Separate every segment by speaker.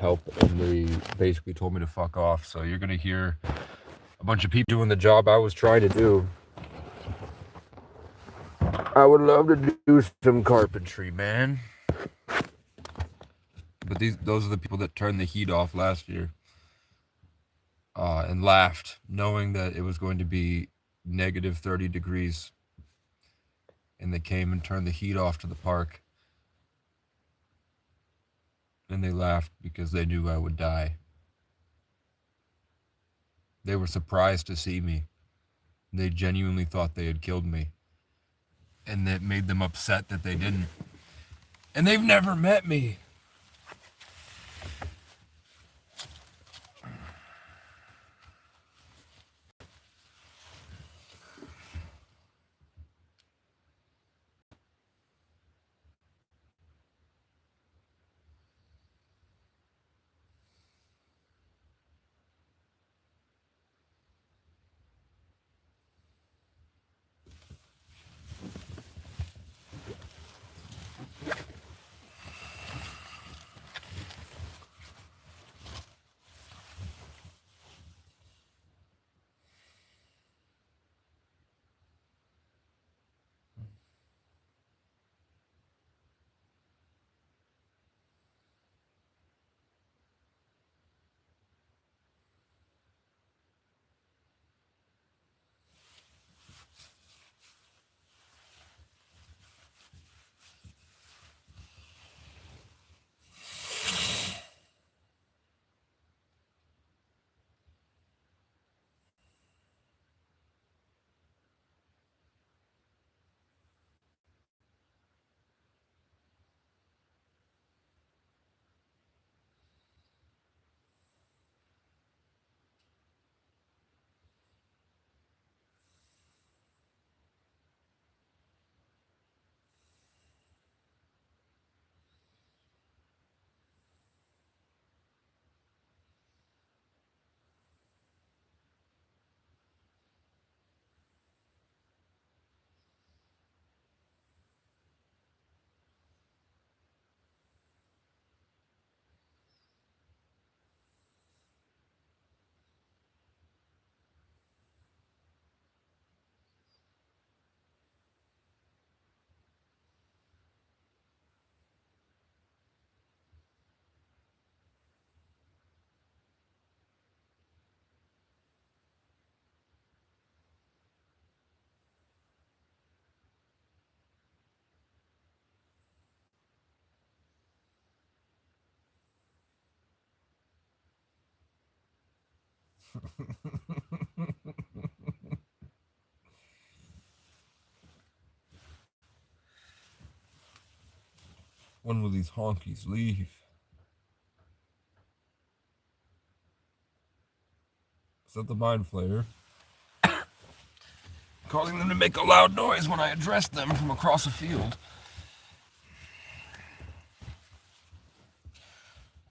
Speaker 1: help, and they basically told me to fuck off. So you're gonna hear a bunch of people doing the job I was trying to do. I would love to do some carpentry, man. But those are the people that turned the heat off last year. And laughed, knowing that it was going to be negative 30 degrees. And they came and turned the heat off to the park. And they laughed because they knew I would die. They were surprised to see me. They genuinely thought they had killed me. And that made them upset that they didn't. And they've never met me. When will these honkies leave? Is that the mind flayer? Causing them to make a loud noise when I address them from across a field.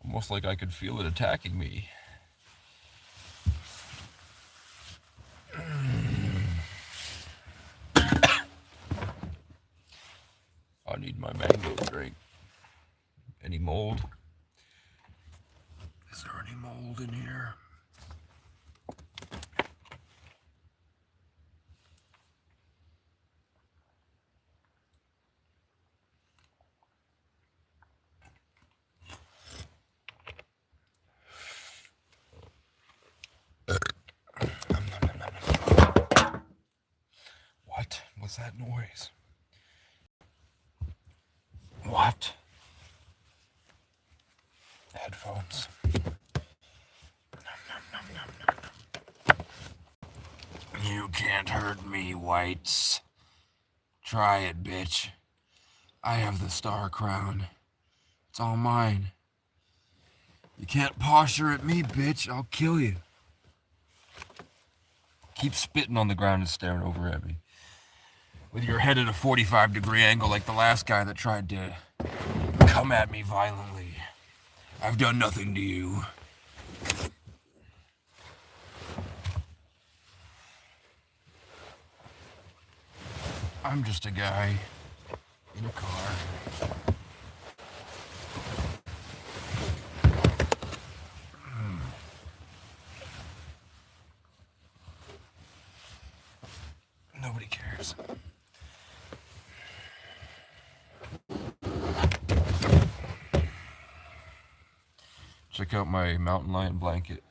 Speaker 1: Almost like I could feel it attacking me. I need my mango drink. Any mold? Is there any mold in here? What was that noise? What? Headphones. You can't hurt me, whites. Try it, bitch. I have the star crown. It's all mine. You can't posture at me, bitch. I'll kill you. Keep spitting on the ground and staring over at me. With your head at a 45-degree angle like the last guy that tried to come at me violently. I've done nothing to you. I'm just a guy in a car. Check out my mountain lion blanket.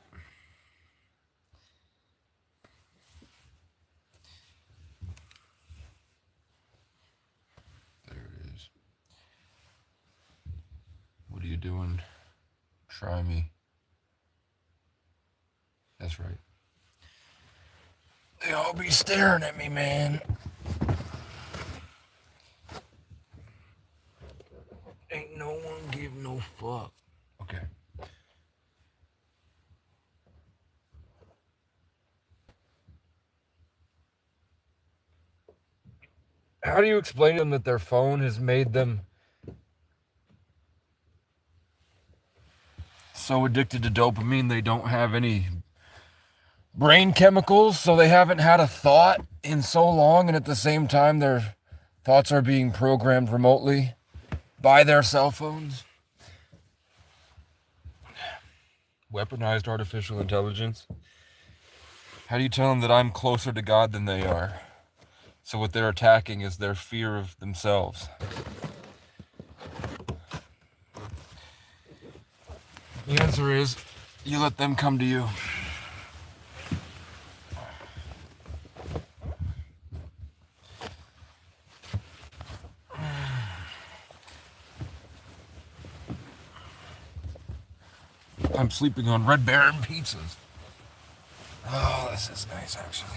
Speaker 1: There it is. What are you doing? Try me. That's right. They all be staring at me, man. Ain't no one give no fuck. Okay. How do you explain to them that their phone has made them so addicted to dopamine they don't have any brain chemicals, so they haven't had a thought in so long, and at the same time their thoughts are being programmed remotely by their cell phones? Weaponized artificial intelligence. How do you tell them that I'm closer to God than they are? So what they're attacking is their fear of themselves. The answer is, you let them come to you. I'm sleeping on Red Baron pizzas. Oh, this is nice, actually.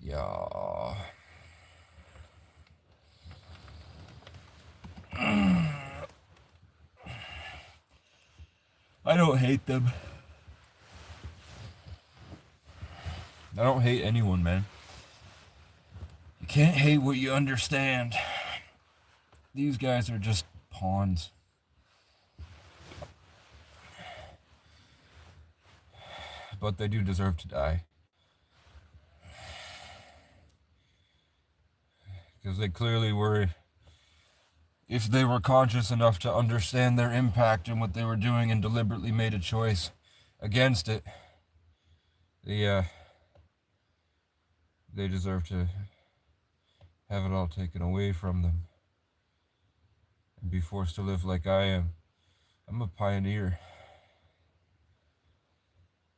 Speaker 1: Yeah. I don't hate them. I don't hate anyone, man. You can't hate what you understand. These guys are just pawns. But they do deserve to die. Because they clearly were, if they were conscious enough to understand their impact and what they were doing and deliberately made a choice against it, they deserve to have it all taken away from them and be forced to live like I am. I'm a pioneer.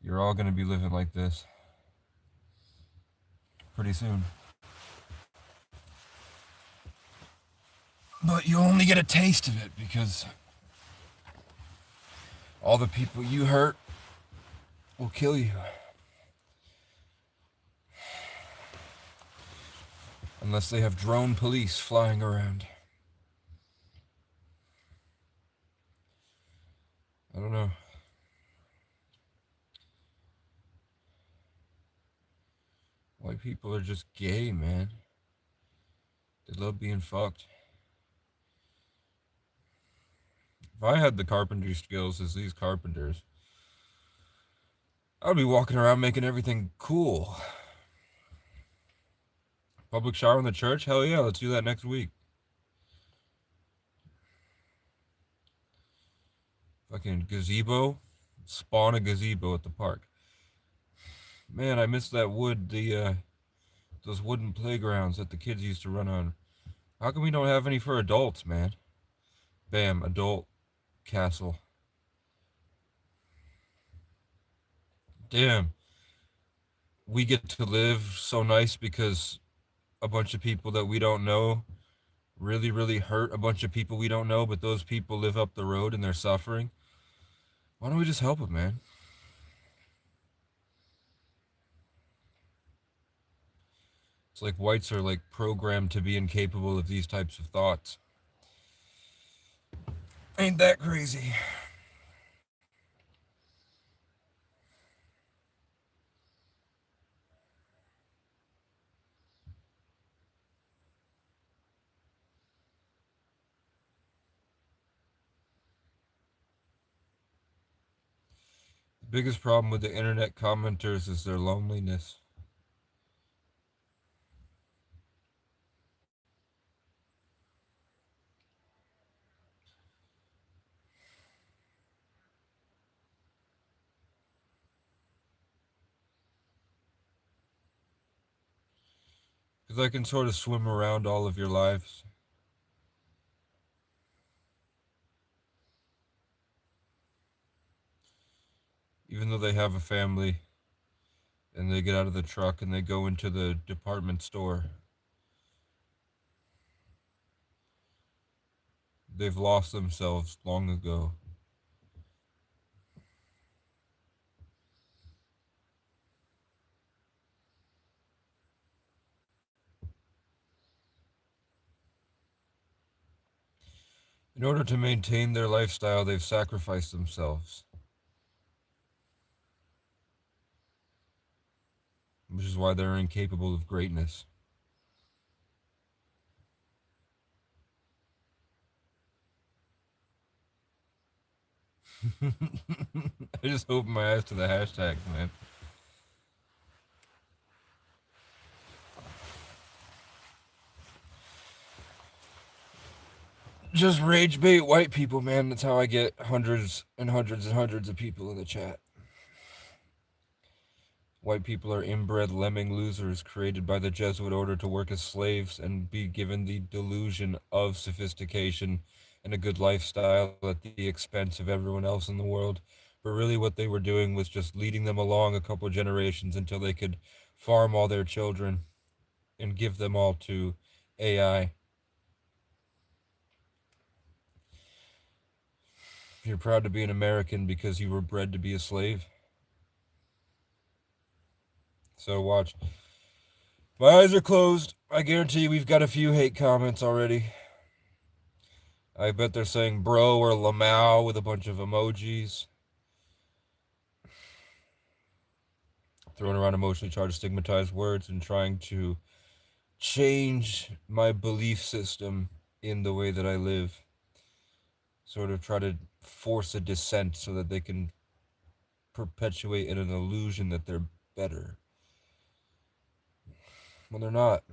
Speaker 1: You're all going to be living like this pretty soon. But you only get a taste of it because all the people you hurt will kill you. Unless they have drone police flying around. I don't know. White people are just gay, man. They love being fucked. If I had the carpentry skills as these carpenters, I'd be walking around making everything cool. Public shower in the church? Hell yeah, let's do that next week. Fucking gazebo? Spawn a gazebo at the park. Man, I miss that those wooden playgrounds that the kids used to run on. How come we don't have any for adults, man? Bam, adult castle. Damn. We get to live so nice because a bunch of people that we don't know really, really hurt a bunch of people we don't know, but those people live up the road and they're suffering. Why don't we just help them, man? It's like whites are like programmed to be incapable of these types of thoughts. Ain't that crazy? The biggest problem with the internet commenters is their loneliness. Because I can sort of swim around all of your lives. even though they have a family, and they get out of the truck and they go into the department store, they've lost themselves long ago. In order to maintain their lifestyle, they've sacrificed themselves. Which is why they're incapable of greatness. I just opened my eyes to the hashtags, man. Just rage bait white people, man. That's how I get hundreds and hundreds and hundreds of people in the chat. White people are inbred lemming losers created by the Jesuit order to work as slaves and be given the delusion of sophistication and a good lifestyle at the expense of everyone else in the world. But really what they were doing was just leading them along a couple generations until they could farm all their children and give them all to AI. You're proud to be an American because you were bred to be a slave. So watch. My eyes are closed. I guarantee you we've got a few hate comments already. I bet they're saying bro or Lamau with a bunch of emojis. Throwing around emotionally charged, stigmatized words and trying to change my belief system in the way that I live. Sort of try to force a dissent so that they can perpetuate an illusion that they're better. Well, they're not.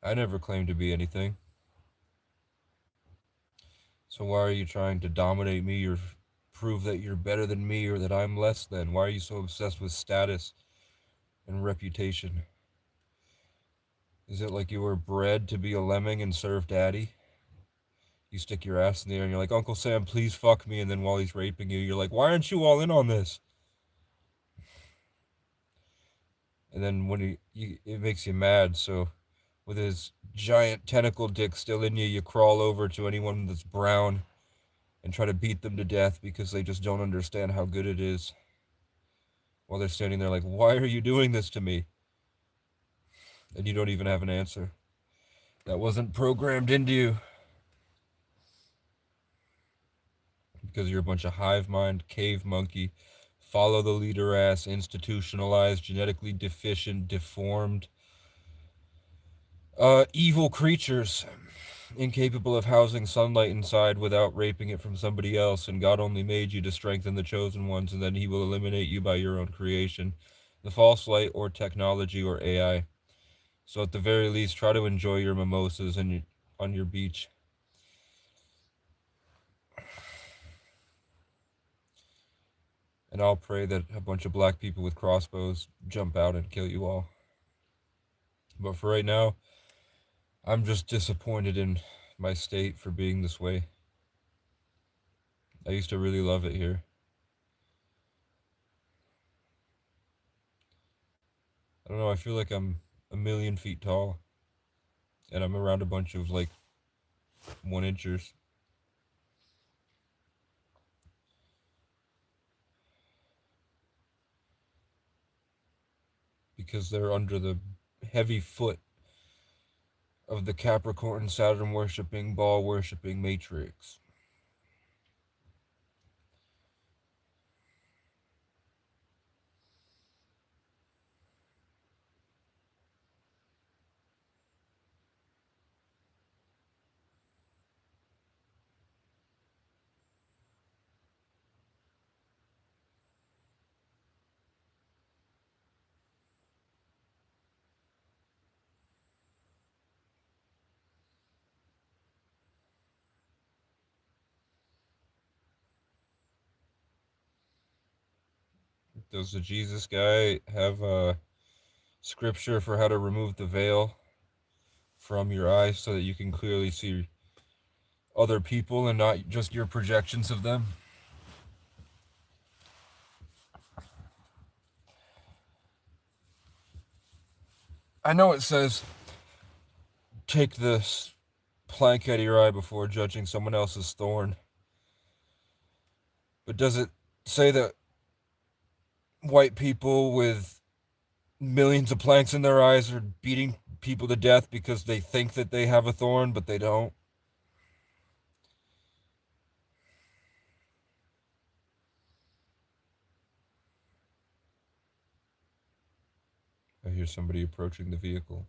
Speaker 1: I never claimed to be anything. So why are you trying to dominate me or prove that you're better than me or that I'm less than? Why are you so obsessed with status and reputation? Is it like you were bred to be a lemming and serve daddy? You stick your ass in the air and you're like, Uncle Sam, please fuck me. And then while he's raping you, you're like, why aren't you all in on this? And then when it makes you mad. So with his giant tentacle dick still in you, you crawl over to anyone that's brown and try to beat them to death because they just don't understand how good it is. While they're standing there like, why are you doing this to me? And you don't even have an answer. That wasn't programmed into you. Because you're a bunch of hive mind, cave monkey, follow the leader ass, institutionalized, genetically deficient, deformed, evil creatures, incapable of housing sunlight inside without raping it from somebody else, and God only made you to strengthen the chosen ones, and then he will eliminate you by your own creation, the false light or technology or AI. So at the very least, try to enjoy your mimosas and on your beach. And I'll pray that a bunch of black people with crossbows jump out and kill you all. But for right now, I'm just disappointed in my state for being this way. I used to really love it here. I don't know, I feel like I'm a million feet tall. And I'm around a bunch of like 1-inchers. Because they're under the heavy foot of the Capricorn, Saturn worshipping, ball worshipping matrix. Does the Jesus guy have a scripture for how to remove the veil from your eyes so that you can clearly see other people and not just your projections of them? I know it says take this plank out of your eye before judging someone else's thorn. But does it say that white people with millions of planks in their eyes are beating people to death because they think that they have a thorn, but they don't? I hear somebody approaching the vehicle.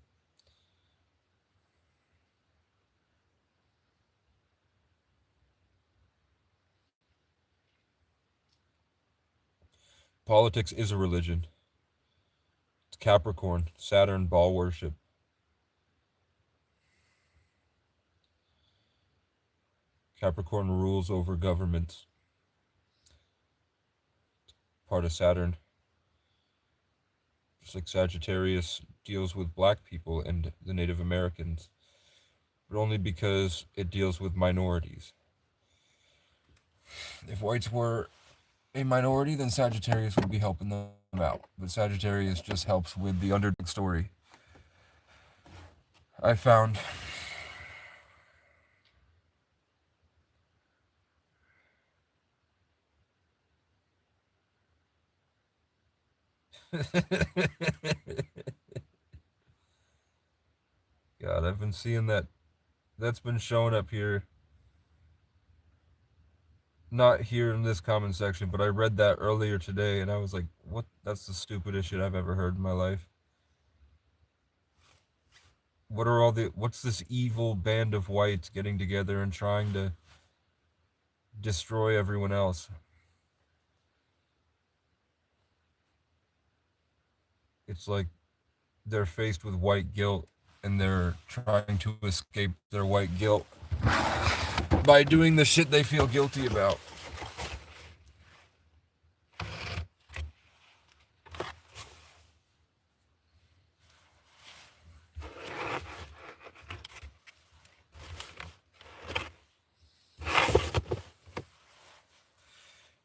Speaker 1: Politics is a religion. It's Capricorn, Saturn, ball worship. Capricorn rules over governments. Part of Saturn. Just like Sagittarius deals with black people and the Native Americans, but only because it deals with minorities. If whites were a minority, then Sagittarius would be helping them out. But Sagittarius just helps with the underdog story. I found God, I've been seeing that. That's been showing up here. Not here in this comment section, but I read that earlier today and I was like, what? That's the stupidest shit I've ever heard in my life. What's this evil band of whites getting together and trying to destroy everyone else? It's like they're faced with white guilt and they're trying to escape their white guilt by doing the shit they feel guilty about.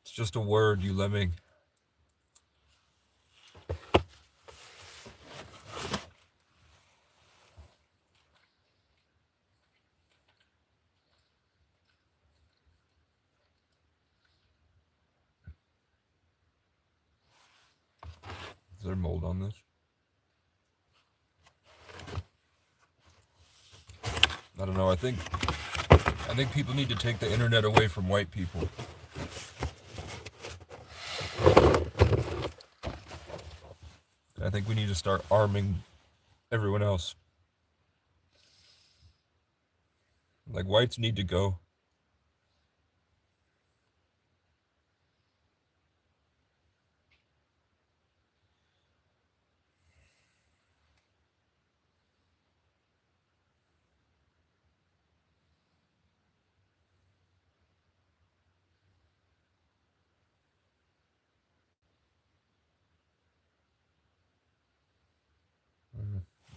Speaker 1: It's just a word, you lemming. Is there mold on this? I don't know. I think people need to take the internet away from white people. I think we need to start arming everyone else. Like, whites need to go.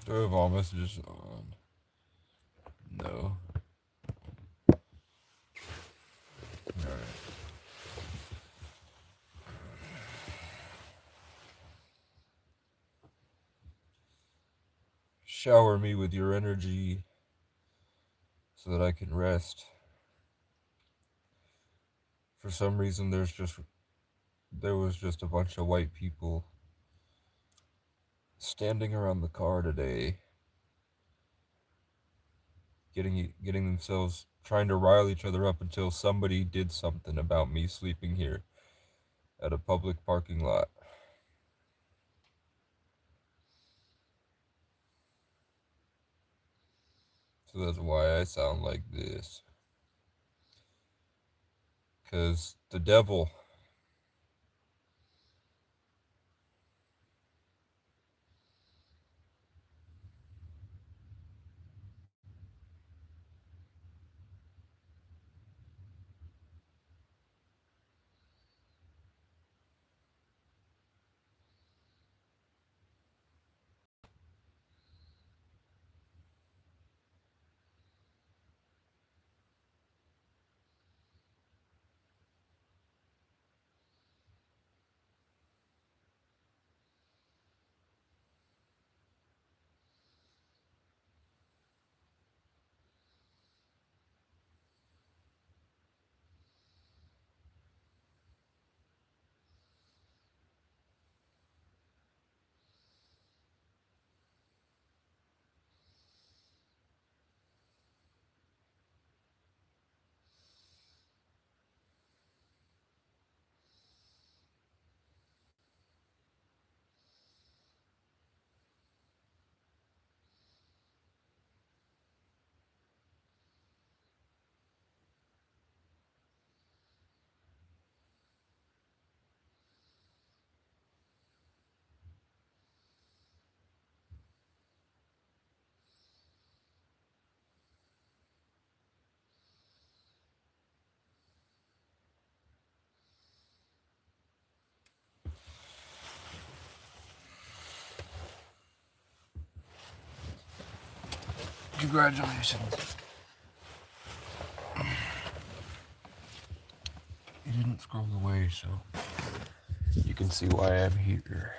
Speaker 1: Do I have all messages on? No. Alright. Shower me with your energy so that I can rest. For some reason, there was just a bunch of white people standing around the car today, getting themselves, trying to rile each other up until somebody did something about me sleeping here at a public parking lot. So that's why I sound like this. Because the devil Congratulations. You didn't scroll away, so you can see why I'm here.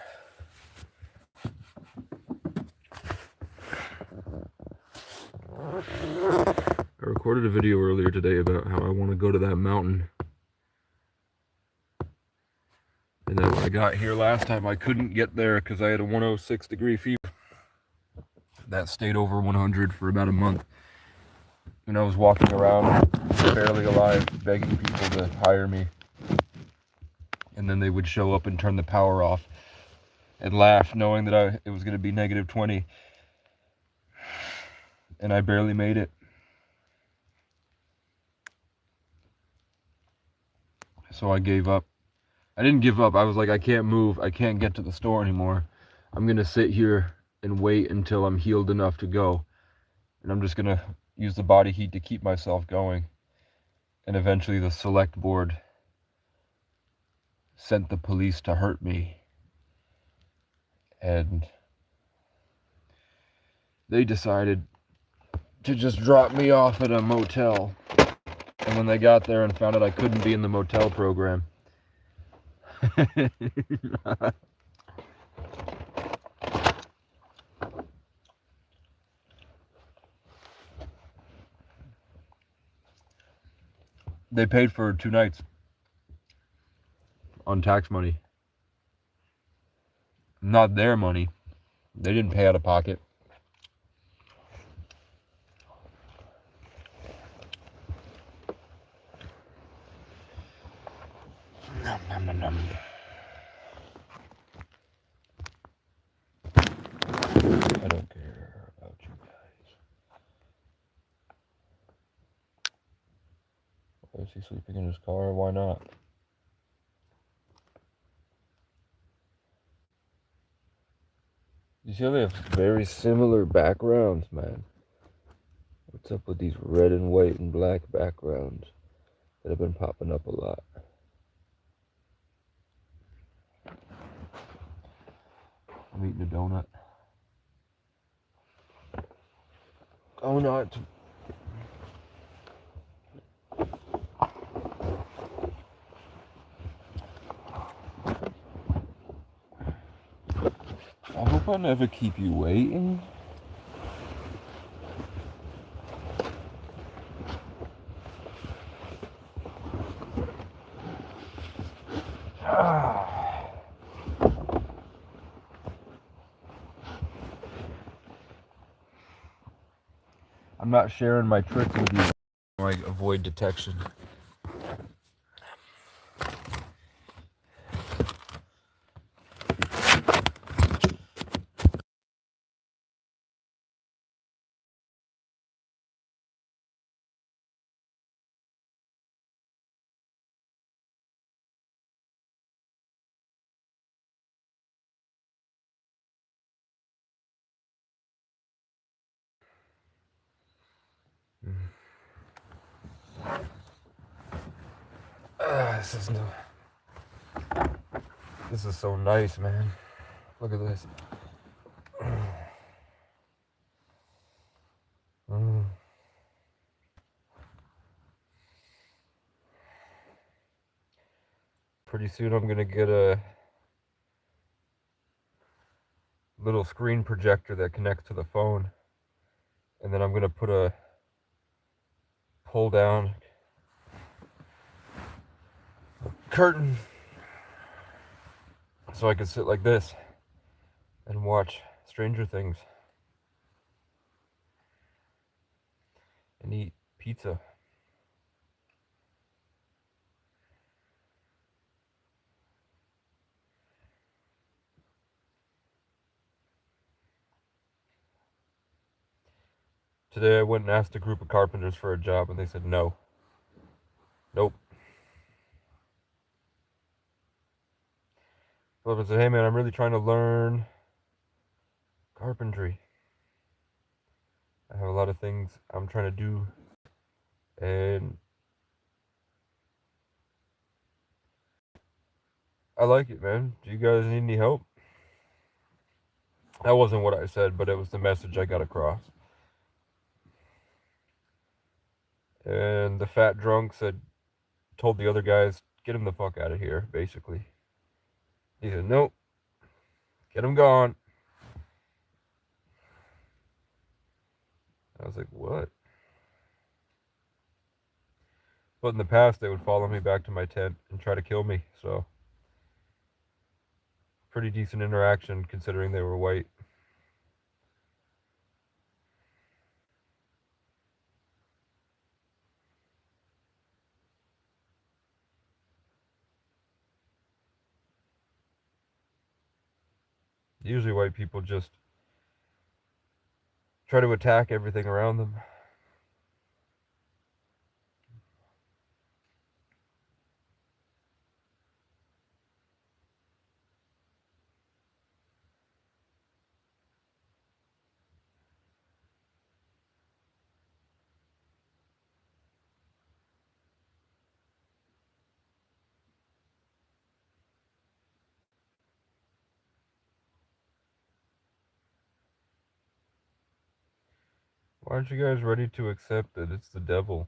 Speaker 1: I recorded a video earlier today about how I want to go to that mountain. And then when I got here last time, I couldn't get there because I had a 106-degree fever. That stayed over 100 for about a month. And I was walking around, barely alive, begging people to hire me. And then they would show up and turn the power off and laugh, knowing that it was going to be negative 20. And I barely made it. So I gave up. I didn't give up. I was like, I can't move. I can't get to the store anymore. I'm going to sit here and wait until I'm healed enough to go. And I'm just going to use the body heat to keep myself going. And eventually the select board sent the police to hurt me. And they decided to just drop me off at a motel. And when they got there and found out I couldn't be in the motel program, they paid for 2 nights on tax money. Not their money. They didn't pay out of pocket. Nom, nom, nom, nom. I don't care about you guys. Why is he sleeping in his car? Why not? You see how they have very similar backgrounds, man? What's up with these red and white and black backgrounds that have been popping up a lot? I'm eating a donut. Oh no, it's... I hope I never keep you waiting. I'm not sharing my tricks with you. Like, avoid detection. This is so nice, man. Look at this. Pretty soon I'm gonna get a little screen projector that connects to the phone, and then I'm gonna put a pull down curtain so I can sit like this and watch Stranger Things and eat pizza. Today I went and asked a group of carpenters for a job and they said no. Nope. So I said, hey man, I'm really trying to learn carpentry. I have a lot of things I'm trying to do, and I like it, man. Do you guys need any help? That wasn't what I said, but it was the message I got across.
Speaker 2: And the fat drunk told the other guys, get him the fuck out of here, basically. He said, nope, get him gone. I was like, what? But in the past, they would follow me back to my tent and try to kill me. So, pretty decent interaction considering they were white. Usually, white people just try to attack everything around them. Why aren't you guys ready to accept that it's the devil?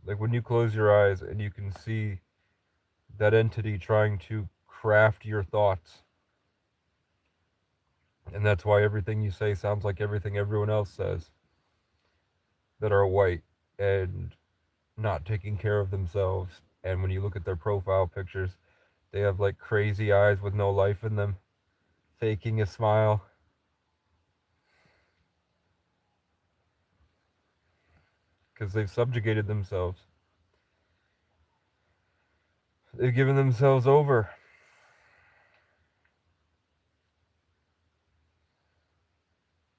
Speaker 2: Like when you close your eyes and you can see that entity trying to craft your thoughts. And that's why everything you say sounds like everything everyone else says that are white and not taking care of themselves. And when you look at their profile pictures, they have like crazy eyes with no life in them, faking a smile because they've subjugated themselves. They've given themselves over.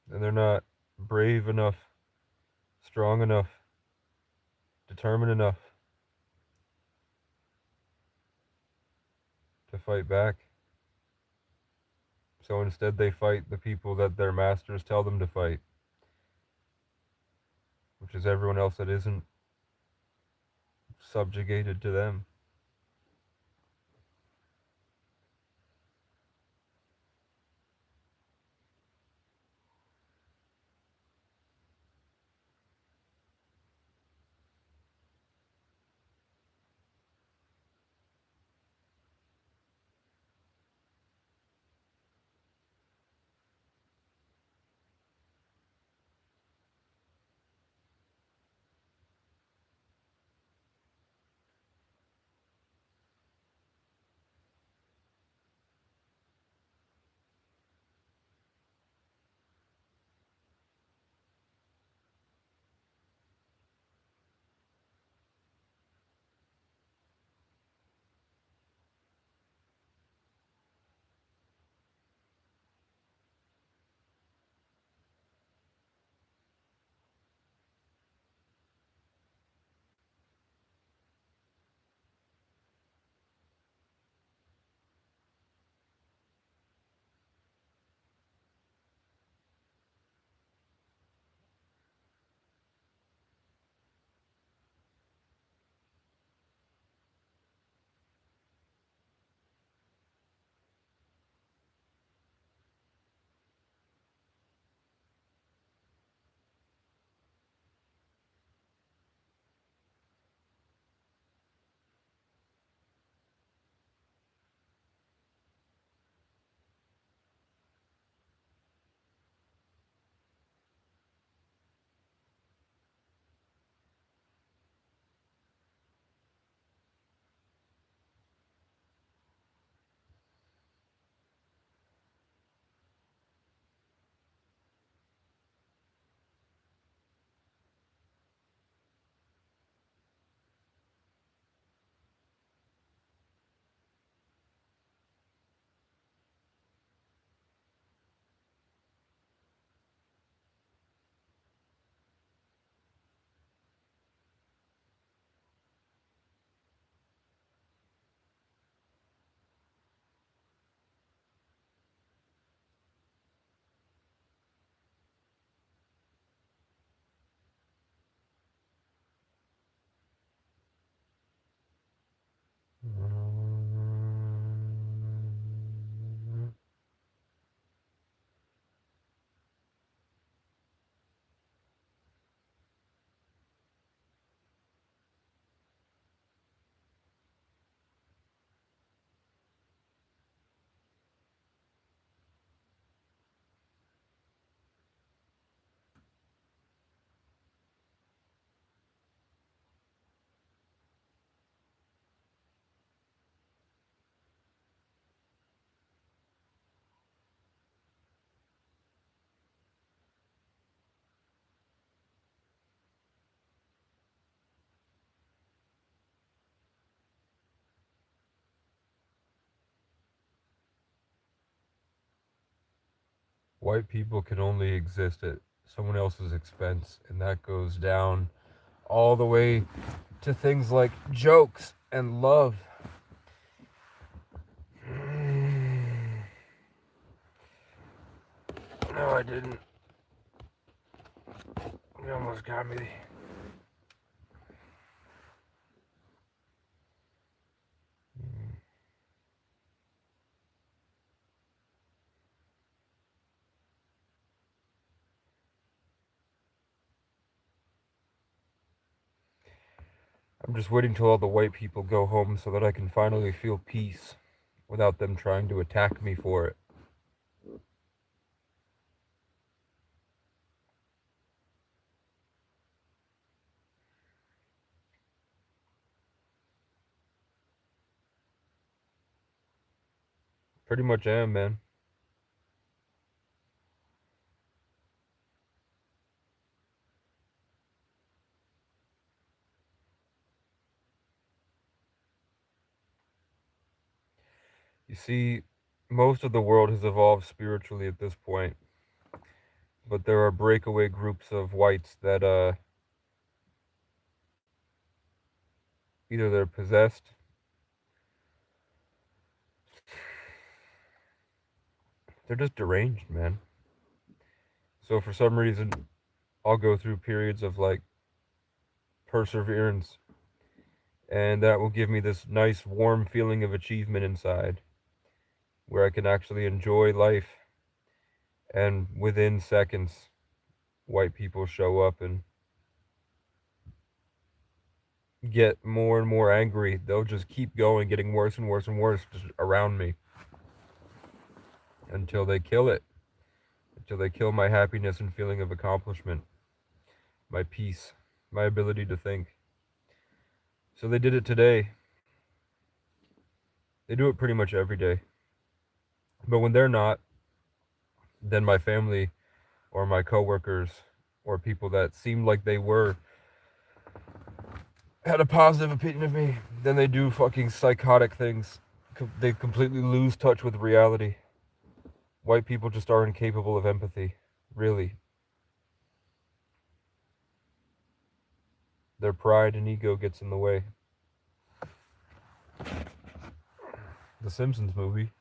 Speaker 2: And they're not brave enough, strong enough, determined enough to fight back. So instead, they fight the people that their masters tell them to fight, which is everyone else that isn't subjugated to them. white people can only exist at someone else's expense, and that goes down all the way to things like jokes and love. No, I didn't. You almost got me. I'm just waiting till all the white people go home so that I can finally feel peace without them trying to attack me for it. Pretty much am, man. You see, most of the world has evolved spiritually at this point, but there are breakaway groups of whites that either they're possessed, they're just deranged, man. So for some reason, I'll go through periods of like perseverance, and that will give me this nice warm feeling of achievement inside where I can actually enjoy life. And within seconds, white people show up and get more and more angry. They'll just keep going, getting worse and worse and worse just around me until they kill it, until they kill my happiness and feeling of accomplishment, my peace, my ability to think. So they did it today. They do it pretty much every day. But when they're not, then my family or my coworkers or people that seemed like they had a positive opinion of me, then they do fucking psychotic things. They completely lose touch with reality. White people just are incapable of empathy, really. Their pride and ego gets in the way. The Simpsons movie.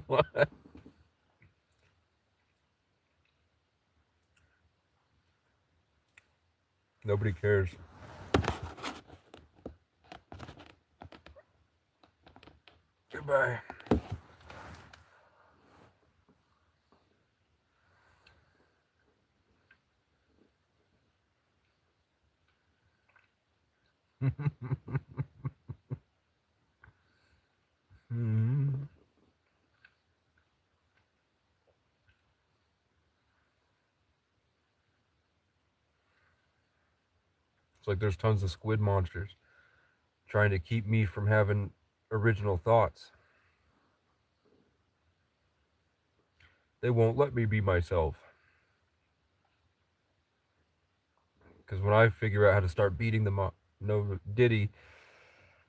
Speaker 2: What? Nobody cares. Goodbye. Hmm. It's like there's tons of squid monsters trying to keep me from having original thoughts. They won't let me be myself. Because when I figure out how to start beating them up, no Diddy,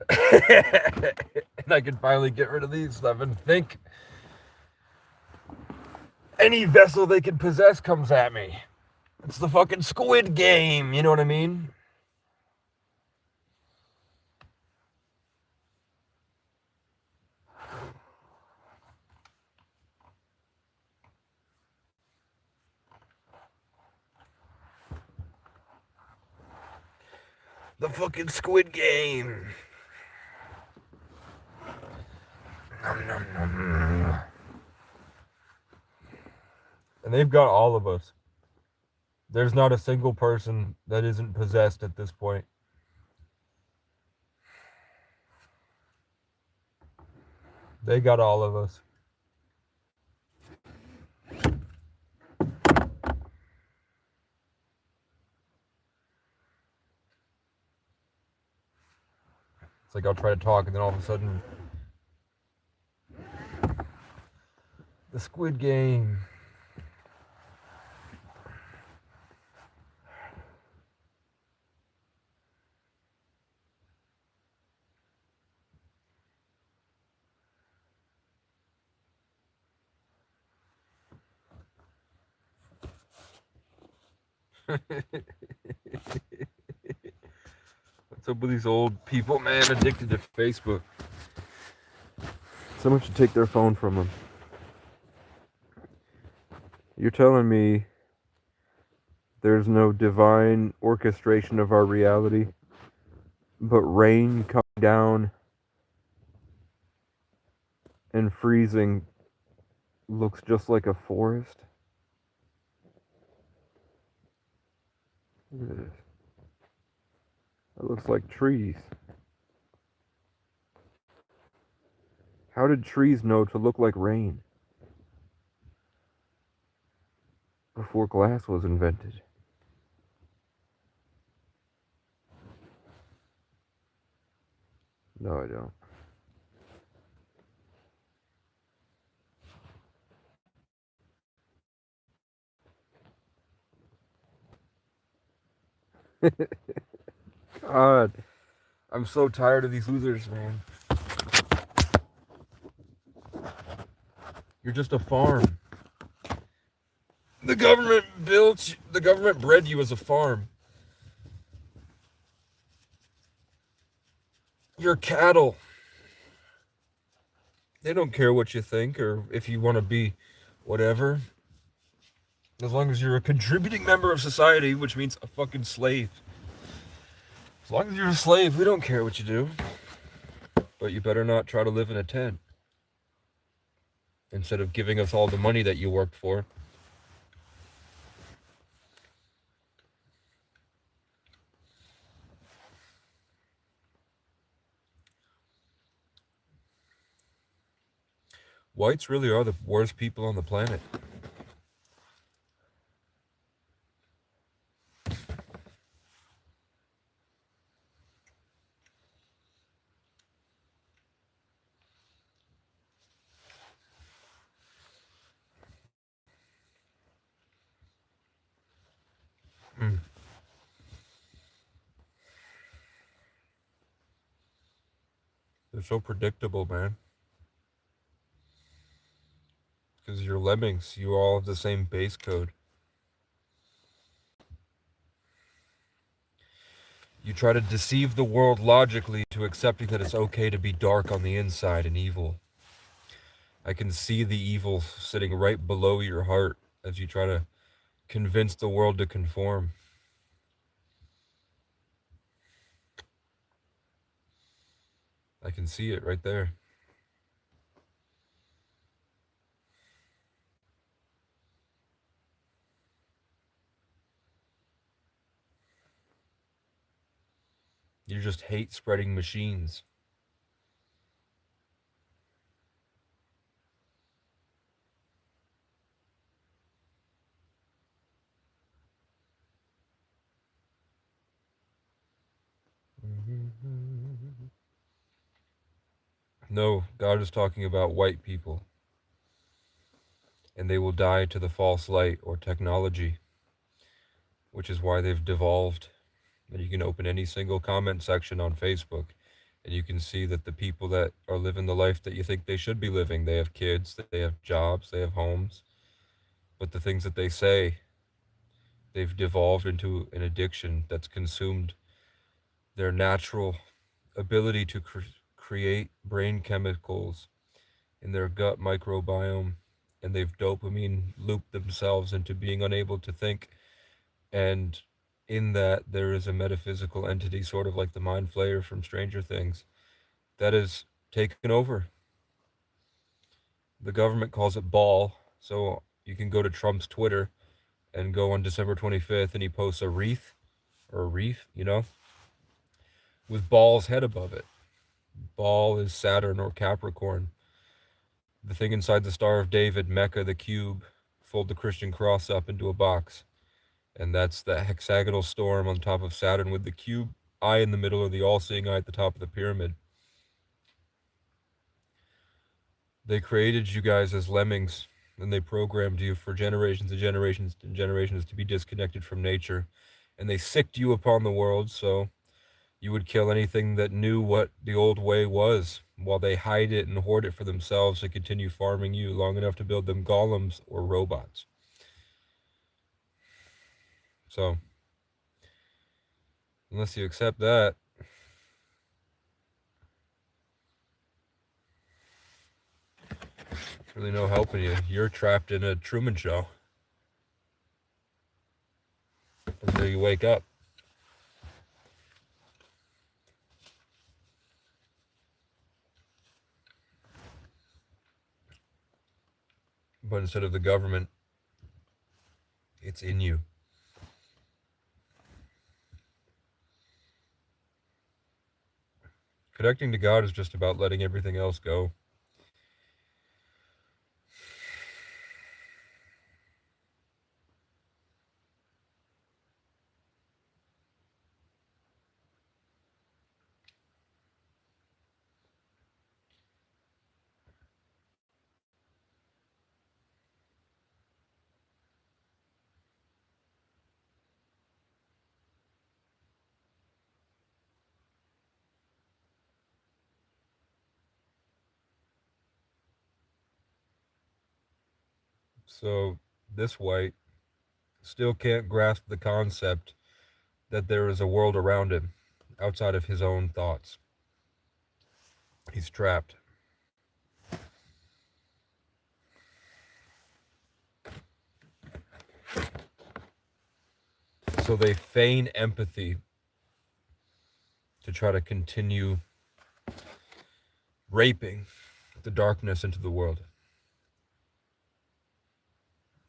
Speaker 2: and I can finally get rid of these stuff and think, any vessel they can possess comes at me. It's the fucking Squid Game, you know what I mean? The fucking Squid Game. Nom, nom, nom. And they've got all of us. There's not a single person that isn't possessed at this point. They got all of us. It's like I'll try to talk and then all of a sudden, the Squid Game. What's up with these old people, man, addicted to Facebook? Someone should take their phone from them. You're telling me there's no divine orchestration of our reality, but rain coming down and freezing looks just like a forest? Look at this. That looks like trees. How did trees know to look like rain before glass was invented? No, I don't. God, I'm so tired of these losers, man. You're just a farm. The government bred you as a farm. You're cattle. They don't care what you think or if you want to be whatever. As long as you're a contributing member of society, which means a fucking slave. As long as you're a slave, we don't care what you do. But you better not try to live in a tent. Instead of giving us all the money that you worked for. Whites really are the worst people on the planet. They're so predictable, man. Because you're lemmings. You all have the same base code. You try to deceive the world logically to accepting that it's okay to be dark on the inside and evil. I can see the evil sitting right below your heart as you try to convince the world to conform. I can see it right there. You just hate spreading machines. No, God is talking about white people. And they will die to the false light or technology, which is why they've devolved. And you can open any single comment section on Facebook, and you can see that the people that are living the life that you think they should be living, they have kids, they have jobs, they have homes. But the things that they say, they've devolved into an addiction that's consumed their natural ability to create brain chemicals in their gut microbiome, and they've dopamine looped themselves into being unable to think. And in that, there is a metaphysical entity, sort of like the Mind Flayer from Stranger Things, that is taken over. The government calls it Ball, so you can go to Trump's Twitter and go on December 25th, and he posts a wreath, or a reef, with Ball's head above it. Ball is Saturn or Capricorn. The thing inside the Star of David, Mecca, the cube, fold the Christian cross up into a box. And that's the hexagonal storm on top of Saturn with the cube eye in the middle, or the all-seeing eye at the top of the pyramid. They created you guys as lemmings, and they programmed you for generations and generations and generations to be disconnected from nature. And they sicked you upon the world, so you would kill anything that knew what the old way was, while they hide it and hoard it for themselves and continue farming you long enough to build them golems or robots. So, unless you accept that, there's really no helping you. You're trapped in a Truman Show until you wake up. But instead of the government, it's in you. Connecting to God is just about letting everything else go. So this white still can't grasp the concept that there is a world around him outside of his own thoughts. He's trapped. So they feign empathy to try to continue raping the darkness into the world.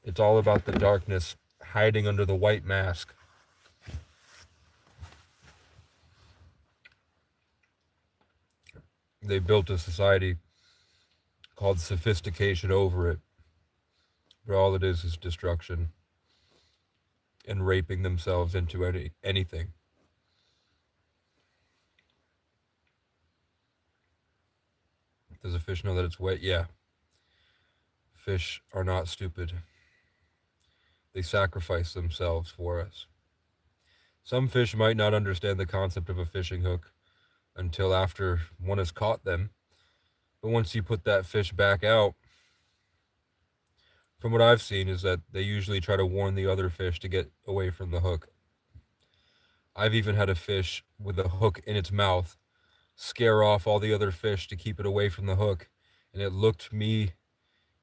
Speaker 2: It's all about the darkness hiding under the white mask. They built a society called sophistication over it, but all it is destruction and raping themselves into anything. Does a fish know that it's wet? Yeah. Fish are not stupid. They sacrifice themselves for us. Some fish might not understand the concept of a fishing hook until after one has caught them. But once you put that fish back out, from what I've seen is that they usually try to warn the other fish to get away from the hook. I've even had a fish with a hook in its mouth scare off all the other fish to keep it away from the hook, and it looked me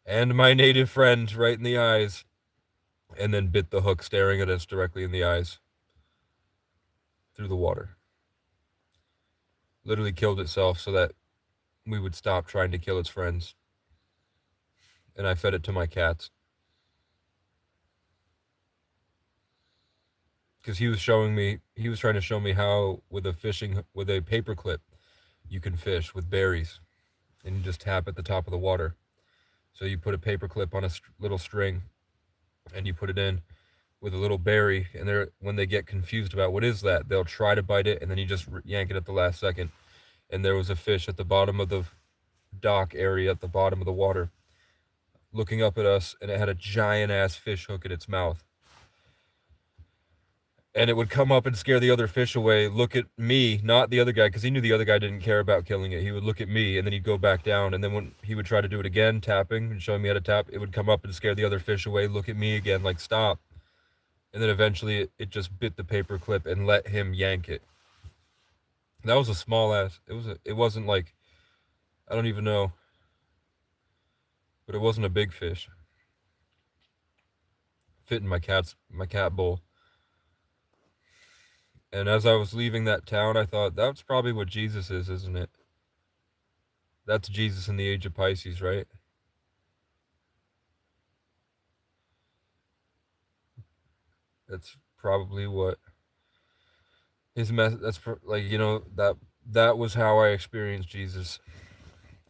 Speaker 2: and my native friend right in the eyes and then bit the hook, staring at us directly in the eyes through the water. Literally killed itself so that we would stop trying to kill its friends. And I fed it to my cats. Because he was trying to show me how with a paper clip, you can fish with berries. And you just tap at the top of the water. So you put a paper clip on a little string and you put it in with a little berry, and when they get confused about what is that, they'll try to bite it, and then you just yank it at the last second. And there was a fish at the bottom of the dock area, at the bottom of the water, looking up at us, and it had a giant ass fish hook in its mouth. And it would come up and scare the other fish away, look at me, not the other guy, because he knew the other guy didn't care about killing it. He would look at me, and then he'd go back down, and then when he would try to do it again, tapping and showing me how to tap, it would come up and scare the other fish away, look at me again, like, stop. And then eventually it just bit the paper clip and let him yank it. That was a small ass. It wasn't like, I don't even know, but it wasn't a big fish. Fit in my cat bowl. And as I was leaving that town, I thought, that's probably what Jesus is, isn't it? That's Jesus in the age of Pisces, right? That's probably what his that's like, that was how I experienced Jesus.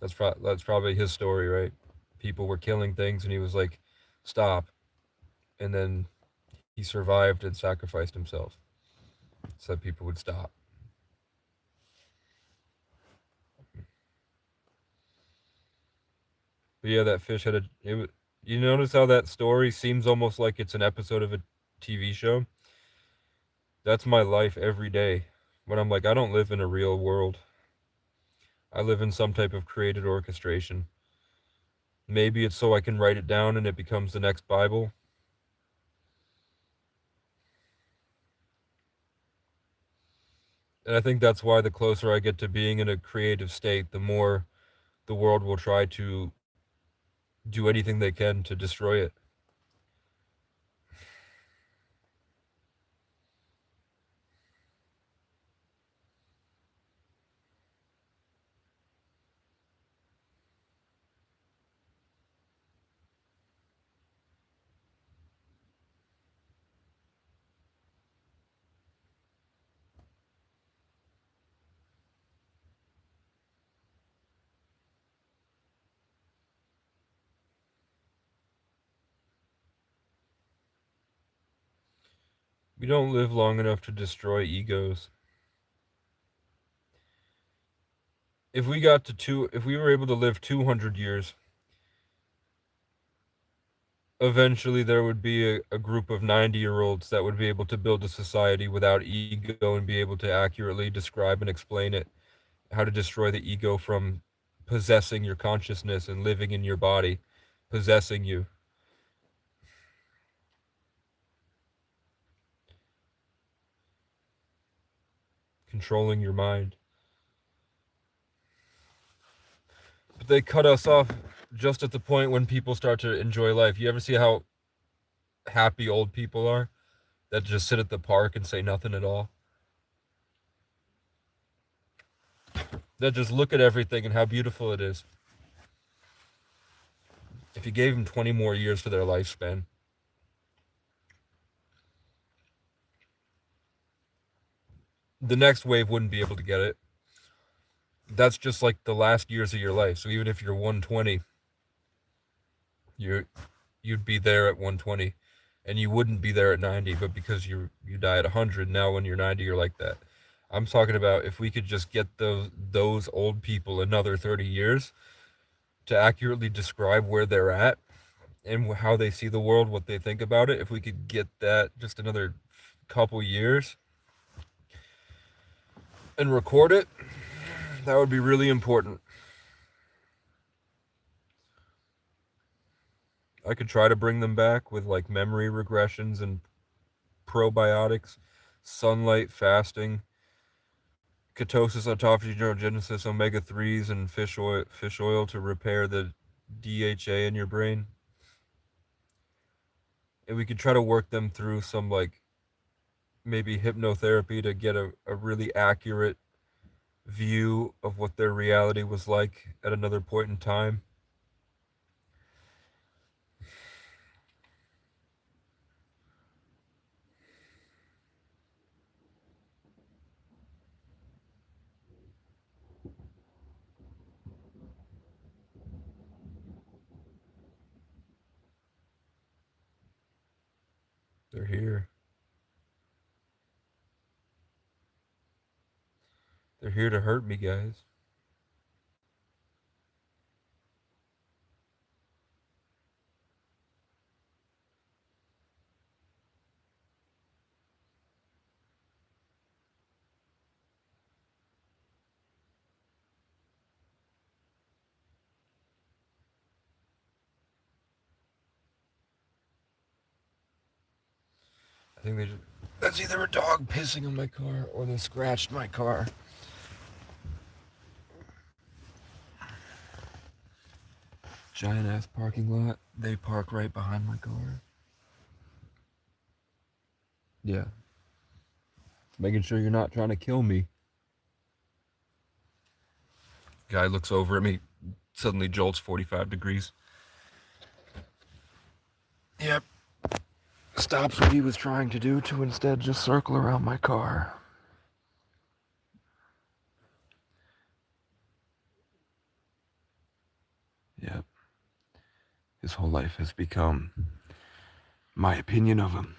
Speaker 2: That's probably his story, right? People were killing things and he was like, stop. And then he survived and sacrificed himself so that people would stop. But yeah, that fish had you notice how that story seems almost like it's an episode of a TV show? That's my life every day. When I'm like, I don't live in a real world. I live in some type of created orchestration. Maybe it's so I can write it down and it becomes the next Bible. And I think that's why the closer I get to being in a creative state, the more the world will try to do anything they can to destroy it. We don't live long enough to destroy egos. If we were able to live 200 years, eventually there would be a group of 90-year-olds that would be able to build a society without ego and be able to accurately describe and explain it, how to destroy the ego from possessing your consciousness and living in your body, possessing you, controlling your mind. But they cut us off just at the point when people start to enjoy life. You ever see how happy old people are that just sit at the park and say nothing at all? That just look at everything and how beautiful it is. If you gave them 20 more years to their lifespan, the next wave wouldn't be able to get it. That's just like the last years of your life. So even if you're 120, you'd be there at 120, and you wouldn't be there at 90. But because you die at 100, now when you're 90, you're like that. I'm talking about if we could just get those old people another 30 years to accurately describe where they're at and how they see the world, what they think about it. If we could get that just another couple years and record it, that would be really important. I could try to bring them back with like memory regressions and probiotics, sunlight, fasting, ketosis, autophagy, neurogenesis, omega-3s, and fish oil to repair the DHA in your brain. And we could try to work them through some like maybe hypnotherapy to get a really accurate view of what their reality was like at another point in time. They're here. They're here to hurt me, guys. I think that's either a dog pissing on my car or they scratched my car. Giant ass parking lot. They park right behind my car. Yeah. Making sure you're not trying to kill me. Guy looks over at me, suddenly jolts 45 degrees. Yep. Stops what he was trying to do to instead just circle around my car. Yep. His whole life has become my opinion of him.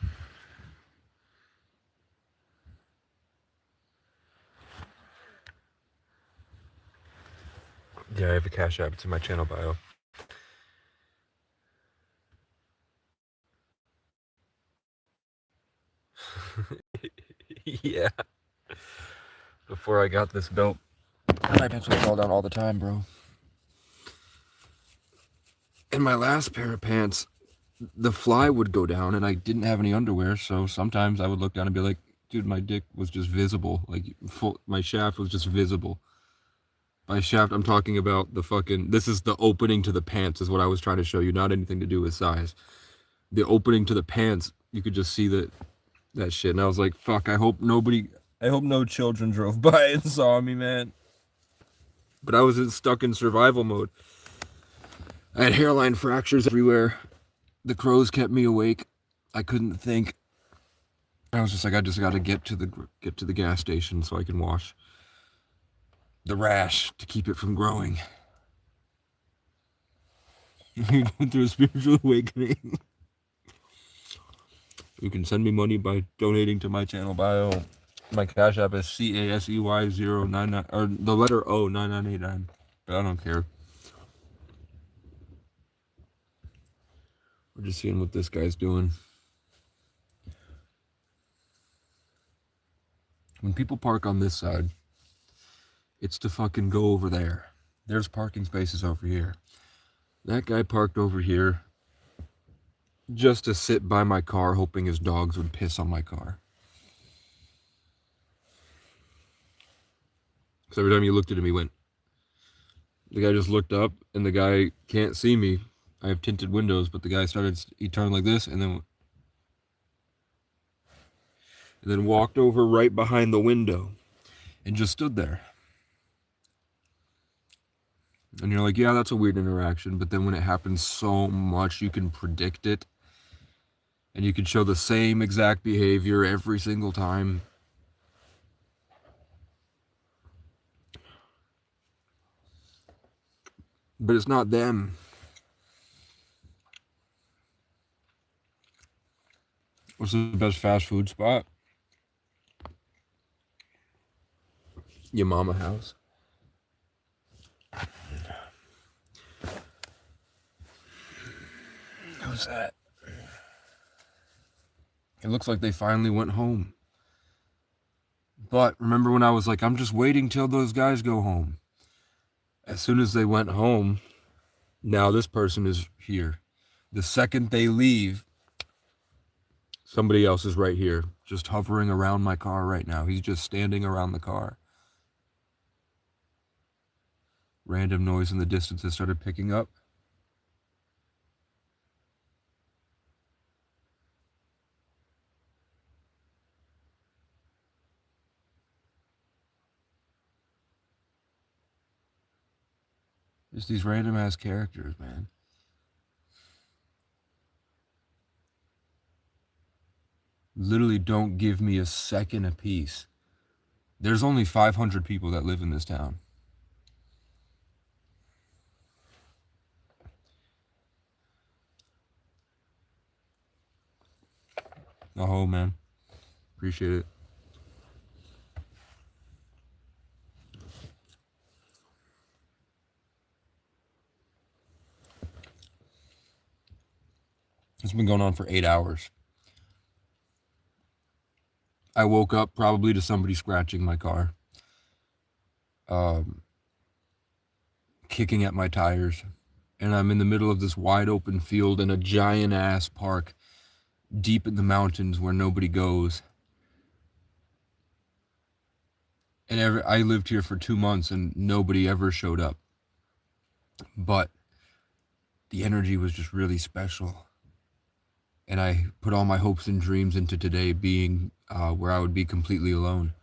Speaker 2: Yeah, I have a Cash App. It's in my channel bio. Yeah. Before I got this belt, my pants would fall down all the time, bro. In my last pair of pants, the fly would go down and I didn't have any underwear, so sometimes I would look down and be like, dude, my dick was just visible. Like, my shaft was just visible. By shaft, I'm talking about the fucking, this is the opening to the pants is what I was trying to show you, not anything to do with size. The opening to the pants, you could just see that shit. And I was like, fuck, I hope no children drove by and saw me, man. But I was stuck in survival mode. I had hairline fractures everywhere. The crows kept me awake. I couldn't think. I was just like, I just got to get to the gas station so I can wash the rash to keep it from growing. You're going through a spiritual awakening. You can send me money by donating to my channel bio. My cash app is CASEY099 or the letter O 9989. But I don't care. We're just seeing what this guy's doing. When people park on this side, it's to fucking go over there. There's parking spaces over here. That guy parked over here just to sit by my car, hoping his dogs would piss on my car. Because every time he looked at him, the guy just looked up, and the guy can't see me. I have tinted windows, but the guy he turned like this, and then walked over right behind the window and just stood there. And you're like, yeah, that's a weird interaction. But then when it happens so much, you can predict it. And you can show the same exact behavior every single time. But it's not them. What's the best fast food spot? Your mama house. Who's that? It looks like they finally went home. But remember when I was like, I'm just waiting till those guys go home. As soon as they went home, now this person is here. The second they leave, somebody else is right here, just hovering around my car right now. He's just standing around the car. Random noise in the distance that started picking up. Just these random ass characters, man. Literally don't give me a second apiece. There's only 500 people that live in this town. Oh, man. Appreciate it. It's been going on for 8 hours. I woke up probably to somebody scratching my car. Kicking at my tires. And I'm in the middle of this wide open field in a giant ass park deep in the mountains where nobody goes. And I lived here for 2 months and nobody ever showed up. But the energy was just really special. And I put all my hopes and dreams into today being where I would be completely alone.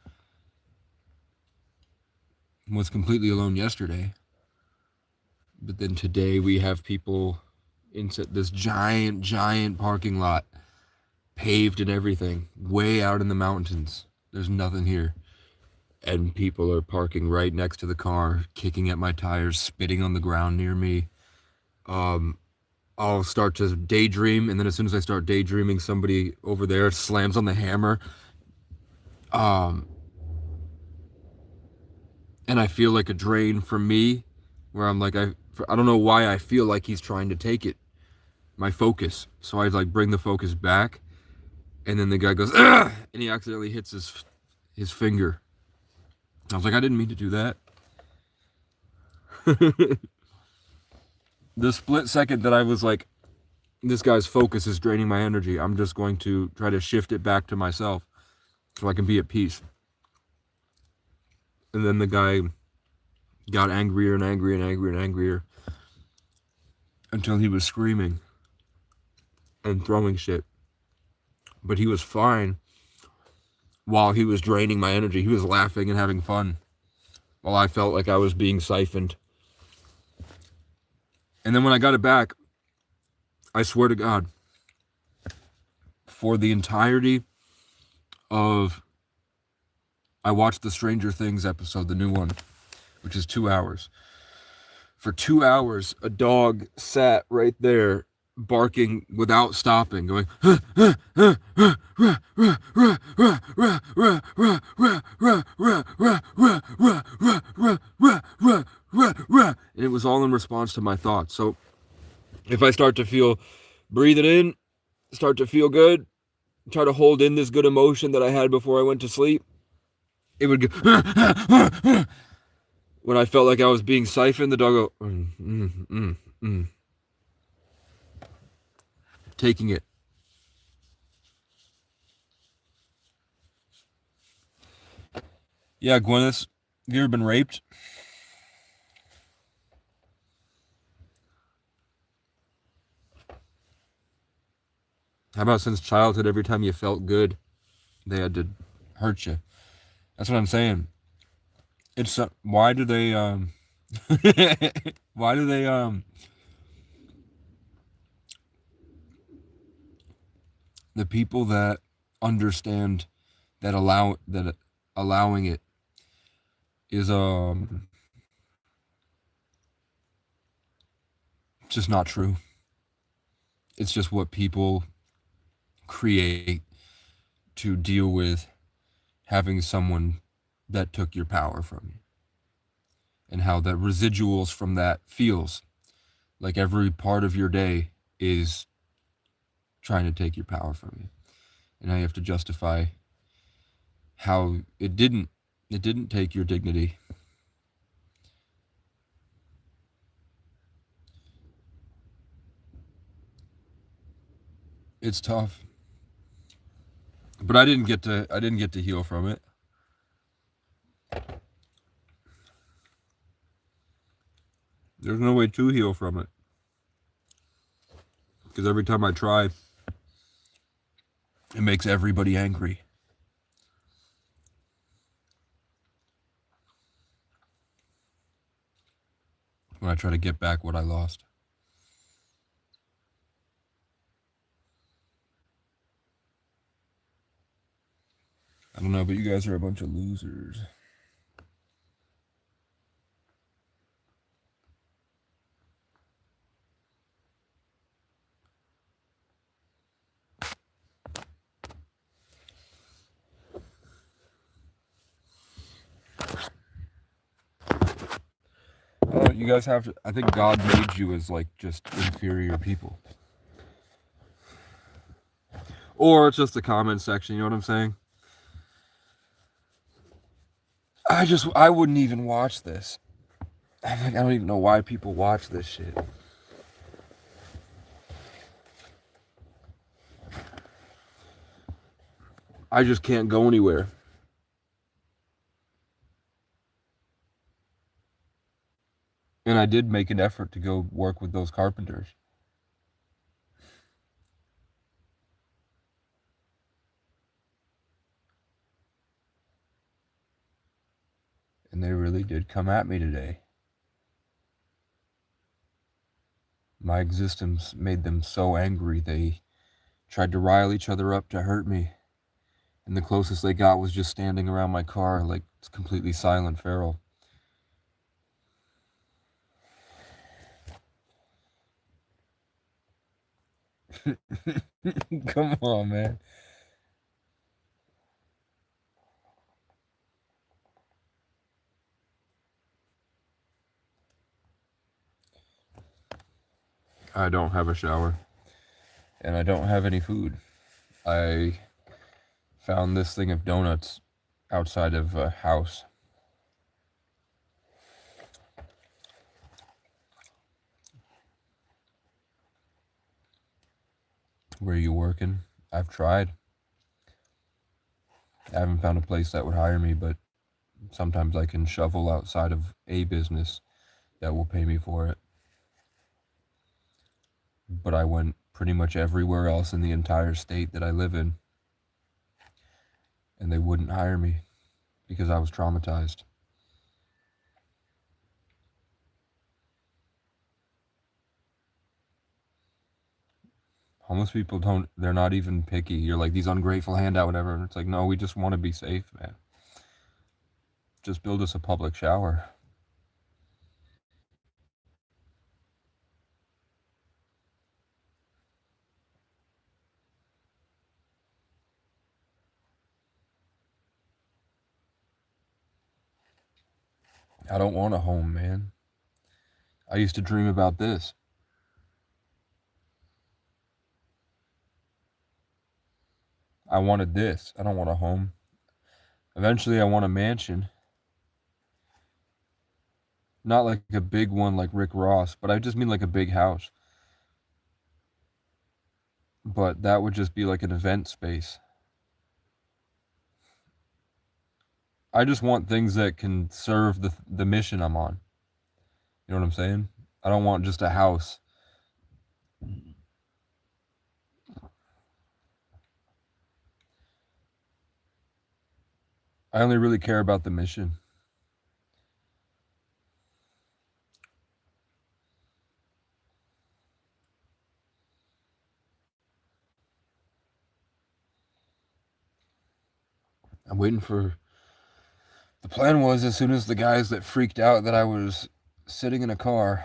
Speaker 2: I was completely alone yesterday. But then today we have people in this giant parking lot, paved and everything, way out in the mountains. There's nothing here. And people are parking right next to the car, kicking at my tires, spitting on the ground near me. I'll start to daydream, and then as soon as I start daydreaming, somebody over there slams on the hammer. And I feel like a drain from me, where I'm like, I don't know why I feel like he's trying to take it, my focus. So I like bring the focus back, and then the guy goes, "Ugh!" And he accidentally hits his finger. I was like, I didn't mean to do that. The split second that I was like, this guy's focus is draining my energy, I'm just going to try to shift it back to myself. so I can be at peace. And then the guy got angrier and angrier and angrier and angrier until he was screaming and throwing shit. But he was fine while he was draining my energy. He was laughing and having fun while I felt like I was being siphoned. And then when I got it back, I swear to God, for the entirety of, I watched the Stranger Things episode, the new one, which is 2 hours. For 2 hours, a dog sat right there barking without stopping, going, and it was all in response to my thoughts. So if I start to feel, breathe it in, start to feel good, try to hold in this good emotion that I had before I went to sleep, it would go, when I felt like I was being siphoned, the dog go, taking it. Yeah, Gwyneth, have you ever been raped? How about since childhood, every time you felt good, they had to hurt you? That's what I'm saying. It's why do they why do they the people that understand that allowing it is just not true. It's just what people create to deal with having someone that took your power from you, and how the residuals from that feels like every part of your day is trying to take your power from you, and how you have to justify how it didn't take your dignity. It's tough, but I didn't get to heal from it. There's no way to heal from it, because every time I try, it makes everybody angry. When I try to get back what I lost. I don't know, but you guys are a bunch of losers. You guys have to, I think God made you as like just inferior people. Or it's just the comment section, you know what I'm saying? I wouldn't even watch this. I don't even know why people watch this shit. I just can't go anywhere. And I did make an effort to go work with those carpenters. And they really did come at me today. My existence made them so angry they tried to rile each other up to hurt me. And the closest they got was just standing around my car like it's completely silent feral. Come on, man. I don't have a shower. And I don't have any food. I found this thing of donuts outside of a house. Where you working? I've tried. I haven't found a place that would hire me, but sometimes I can shovel outside of a business that will pay me for it. But I went pretty much everywhere else in the entire state that I live in, and they wouldn't hire me because I was traumatized. Homeless people don't, they're not even picky. You're like, these ungrateful handout, whatever. And it's like, no, we just want to be safe, man. Just build us a public shower. I don't want a home, man. I used to dream about this. I wanted this. I don't want a home. Eventually, I want a mansion. Not like a big one like Rick Ross, but I just mean like a big house. But that would just be like an event space. I just want things that can serve the mission I'm on. You know what I'm saying? I don't want just a house. I only really care about the mission. I'm waiting for. The plan was as soon as the guys that freaked out that I was sitting in a car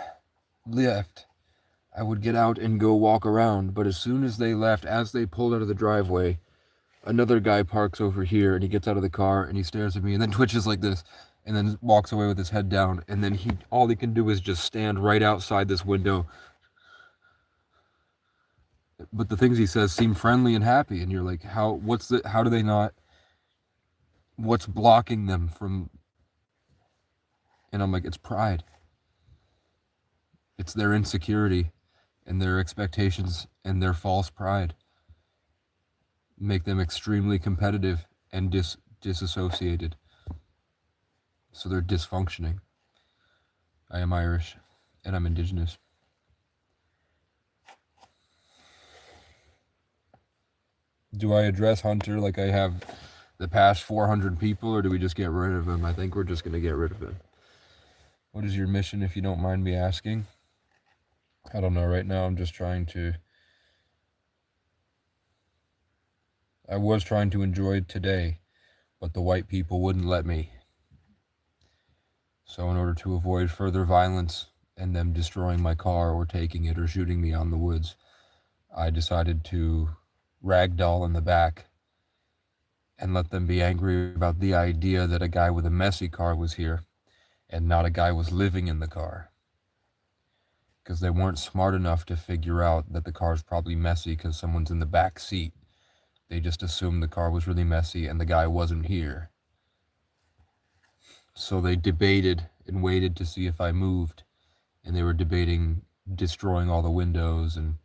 Speaker 2: left, I would get out and go walk around. But as soon as they left, as they pulled out of the driveway, another guy parks over here and he gets out of the car and he stares at me and then twitches like this and then walks away with his head down. And then all he can do is just stand right outside this window. But the things he says seem friendly and happy. And you're like, how do they not, what's blocking them from, and I'm like, it's pride. It's their insecurity and their expectations and their false pride make them extremely competitive and disassociated. So they're dysfunctioning. I am Irish and I'm indigenous. Do I address Hunter like I have the past 400 people, or do we just get rid of him? I think we're just going to get rid of him. What is your mission, if you don't mind me asking? I don't know. Right now, I'm just trying to... I was trying to enjoy today, but the white people wouldn't let me. So in order to avoid further violence and them destroying my car or taking it or shooting me on the woods, I decided to ragdoll in the back and let them be angry about the idea that a guy with a messy car was here and not a guy was living in the car. Because they weren't smart enough to figure out that the car's probably messy because someone's in the back seat. They just assumed the car was really messy and the guy wasn't here. So they debated and waited to see if I moved. And they were debating destroying all the windows and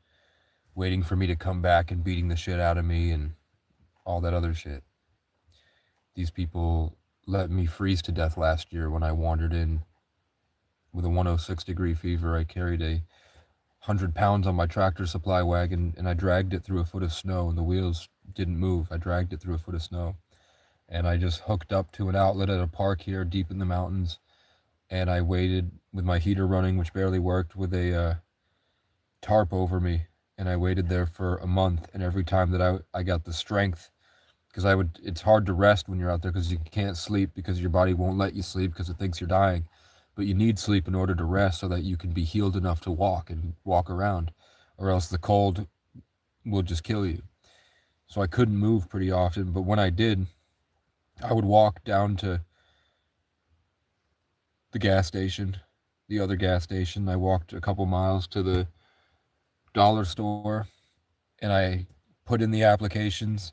Speaker 2: waiting for me to come back and beating the shit out of me and all that other shit. These people let me freeze to death last year when I wandered in with a 106-degree fever. I carried 100 pounds on my tractor supply wagon and I dragged it through a foot of snow and the wheels didn't move. I dragged it through a foot of snow. And I just hooked up to an outlet at a park here deep in the mountains. And I waited with my heater running, which barely worked, with a tarp over me. And I waited there for a month. And every time that I got the strength, because it's hard to rest when you're out there because you can't sleep because your body won't let you sleep because it thinks you're dying. But you need sleep in order to rest so that you can be healed enough to walk and walk around, or else the cold will just kill you. So I couldn't move pretty often, but when I did, I would walk down to the gas station, the other gas station. I walked a couple miles to the dollar store, and I put in the applications,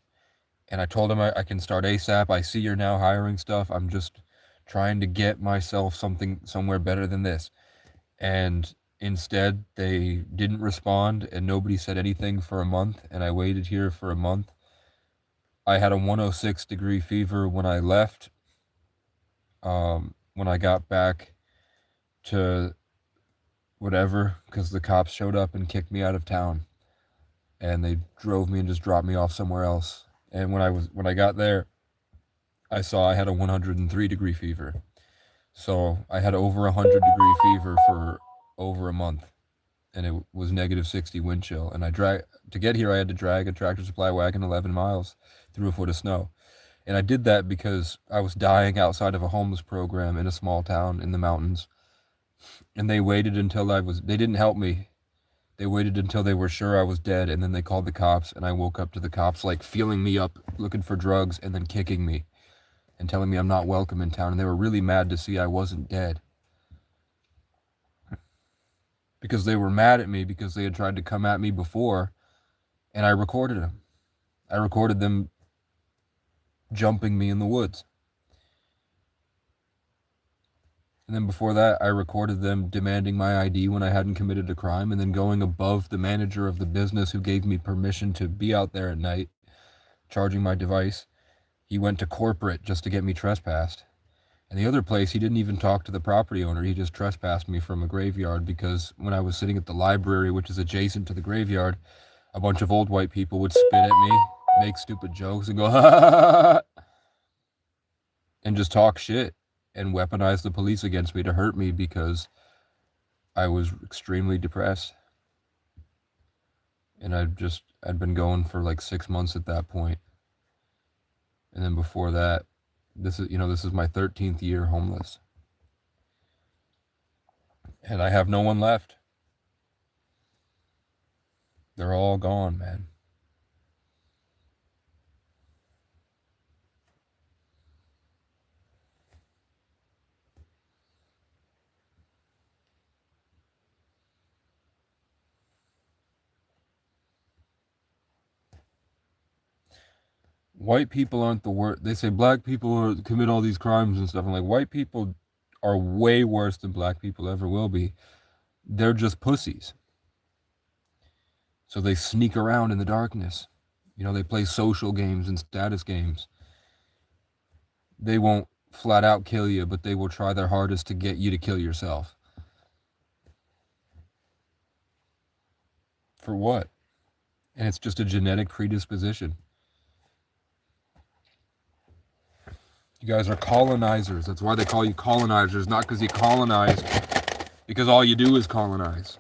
Speaker 2: and I told them I can start ASAP. I see you're now hiring stuff. I'm just trying to get myself somewhere better than this. And instead, they didn't respond, and nobody said anything for a month, and I waited here for a month. I had a 106-degree fever when I left. When I got back to whatever, because the cops showed up and kicked me out of town, and they drove me and just dropped me off somewhere else. And when I got there, I saw I had a 103-degree fever. So I had over 100-degree fever for over a month, and it was negative 60 wind chill. And to get here, I had to drag a Tractor Supply wagon 11 miles through a foot of snow. And I did that because I was dying outside of a homeless program in a small town in the mountains. And they waited until they didn't help me. They waited until they were sure I was dead, and then they called the cops, and I woke up to the cops like feeling me up, looking for drugs, and then kicking me and telling me I'm not welcome in town. And they were really mad to see I wasn't dead. Because they were mad at me because they had tried to come at me before, and I recorded them. I recorded them jumping me in the woods. And then before that, I recorded them demanding my ID when I hadn't committed a crime, and then going above the manager of the business who gave me permission to be out there at night, charging my device. He went to corporate just to get me trespassed. And the other place, he didn't even talk to the property owner. He just trespassed me from a graveyard because when I was sitting at the library, which is adjacent to the graveyard, a bunch of old white people would spit at me, make stupid jokes, and go, ha ha ha, and just talk shit and weaponize the police against me to hurt me because I was extremely depressed. And I'd been going for like 6 months at that point. And then before that, this is my 13th year homeless. And I have no one left. They're all gone, man. White people aren't the worst. They say black people commit all these crimes and stuff. I'm like, white people are way worse than black people ever will be. They're just pussies. So they sneak around in the darkness. They play social games and status games. They won't flat out kill you, but they will try their hardest to get you to kill yourself. For what? And it's just a genetic predisposition. You guys are colonizers. That's why they call you colonizers, not because you colonize, because all you do is colonize.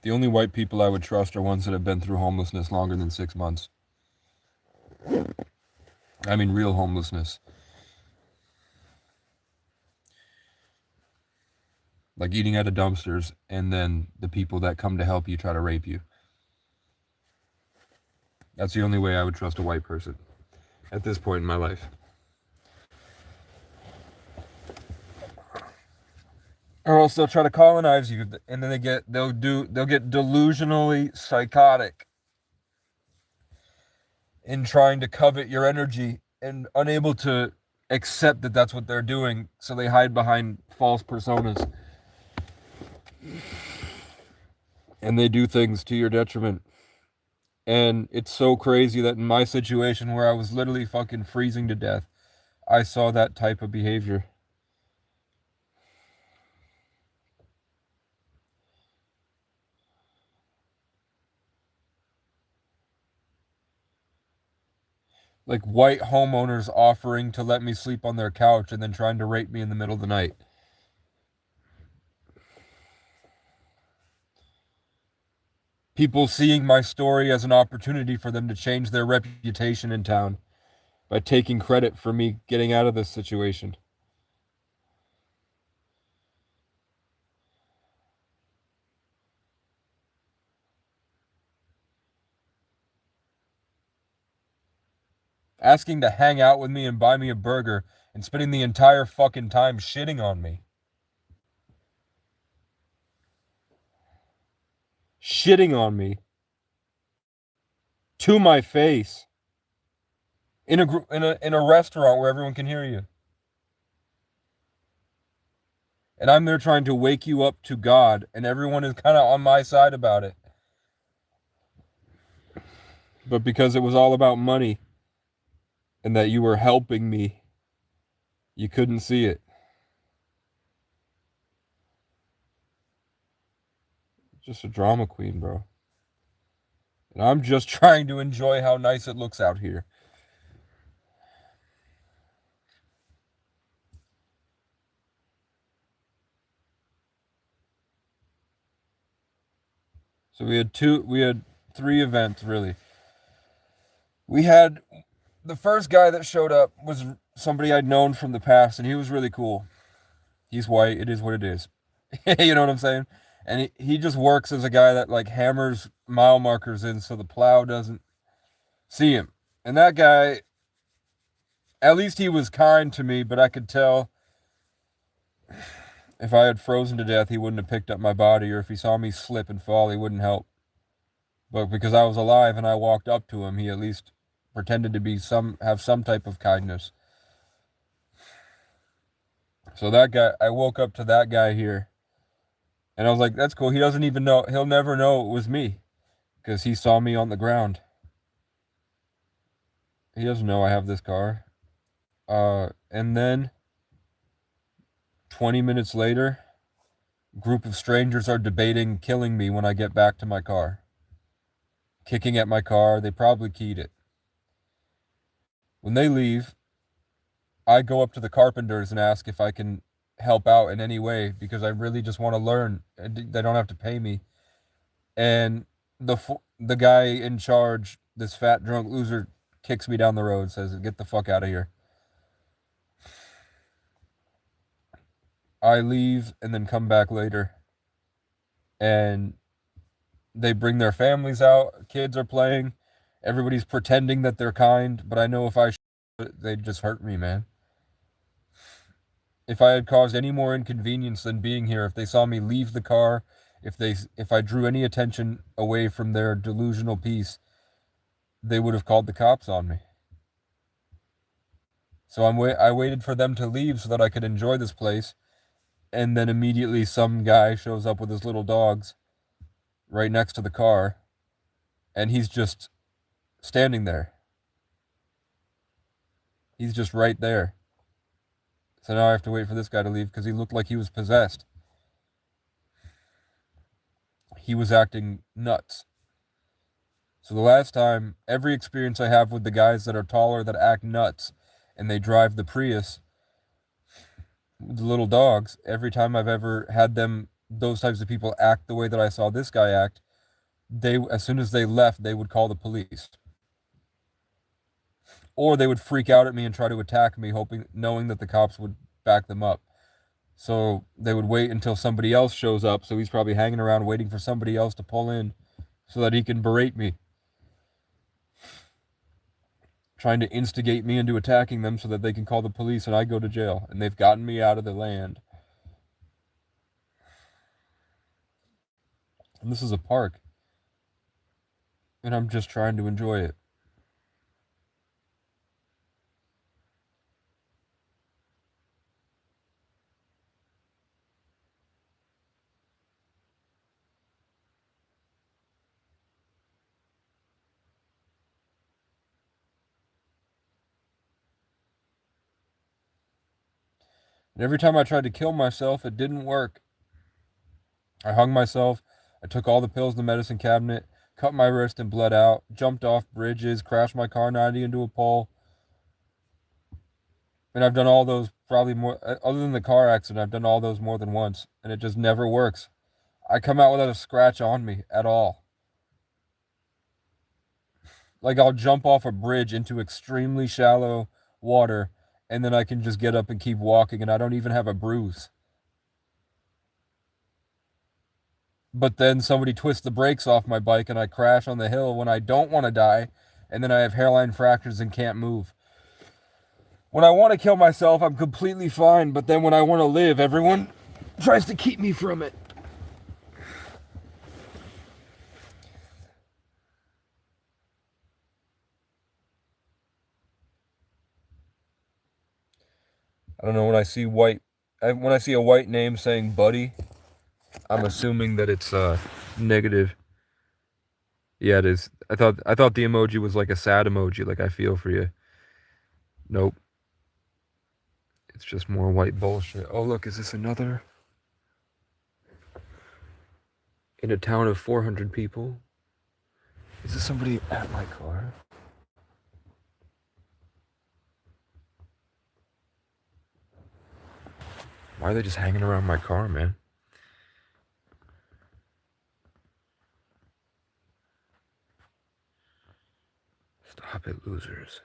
Speaker 2: The only white people I would trust are ones that have been through homelessness longer than 6 months. I mean, real homelessness. Like eating out of dumpsters, and then the people that come to help you try to rape you. That's the only way I would trust a white person at this point in my life. Or else they'll try to colonize you, and then they'll get delusionally psychotic in trying to covet your energy and unable to accept that that's what they're doing, so they hide behind false personas. And they do things to your detriment. And it's so crazy that in my situation where I was literally fucking freezing to death, I saw that type of behavior. Like white homeowners offering to let me sleep on their couch and then trying to rape me in the middle of the night. People seeing my story as an opportunity for them to change their reputation in town by taking credit for me getting out of this situation. asking to hang out with me and buy me a burger, and spending the entire fucking time shitting on me. Shitting on me. To my face. In a restaurant where everyone can hear you. And I'm there trying to wake you up to God, and everyone is kind of on my side about it. But because it was all about money and that you were helping me, you couldn't see it. Just a drama queen, bro. And I'm just trying to enjoy how nice it looks out here. So we had three events, really. We had the first guy that showed up was somebody I'd known from the past, and he was really cool. He's white. It is what it is. You know what I'm saying? And he just works as a guy that like hammers mile markers in so the plow doesn't see him. And that guy, at least he was kind to me, but I could tell if I had frozen to death, he wouldn't have picked up my body, or if he saw me slip and fall, he wouldn't help. But because I was alive and I walked up to him, he at least pretended to have some type of kindness. So that guy, I woke up to that guy here, and I was like, that's cool. He doesn't even know, he'll never know it was me because he saw me on the ground. He doesn't know I have this car. And then 20 minutes later, a group of strangers are debating killing me when I get back to my car. Kicking at my car, they probably keyed it. When they leave, I go up to the carpenters and ask if I can help out in any way because I really just want to learn. They don't have to pay me. And the guy in charge, this fat drunk loser, kicks me down the road, says, "Get the fuck out of here." I leave and then come back later. And they bring their families out. Kids are playing. Everybody's pretending that they're kind, but I know if they'd just hurt me, man. If I had caused any more inconvenience than being here, if they saw me leave the car, if I drew any attention away from their delusional peace, they would have called the cops on me. So I waited for them to leave so that I could enjoy this place, and then immediately some guy shows up with his little dogs right next to the car, and he's just standing there. He's just right there. So now I have to wait for this guy to leave because he looked like he was possessed. He was acting nuts. So the last time, every experience I have with the guys that are taller that act nuts and they drive the Prius, the little dogs, every time I've ever had those types of people act the way that I saw this guy act, as soon as they left, they would call the police. Or they would freak out at me and try to attack me, knowing that the cops would back them up. So they would wait until somebody else shows up. So he's probably hanging around waiting for somebody else to pull in so that he can berate me. Trying to instigate me into attacking them so that they can call the police and I go to jail. And they've gotten me out of the land. And this is a park. And I'm just trying to enjoy it. And every time I tried to kill myself, it didn't work. I hung myself. I took all the pills in the medicine cabinet, cut my wrist and bled out, jumped off bridges, crashed my car 90 into a pole. And I've done all those probably more, other than the car accident, I've done all those more than once. And it just never works. I come out without a scratch on me at all. Like I'll jump off a bridge into extremely shallow water and then I can just get up and keep walking and I don't even have a bruise. But then somebody twists the brakes off my bike and I crash on the hill when I don't want to die and then I have hairline fractures and can't move. When I want to kill myself, I'm completely fine, but then when I want to live, everyone tries to keep me from it. I don't know, when I see a white name saying Buddy, I'm assuming that it's negative. Yeah, it is. I thought the emoji was like a sad emoji, like I feel for you. Nope. It's just more white bullshit. Oh, look, is this another? In a town of 400 people? Is this somebody at my car? Why are they just hanging around my car, man? Stop it, losers.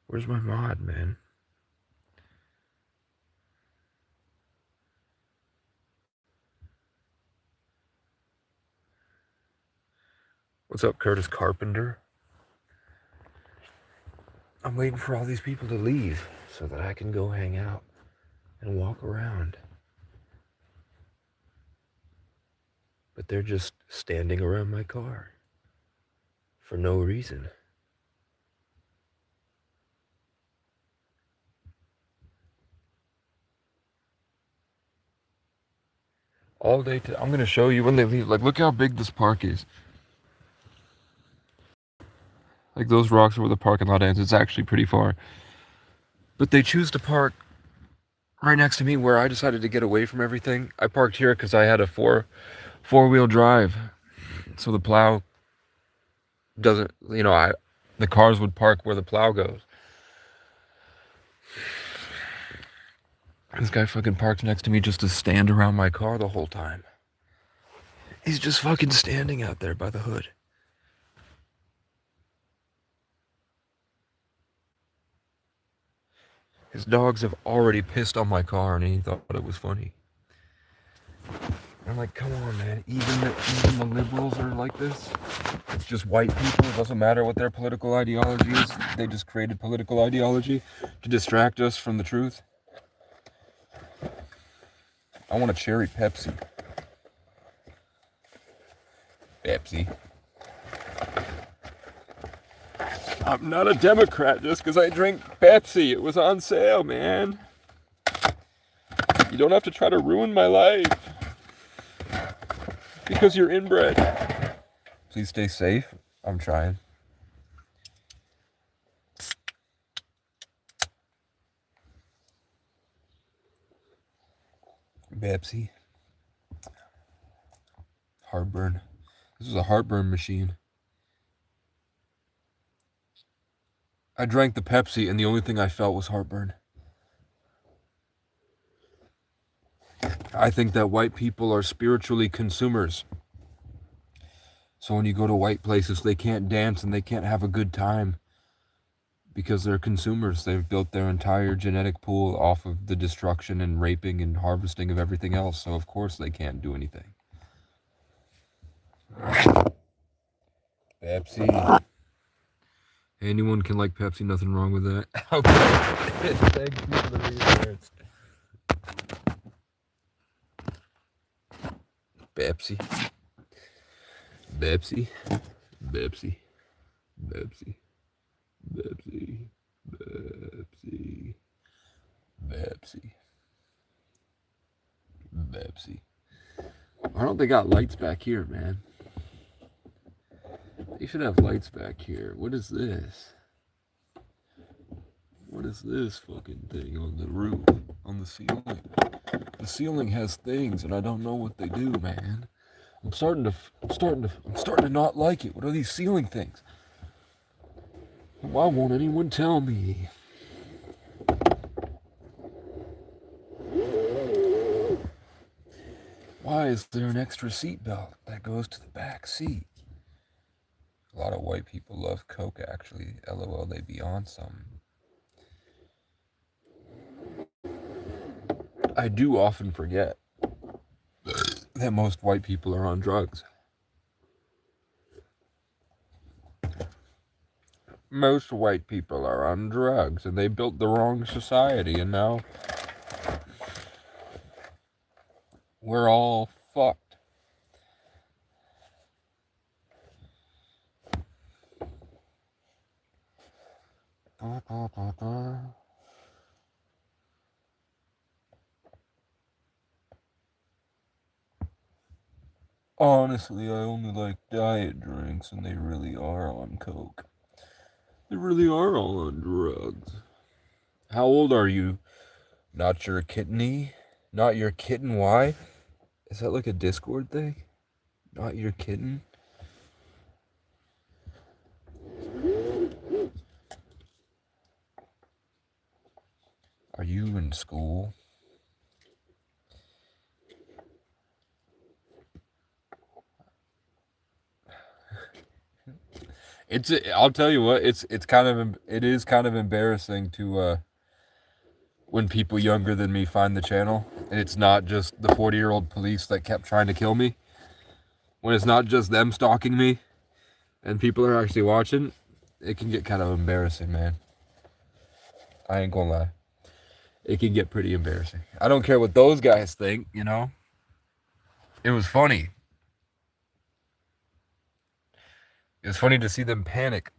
Speaker 2: Where's my mod, man? What's up, Curtis Carpenter? I'm waiting for all these people to leave so that I can go hang out and walk around. But they're just standing around my car for no reason. All day I'm going to show you when they leave. Like, look how big this park is. Like, those rocks are where the parking lot ends. It's actually pretty far. But they choose to park right next to me where I decided to get away from everything. I parked here because I had a four-wheel drive. So the plow doesn't, the cars would park where the plow goes. This guy fucking parked next to me just to stand around my car the whole time. He's just fucking standing out there by the hood. His dogs have already pissed on my car and he thought it was funny. I'm like, come on, man. Even the liberals are like this. It's just white people. It doesn't matter what their political ideology is. They just created political ideology to distract us from the truth. I want a cherry Pepsi. Pepsi. I'm not a Democrat just because I drink Pepsi. It was on sale, man. You don't have to try to ruin my life because you're inbred. Please stay safe. I'm trying. Pepsi. Heartburn. This is a heartburn machine. I drank the Pepsi and the only thing I felt was heartburn. I think that white people are spiritually consumers. So when you go to white places, they can't dance and they can't have a good time because they're consumers. They've built their entire genetic pool off of the destruction and raping and harvesting of everything else. So of course they can't do anything. Pepsi. Anyone can like Pepsi, nothing wrong with that. Okay. Thank you for the reassurance. Pepsi. Pepsi. Pepsi. Pepsi. Pepsi. Pepsi. Pepsi. Pepsi. Why don't they got lights back here, man? They should have lights back here. What is this? What is this fucking thing on the roof? On the ceiling? The ceiling has things and I don't know what they do, man. I'm starting to not like it. What are these ceiling things? Why won't anyone tell me? Why is there an extra seat belt that goes to the back seat? A lot of white people love Coke, actually. LOL, they be on some. I do often forget that most white people are on drugs. most white people are on drugs and they built the wrong society and now we're all fucked. Honestly, I only like diet drinks and they really are on coke. They really are all on drugs. How old are you? Not your kitteny? Not your kitten? Why? Is that like a Discord thing? Not your kitten? Are you in school? I'll tell you what, it is kind of embarrassing to when people younger than me find the channel and it's not just the 40-year-old police that kept trying to kill me. When it's not just them stalking me and people are actually watching, it can get kind of embarrassing, man. I ain't gonna lie. It can get pretty embarrassing. I don't care what those guys think, you know? It was funny. It was funny to see them panic.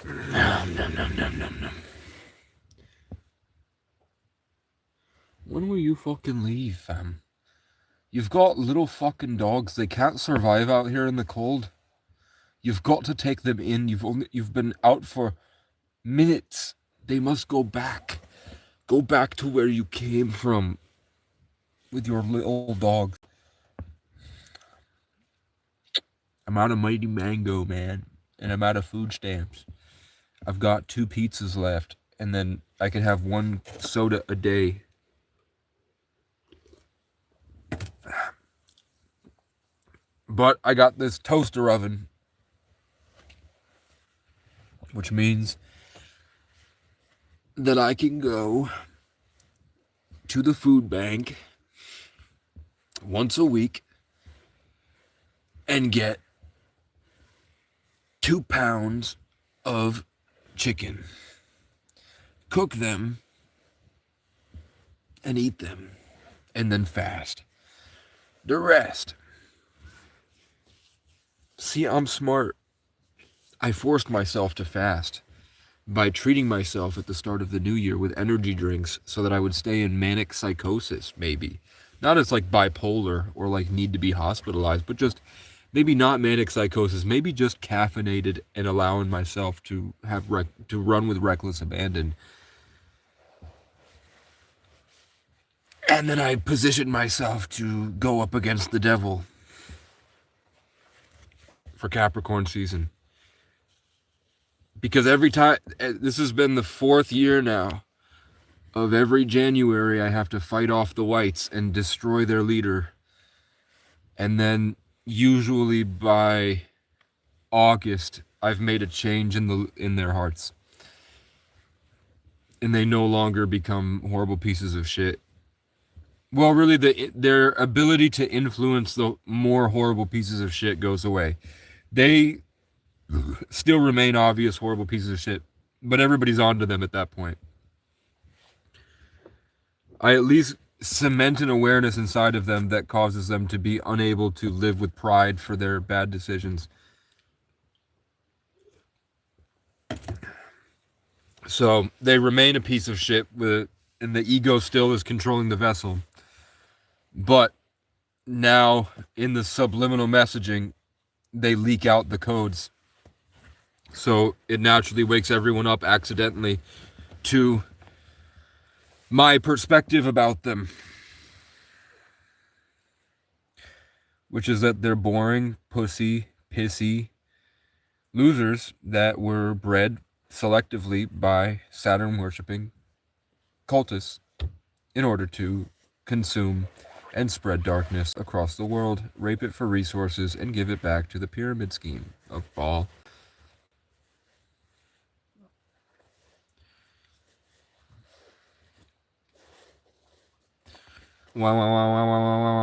Speaker 2: Nom, nom, nom, nom, nom, nom. When will you fucking leave, fam? You've got little fucking dogs. They can't survive out here in the cold. You've got to take them in. You've been out for minutes. They must go back. Go back to where you came from with your little dog. I'm out of Mighty Mango, man. And I'm out of food stamps. I've got 2 pizzas left. And then I can have 1 soda a day. But I got this toaster oven. Which means that I can go to the food bank once a week and get 2 pounds of chicken, cook them, and eat them, and then fast. The rest. See, I'm smart. I forced myself to fast by treating myself at the start of the new year with energy drinks so that I would stay in manic psychosis, maybe. Not as like bipolar or like need to be hospitalized, but just maybe not manic psychosis, maybe just caffeinated and allowing myself to to run with reckless abandon. And then I positioned myself to go up against the devil for Capricorn season. Because every time, this has been the 4th year now of every January, I have to fight off the whites and destroy their leader. And then usually by August, I've made a change in their hearts. And they no longer become horrible pieces of shit. Well, really, their ability to influence the more horrible pieces of shit goes away. They still remain obvious horrible pieces of shit, but everybody's onto them at that point. I at least cement an awareness inside of them that causes them to be unable to live with pride for their bad decisions. So they remain a piece of shit, and the ego still is controlling the vessel. But now, in the subliminal messaging, they leak out the codes. So it naturally wakes everyone up accidentally to my perspective about them. Which is that they're boring, pussy, pissy losers that were bred selectively by Saturn-worshipping cultists in order to consume and spread darkness across the world, rape it for resources, and give it back to the pyramid scheme of Baal. Wow.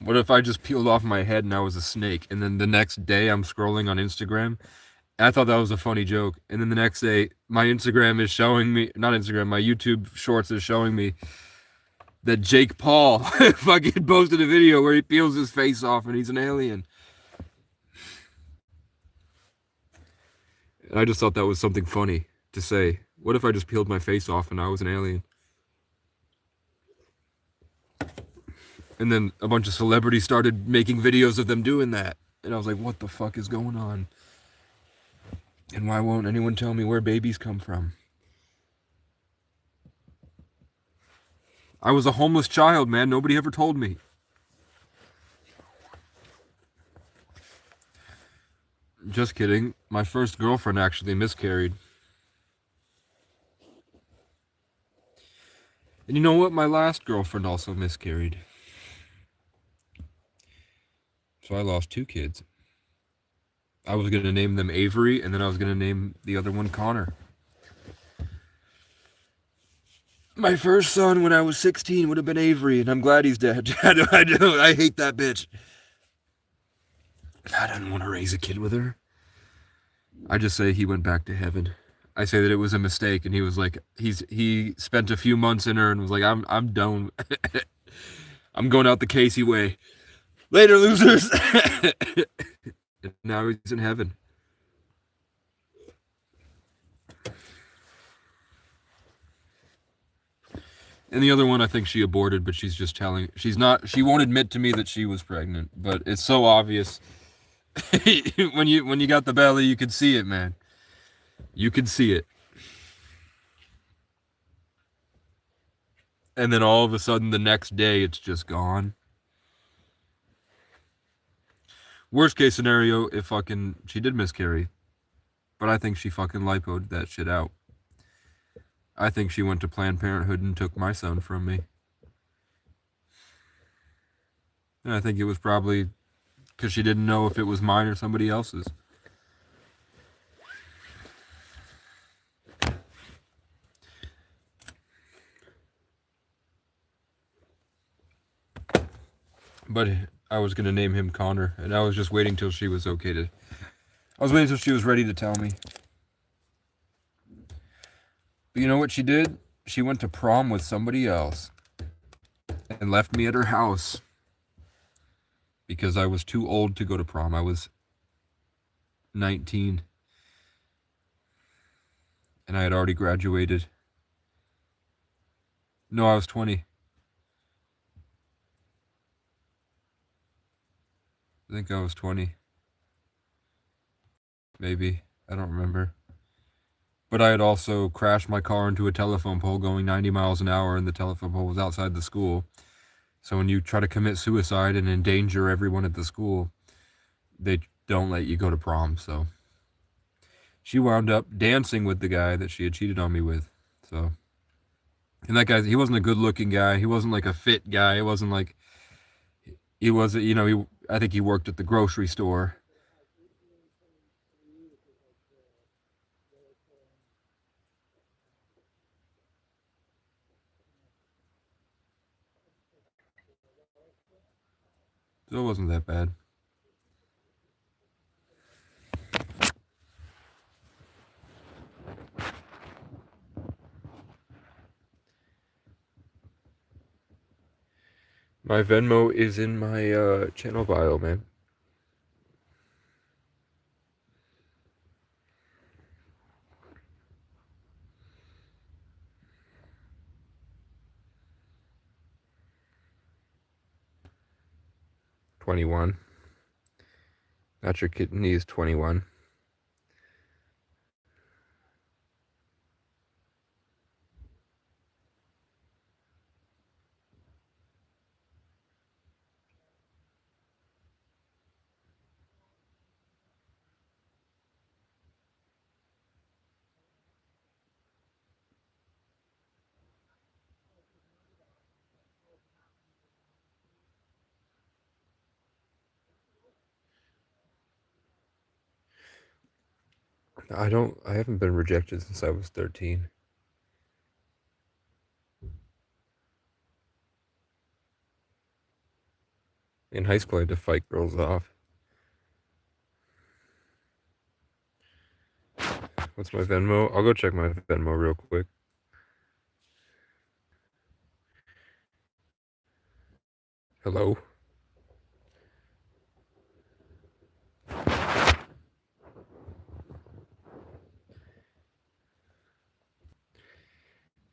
Speaker 2: What What if I just peeled off my head and I was a snake? And then the next day I'm scrolling on Instagram. And I thought that was a funny joke. And then the next day, my Instagram is showing me, not Instagram, my YouTube shorts is showing me that Jake Paul fucking posted a video where he peels his face off and he's an alien. And I just thought that was something funny to say. What if I just peeled my face off and I was an alien? And then a bunch of celebrities started making videos of them doing that. And I was like, what the fuck is going on? And why won't anyone tell me where babies come from? I was a homeless child, man. Nobody ever told me. Just kidding. My first girlfriend actually miscarried. And you know what? My last girlfriend also miscarried. So I lost 2 kids. I was going to name them Avery, and then I was going to name the other one Connor. My first son when I was 16 would have been Avery, and I'm glad he's dead. I hate that bitch. I didn't want to raise a kid with her. I just say he went back to heaven. I say that it was a mistake, and he was like, he spent a few months in her and was like, I'm done. I'm going out the Casey way. Later, losers. And now he's in heaven. And the other one, I think she aborted, but she's just telling, she won't admit to me that she was pregnant, but it's so obvious. when you got the belly, you could see it, man. You could see it. And then all of a sudden, the next day, it's just gone. Worst case scenario, if fucking she did miscarry. But I think she fucking lipoed that shit out. I think she went to Planned Parenthood and took my son from me. And I think it was probably because she didn't know if it was mine or somebody else's. But I was going to name him Connor, and I was just waiting till she was okay to... I was waiting till she was ready to tell me. But you know what she did? She went to prom with somebody else and left me at her house because I was too old to go to prom. I was 19 and I had already graduated. No, I was 20. I think I was 20. Maybe. I don't remember. But I had also crashed my car into a telephone pole going 90 miles an hour, and the telephone pole was outside the school. So when you try to commit suicide and endanger everyone at the school, they don't let you go to prom. So she wound up dancing with the guy that she had cheated on me with. So, and that guy, he wasn't a good-looking guy. He wasn't like a fit guy. It wasn't like, he wasn't, you know, I think he worked at the grocery store. So it wasn't that bad. My Venmo is in my channel bio, man. $21. Not your kidneys, $21. I haven't been rejected since I was 13. In high school, I had to fight girls off. What's my Venmo? I'll go check my Venmo real quick. Hello?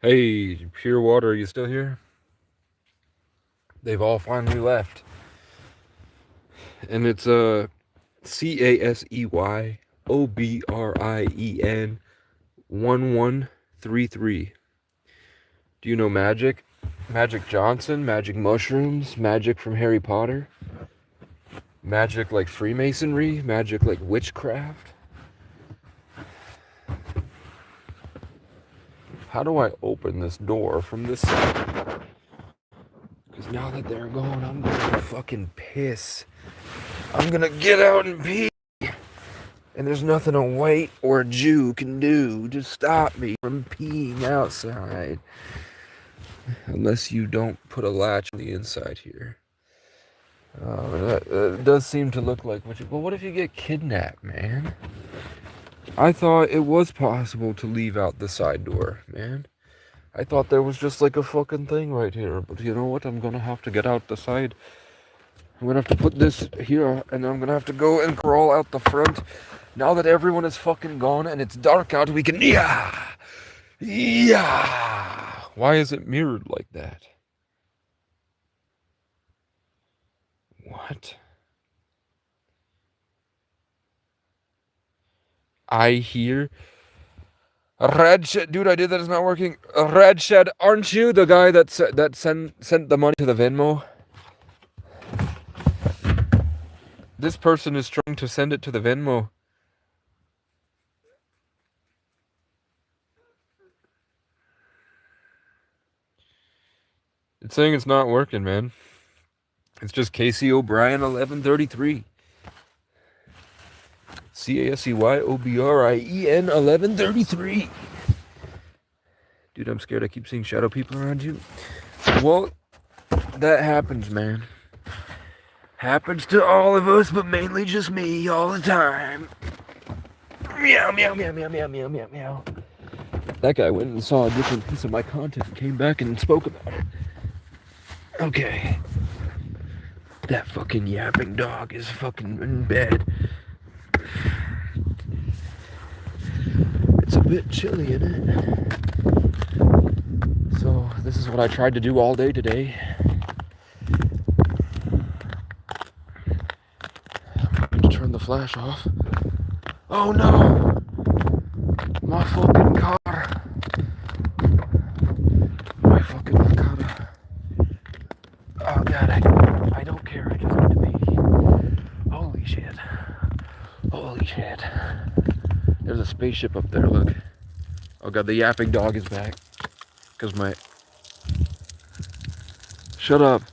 Speaker 2: Hey, Pure Water, are you still here? They've all finally left. And it's CASEYOBRIEN 1133. Do you know magic? Magic Johnson, magic mushrooms, magic from Harry Potter, magic like Freemasonry, magic like witchcraft. How do I open this door from this side? Because now that they're gone, I'm gonna fucking piss. I'm gonna get out and pee. And there's nothing a white or a Jew can do to stop me from peeing outside. Unless you don't put a latch on the inside here. That does seem to look like what you... Well, what if you get kidnapped, man? I thought it was possible to leave out the side door, man. I thought there was just like a fucking thing right here. But you know what? I'm gonna have to get out the side. I'm gonna have to put this here, and I'm gonna have to go and crawl out the front. Now that everyone is fucking gone and it's dark out, we can... Yeah! Yeah! Why is it mirrored like that? What? I hear... Red Shed, dude, I did that, it's not working. Red Shed, aren't you the guy that sent the money to the Venmo? This person is trying to send it to the Venmo. It's saying it's not working, man. It's just Casey O'Brien 1133. CASEYOBRIEN 1133. Dude, I'm scared. I keep seeing shadow people around you. Well, that happens, man. Happens to all of us, but mainly just me all the time. Meow, meow, meow, meow, meow, meow, meow, meow. That guy went and saw a different piece of my content and came back and spoke about it. Okay. That fucking yapping dog is fucking in bed. It's a bit chilly, isn't it? So, this is what I tried to do all day today. I'm going to turn the flash off. Oh no! My fucking car. My fucking Makata. Oh god, I don't care, I just need to pee. Holy shit. Holy shit. There's a spaceship up there, look. Oh god, the yapping dog is back. Because my... Shut up.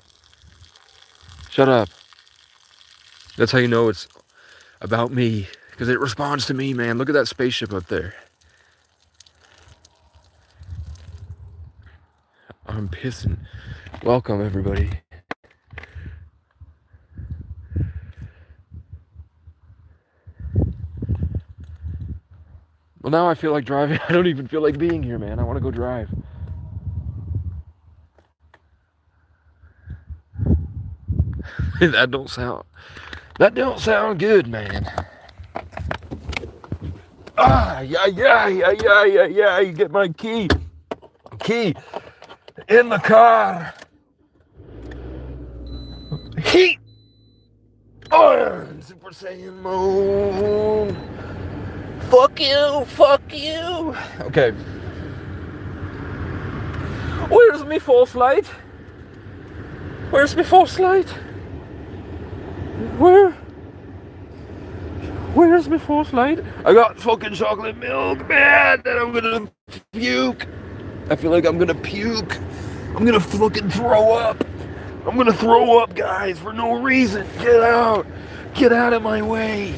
Speaker 2: Shut up. That's how you know it's about me. Because it responds to me, man. Look at that spaceship up there. I'm pissing. Welcome, everybody. Well, now I feel like driving. I don't even feel like being here, man. I want to go drive. That don't sound good, man. Ah, yeah. You get my key in the car. Heat on Super Saiyan Moon. Fuck you. Okay. Where's me false light? Where's me false light? Where's my false light? I got fucking chocolate milk, man, and I'm gonna puke. I feel like I'm gonna puke. I'm gonna fucking throw up. I'm gonna throw up, guys, for no reason. Get out. Get out of my way.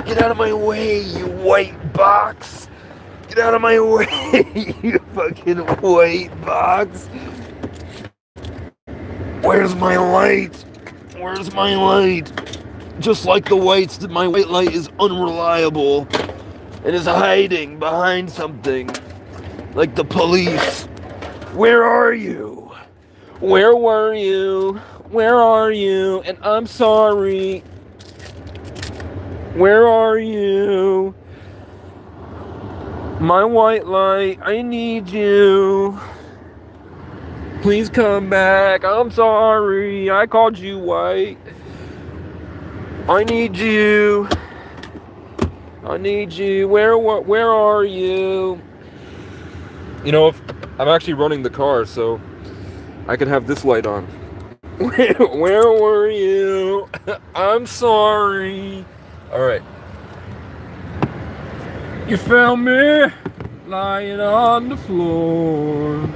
Speaker 2: Get out of my way, you white box. Get out of my way, you fucking white box. Where's my light?
Speaker 1: Where's my light? Just like the whites, my white light is unreliable and is hiding behind something. Like the police. Where are you? Where were you? Where are you? And I'm sorry. Where are you? My white light, I need you. Please come back. I'm sorry. I called you white. I need you. I need you. Where are you? You know, if I'm actually running the car, so I can have this light on. Where were you? I'm sorry. All right. You found me lying on the floor.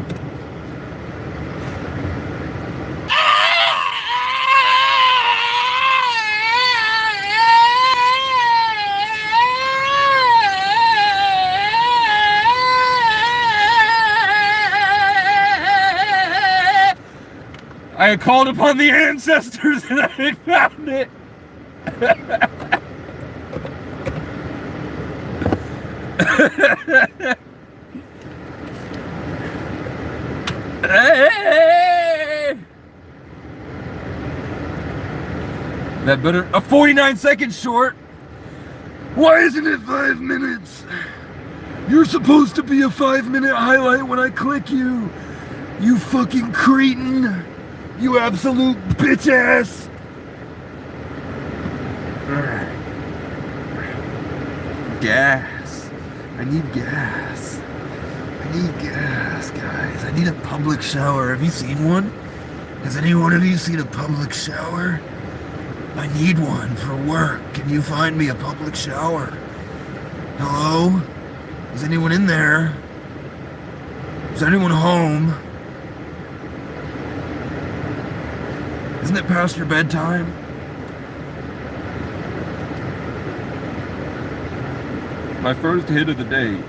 Speaker 1: I had called upon the ancestors and I had found it. Hey! That better. A 49-second short. Why isn't it 5 minutes? You're supposed to be a 5-minute highlight when I click you. You fucking cretin. You absolute bitch ass. Gas. I need gas. I need gas, guys. I need a public shower. Have you seen one? Has any one of you seen a public shower? I need one for work. Can you find me a public shower? Hello? Is anyone in there? Is anyone home? Isn't it past your bedtime? My first hit of the day.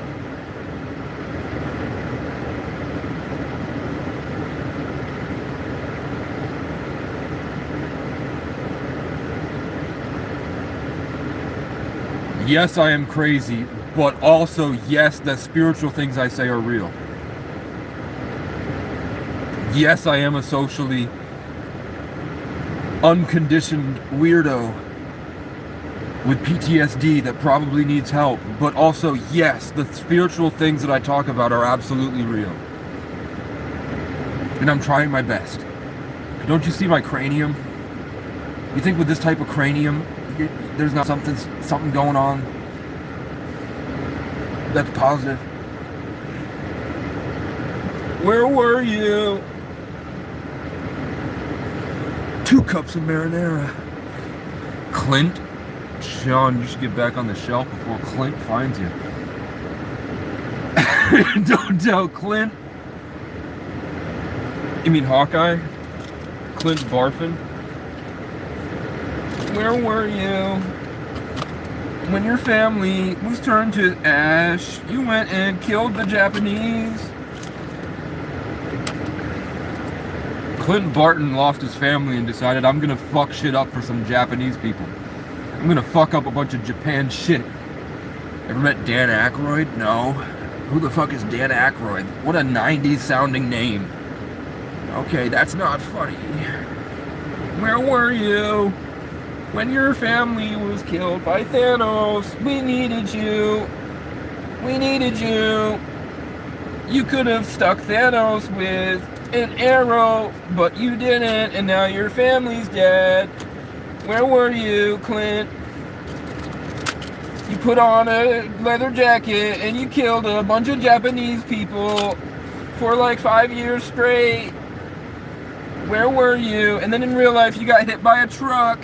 Speaker 1: Yes, I am crazy, but also, yes, the spiritual things I say are real. Yes, I am a socially unconditioned weirdo with PTSD that probably needs help, but also, yes, the spiritual things that I talk about are absolutely real. And I'm trying my best. Don't you see my cranium? You think with this type of cranium, there's not something going on that's positive? Where were you? 2 cups of marinara. Clint? Sean, you should get back on the shelf before Clint finds you. Don't tell Clint. You mean Hawkeye? Clint Barfin? Where were you? When your family was turned to ash, you went and killed the Japanese. Clint Barton lost his family and decided, I'm gonna fuck shit up for some Japanese people. I'm gonna fuck up a bunch of Japan shit. Ever met Dan Aykroyd? No. Who the fuck is Dan Aykroyd? What a 90s sounding name. Okay, that's not funny. Where were you? When your family was killed by Thanos, we needed you. We needed you. You could have stuck Thanos with an arrow, but you didn't, and now your family's dead. Where were you, Clint? You put on a leather jacket and you killed a bunch of Japanese people for like 5 years straight. Where were you? And then in real life you got hit by a truck.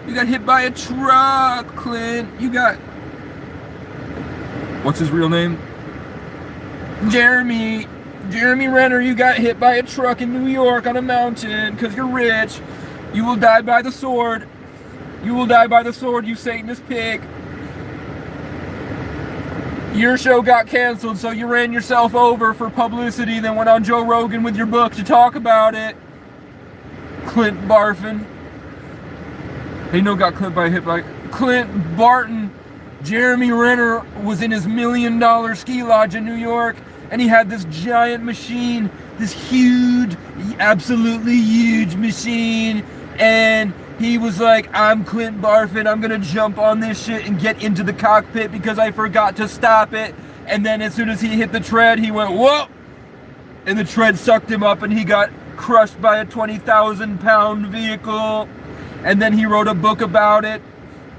Speaker 1: You got hit by a truck, Clint. You got... What's his real name? Jeremy Renner. You got hit by a truck in New York on a mountain because you're rich. You will die by the sword. You will die by the sword, you Satanist pig. Your show got canceled, so you ran yourself over for publicity, then went on Joe Rogan with your book to talk about it. Clint Barfin.
Speaker 2: Hey, no, got hit by Clint Barton. Jeremy Renner was in his $1 million ski lodge in New York, and he had this giant machine, this huge, absolutely huge machine, and he was like, I'm Clint Barfin, I'm gonna jump on this shit and get into the cockpit because I forgot to stop it. And then as soon as he hit the tread, he went, whoa! And the tread sucked him up and he got crushed by a 20,000 pound vehicle. And then he wrote a book about it.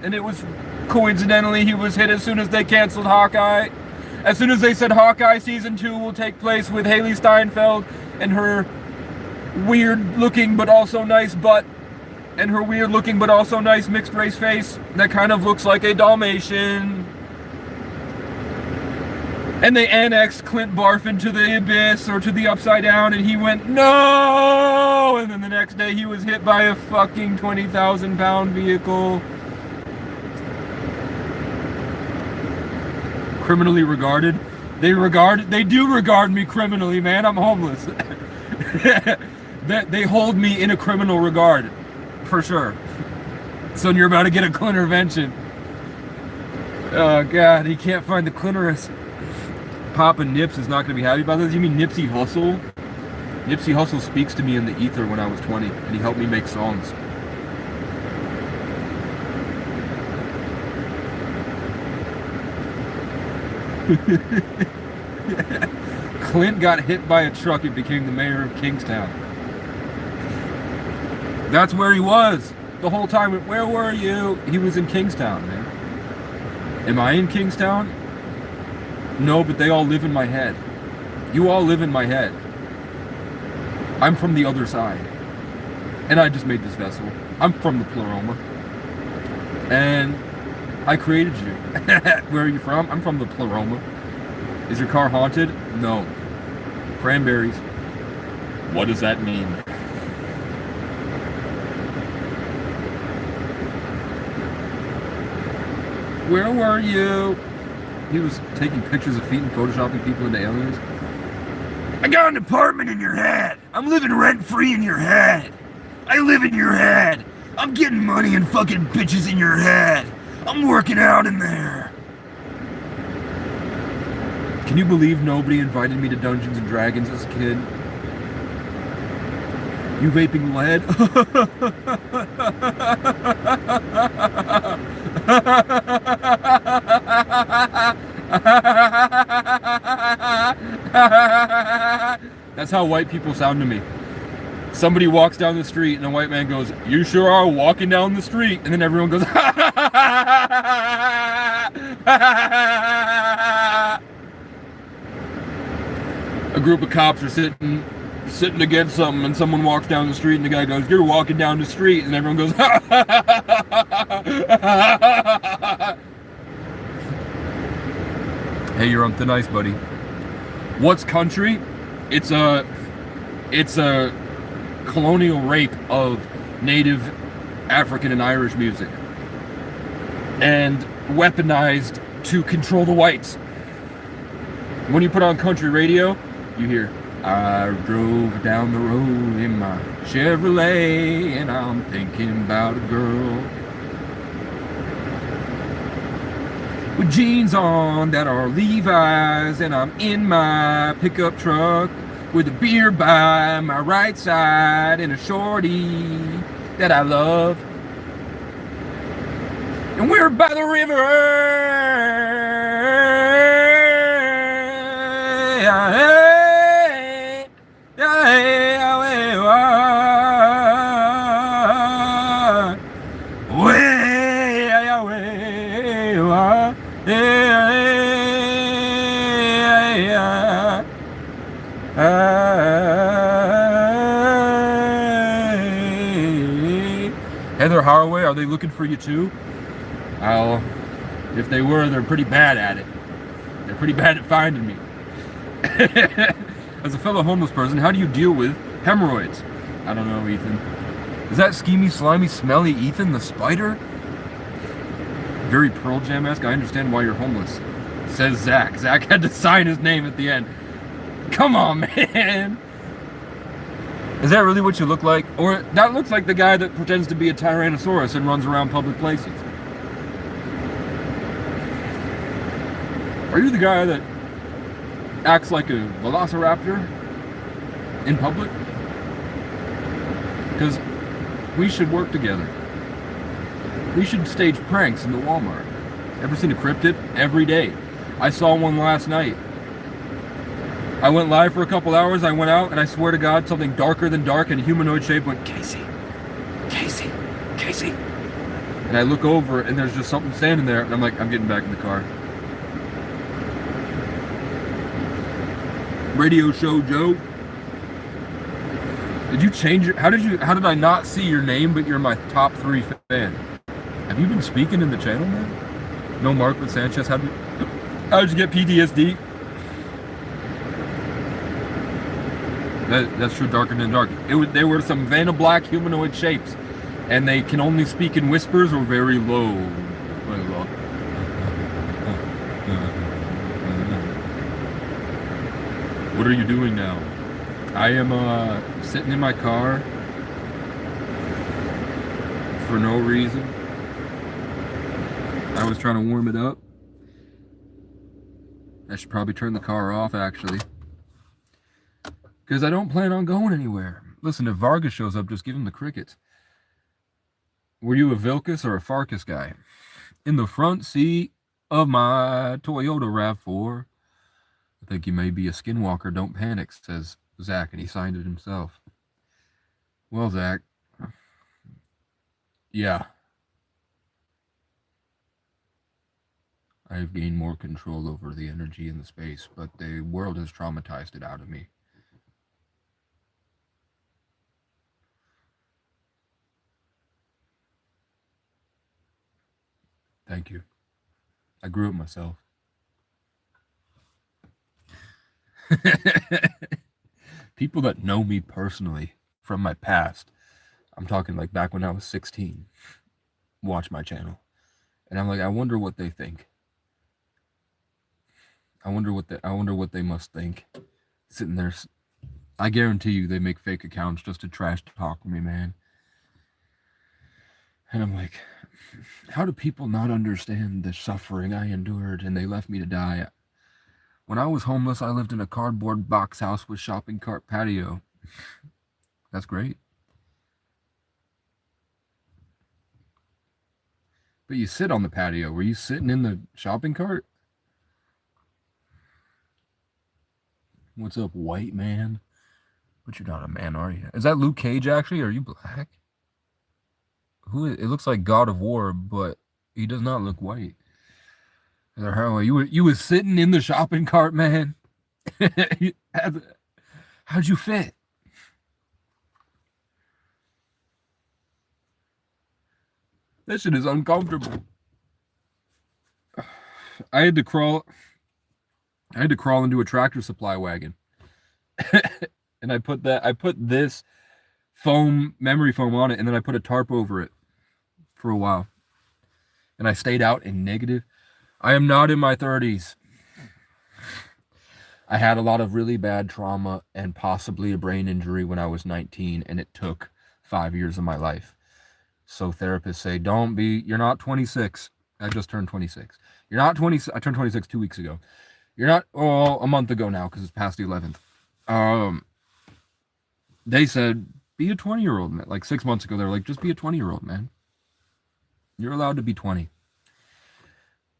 Speaker 2: And it was, coincidentally, he was hit as soon as they canceled Hawkeye. As soon as they said Hawkeye season 2 will take place with Haley Steinfeld and her weird looking but also nice butt and her weird looking but also nice mixed race face that kind of looks like a Dalmatian. And they annexed Clint Barfin to the abyss or to the upside down, and he went, no! And then the next day he was hit by a fucking 20,000 pound vehicle. Criminally regarded. They do regard me criminally, man. I'm homeless. They hold me in a criminal regard, for sure. So you're about to get a Clintervention. Oh God, he can't find the clitoris. Papa Nips is not going to be happy about this. You mean Nipsey Hussle? Nipsey Hussle speaks to me in the ether when I was 20, and he helped me make songs. Clint got hit by a truck and became the mayor of Kingstown. That's where he was the whole time. Where were you? He was in Kingstown, man. Am I in Kingstown? No, but they all live in my head. You all live in my head. I'm from the other side. And I just made this vessel. I'm from the Pleroma. And I created you. Where are you from? I'm from the Pleroma. Is your car haunted? No. Cranberries. What does that mean? Where were you? He was taking pictures of feet and photoshopping people into aliens. I got an apartment in your head. I'm living rent-free in your head. I live in your head. I'm getting money and fucking bitches in your head. I'm working out in there. Can you believe nobody invited me to Dungeons and Dragons as a kid? You vaping lead? That's how white people sound to me. Somebody walks down the street and a white man goes, "You sure are walking down the street," and then everyone goes, A group of cops are sitting against something, and someone walks down the street and the guy goes, "You're walking down the street," and everyone goes, Hey, you're on thin ice, buddy. What's country? It's a colonial rape of native African and Irish music, and weaponized to control the whites. When you put on country radio, you hear, "I drove down the road in my Chevrolet and I'm thinking about a girl with jeans on that are Levi's, and I'm in my pickup truck with a beer by my right side and a shorty that I love. And we're by the river. Heather Haraway, are they looking for you too? Well, if they were, they're pretty bad at it. They're pretty bad at finding me. As a fellow homeless person, how do you deal with hemorrhoids? I don't know, Ethan. Is that schemy, slimy, smelly Ethan the spider? Very Pearl Jam-esque. I understand why you're homeless, says Zach. Zach had to sign his name at the end. Come on, man. Is that really what you look like? Or that looks like the guy that pretends to be a Tyrannosaurus and runs around public places. Are you the guy that acts like a velociraptor in public? Because we should work together. We should stage pranks in the Walmart. Ever seen a cryptid? Every day. I saw one last night. I went live for a couple hours, I went out, and I swear to God, something darker than dark in a humanoid shape went, Casey, Casey, Casey. And I look over, and there's just something standing there, and I'm like, I'm getting back in the car. Radio Show Joe. Did you change your, how did I not see your name, but you're my top 3 fan? Have you been speaking in the channel, man? No Mark with Sanchez, how did you get PTSD? That's true, darker than dark. They were some Vanna Black humanoid shapes, and they can only speak in whispers or very low. Very low. What are you doing now? I am sitting in my car for no reason. I was trying to warm it up. I should probably turn the car off, actually. Because I don't plan on going anywhere. Listen, if Vargas shows up, just give him the crickets. Were you a Vilcus or a Farkas guy? In the front seat of my Toyota RAV4. I think you may be a skinwalker. Don't panic, says Zach, and he signed it himself. Well, Zach. Yeah. I have gained more control over the energy in the space, but the world has traumatized it out of me. Thank you. I grew it myself. People that know me personally from my past, I'm talking like back when I was 16, watch my channel. And I'm like, I wonder what they think. I wonder what they must think. Sitting there, I guarantee you they make fake accounts just to trash talk me, man. And I'm like, how do people not understand the suffering I endured and they left me to die? When I was homeless, I lived in a cardboard box house with shopping cart patio. That's great. But you sit on the patio. Were you sitting in the shopping cart? What's up, white man? But you're not a man, are you? Is that Luke Cage, actually? Are you black? Who? It looks like God of War, but he does not look white. You was sitting in the shopping cart, man. How'd you fit? That shit is uncomfortable. I had to crawl into a Tractor Supply wagon. And I put this memory foam on it, and then I put a tarp over it for a while. And I stayed out in negative. I am not in my 30s. I had a lot of really bad trauma and possibly a brain injury when I was 19, and it took 5 years of my life. So therapists say, you're not 26. I just turned 26. You're not 20. I turned 26 2 weeks ago. You're not, a month ago now, because it's past the 11th. They said, be a 20-year-old, man. Like 6 months ago, they were like, just be a 20-year-old, man. You're allowed to be 20.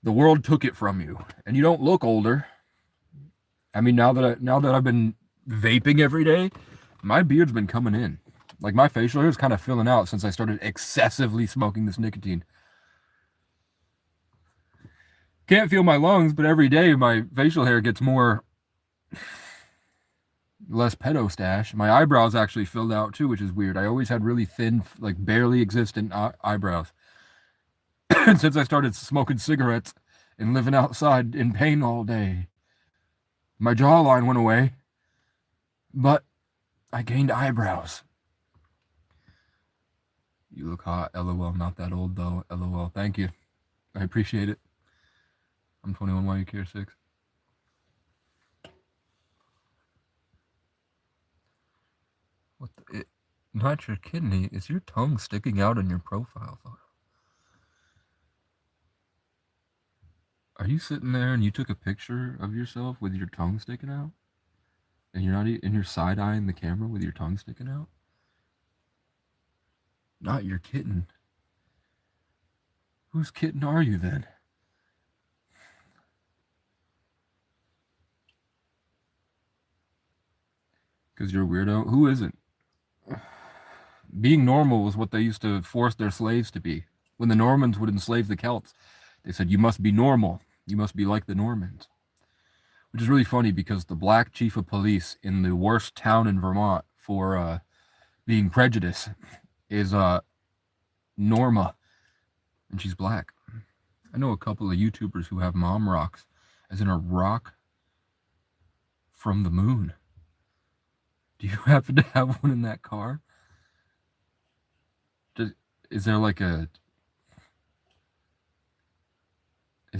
Speaker 2: The world took it from you, and you don't look older. I mean, now that I've been vaping every day, my beard's been coming in. Like, my facial hair is kind of filling out since I started excessively smoking this nicotine. Can't feel my lungs, but every day my facial hair gets less pedo stash. My eyebrows actually filled out too, which is weird. I always had really thin, like barely existent eyebrows. And since I started smoking cigarettes and living outside in pain all day, my jawline went away, but I gained eyebrows. You look hot, LOL. Not that old though, LOL. Thank you. I appreciate it. I'm 21, why you care 6? What the, Not your kidney. Is your tongue sticking out in your profile photo? Are you sitting there and you took a picture of yourself with your tongue sticking out? And you're not and you're side-eyeing the camera with your tongue sticking out? Not your kitten. Whose kitten are you then? Because you're a weirdo? Who isn't? Being normal was what they used to force their slaves to be. When the Normans would enslave the Celts, they said, you must be normal. You must be like the Normans. Which is really funny because the black chief of police in the worst town in Vermont for being prejudiced is Norma, and she's black. I know a couple of YouTubers who have mom rocks, as in a rock from the moon. Do you happen to have one in that car? Is there like is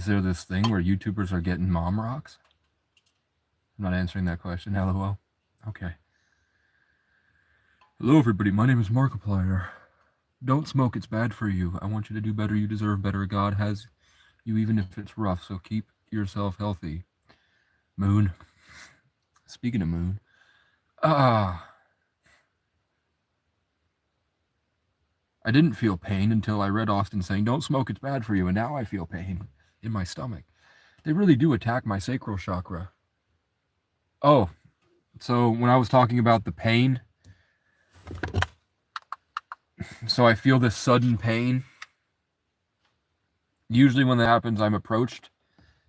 Speaker 2: there this thing where YouTubers are getting mom rocks? I'm not answering that question. LOL. Okay. Hello, everybody. My name is Markiplier. Don't smoke. It's bad for you. I want you to do better. You deserve better. God has you even if it's rough. So keep yourself healthy. Moon. Speaking of moon. I didn't feel pain until I read Austin saying, don't smoke, it's bad for you. And now I feel pain in my stomach. They really do attack my sacral chakra. Oh, so when I was talking about the pain, so I feel this sudden pain. Usually when that happens, I'm approached.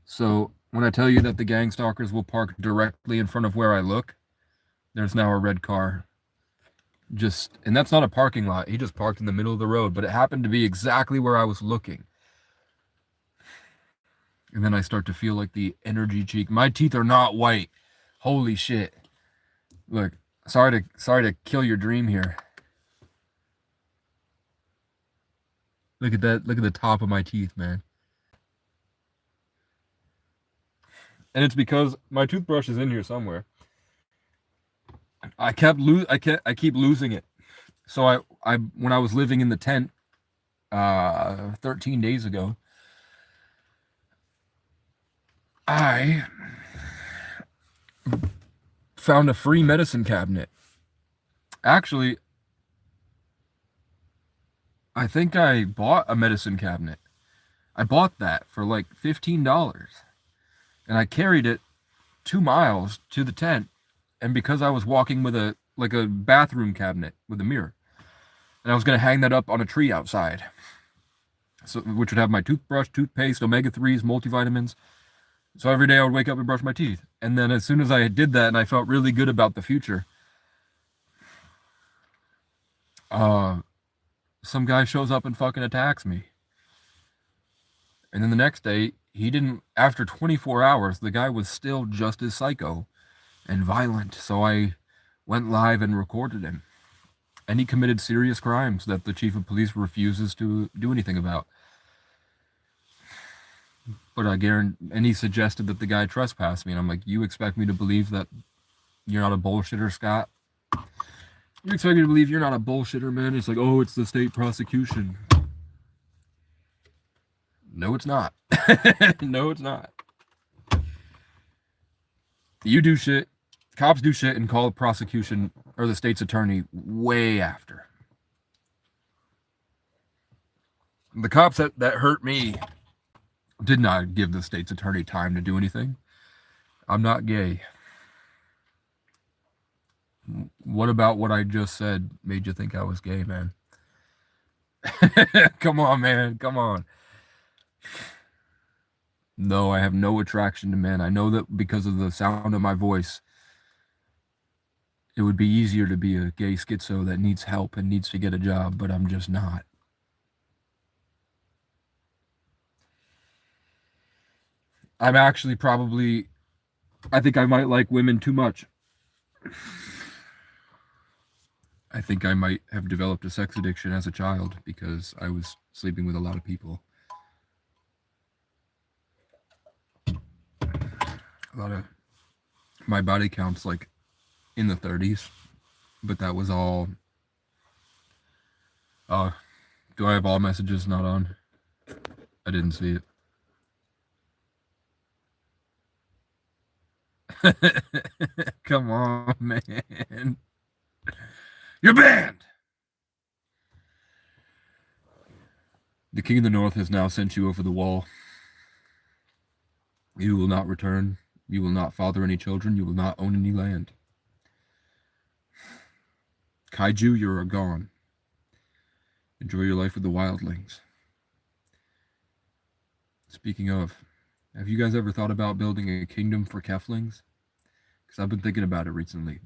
Speaker 2: So when I tell you that the gang stalkers will park directly in front of where I look, there's now a red car. And that's not a parking lot. He just parked in the middle of the road, but it happened to be exactly where I was looking. And then I start to feel like the energy cheek. My teeth are not white. Holy shit. Look, sorry to kill your dream here. Look at that. Look at the top of my teeth, man. And it's because my toothbrush is in here somewhere. I keep losing it. So I when I was living in the tent 13 days ago, I found a free medicine cabinet. Actually, I think I bought a medicine cabinet. I bought that for like $15. And I carried it 2 miles to the tent. And because I was walking with a bathroom cabinet with a mirror, and I was going to hang that up on a tree outside, so which would have my toothbrush, toothpaste, omega-3s, multivitamins. So every day I would wake up and brush my teeth. And then as soon as I did that and I felt really good about the future, some guy shows up and fucking attacks me. And then the next day, after 24 hours, the guy was still just as psycho and violent. So I went live and recorded him. And he committed serious crimes that the chief of police refuses to do anything about. But and he suggested that the guy trespassed me. And I'm like, you expect me to believe that you're not a bullshitter, Scott? You expect me to believe you're not a bullshitter, man? It's like, oh, it's the state prosecution. No, it's not. No, it's not. You do shit. Cops do shit and call the prosecution or the state's attorney way after. The cops that hurt me did not give the state's attorney time to do anything. I'm not gay. What about what I just said made you think I was gay, man? Come on, man. Come on. No, I have no attraction to men. I know that because of the sound of my voice, it would be easier to be a gay schizo that needs help and needs to get a job, but I'm just not. I'm actually I think I might like women too much. I think I might have developed a sex addiction as a child because I was sleeping with a lot of people. A lot of my body count's like in the 30s, but that was all Uh, do I have all messages not on? I didn't see it. Come on, man. You're banned! The King of the North has now sent you over the wall. You will not return. You will not father any children. You will not own any land. Kaiju, you're gone. Enjoy your life with the wildlings. Speaking of, have you guys ever thought about building a kingdom for Keflings? Because I've been thinking about it recently.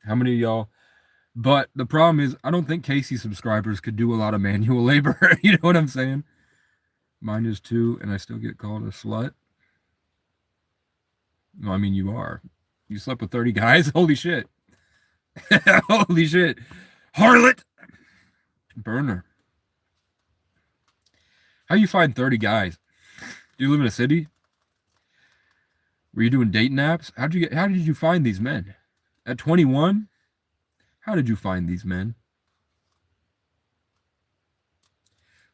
Speaker 2: How many of y'all? But the problem is, I don't think Casey subscribers could do a lot of manual labor. You know what I'm saying? Mine is 2, and I still get called a slut. No, I mean, you are. You slept with 30 guys? Holy shit. Holy shit. Harlot! Burner. How you find 30 guys? Do you live in a city? Were you doing dating apps? How did you find these men? At 21? How did you find these men?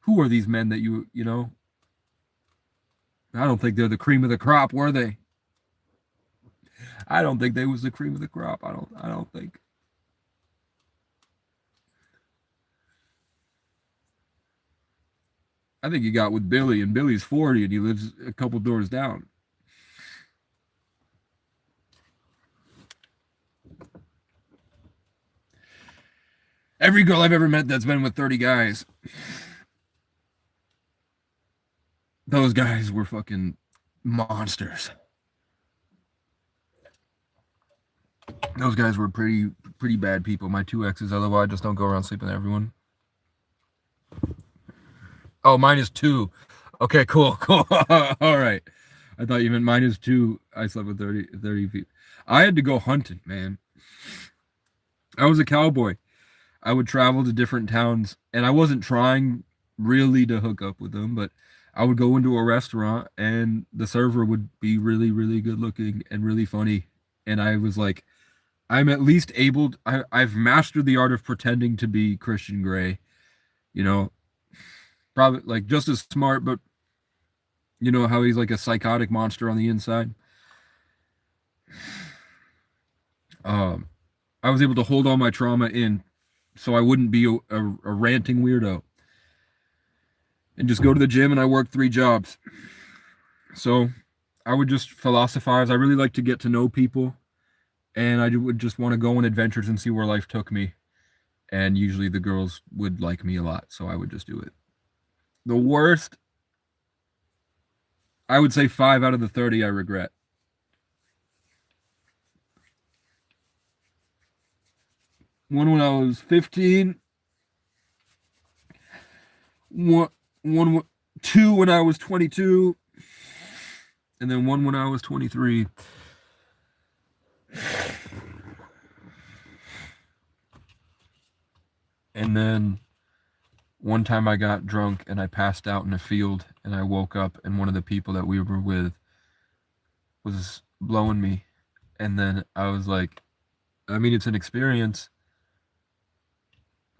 Speaker 2: Who are these men that you know? I don't think they're the cream of the crop, were they? I don't think they was the cream of the crop. I don't think. I think you got with Billy, and Billy's 40 and he lives a couple doors down. Every girl I've ever met that's been with 30 guys, those guys were fucking monsters. Those guys were pretty bad people. My 2 exes, otherwise I just don't go around sleeping with everyone. Oh, mine is 2. Okay, cool. All right. I thought you meant mine is 2. I slept with 30 feet. I had to go hunting, man. I was a cowboy. I would travel to different towns, and I wasn't trying really to hook up with them, but I would go into a restaurant, and the server would be really, really good looking and really funny. And I was like, I'm at least able I've mastered the art of pretending to be Christian Grey. You know, probably like just as smart, but you know how he's like a psychotic monster on the inside. I was able to hold all my trauma in so I wouldn't be a ranting weirdo. And just go to the gym, and I worked 3 jobs. So I would just philosophize. I really like to get to know people, and I would just want to go on adventures and see where life took me. And usually the girls would like me a lot, so I would just do it. The worst, I would say 5 out of the 30 I regret. One when I was 15, one, 2 when I was 22, and then 1 when I was 23. And then one time I got drunk and I passed out in a field, and I woke up and one of the people that we were with was blowing me. And then I was like, I mean, it's an experience.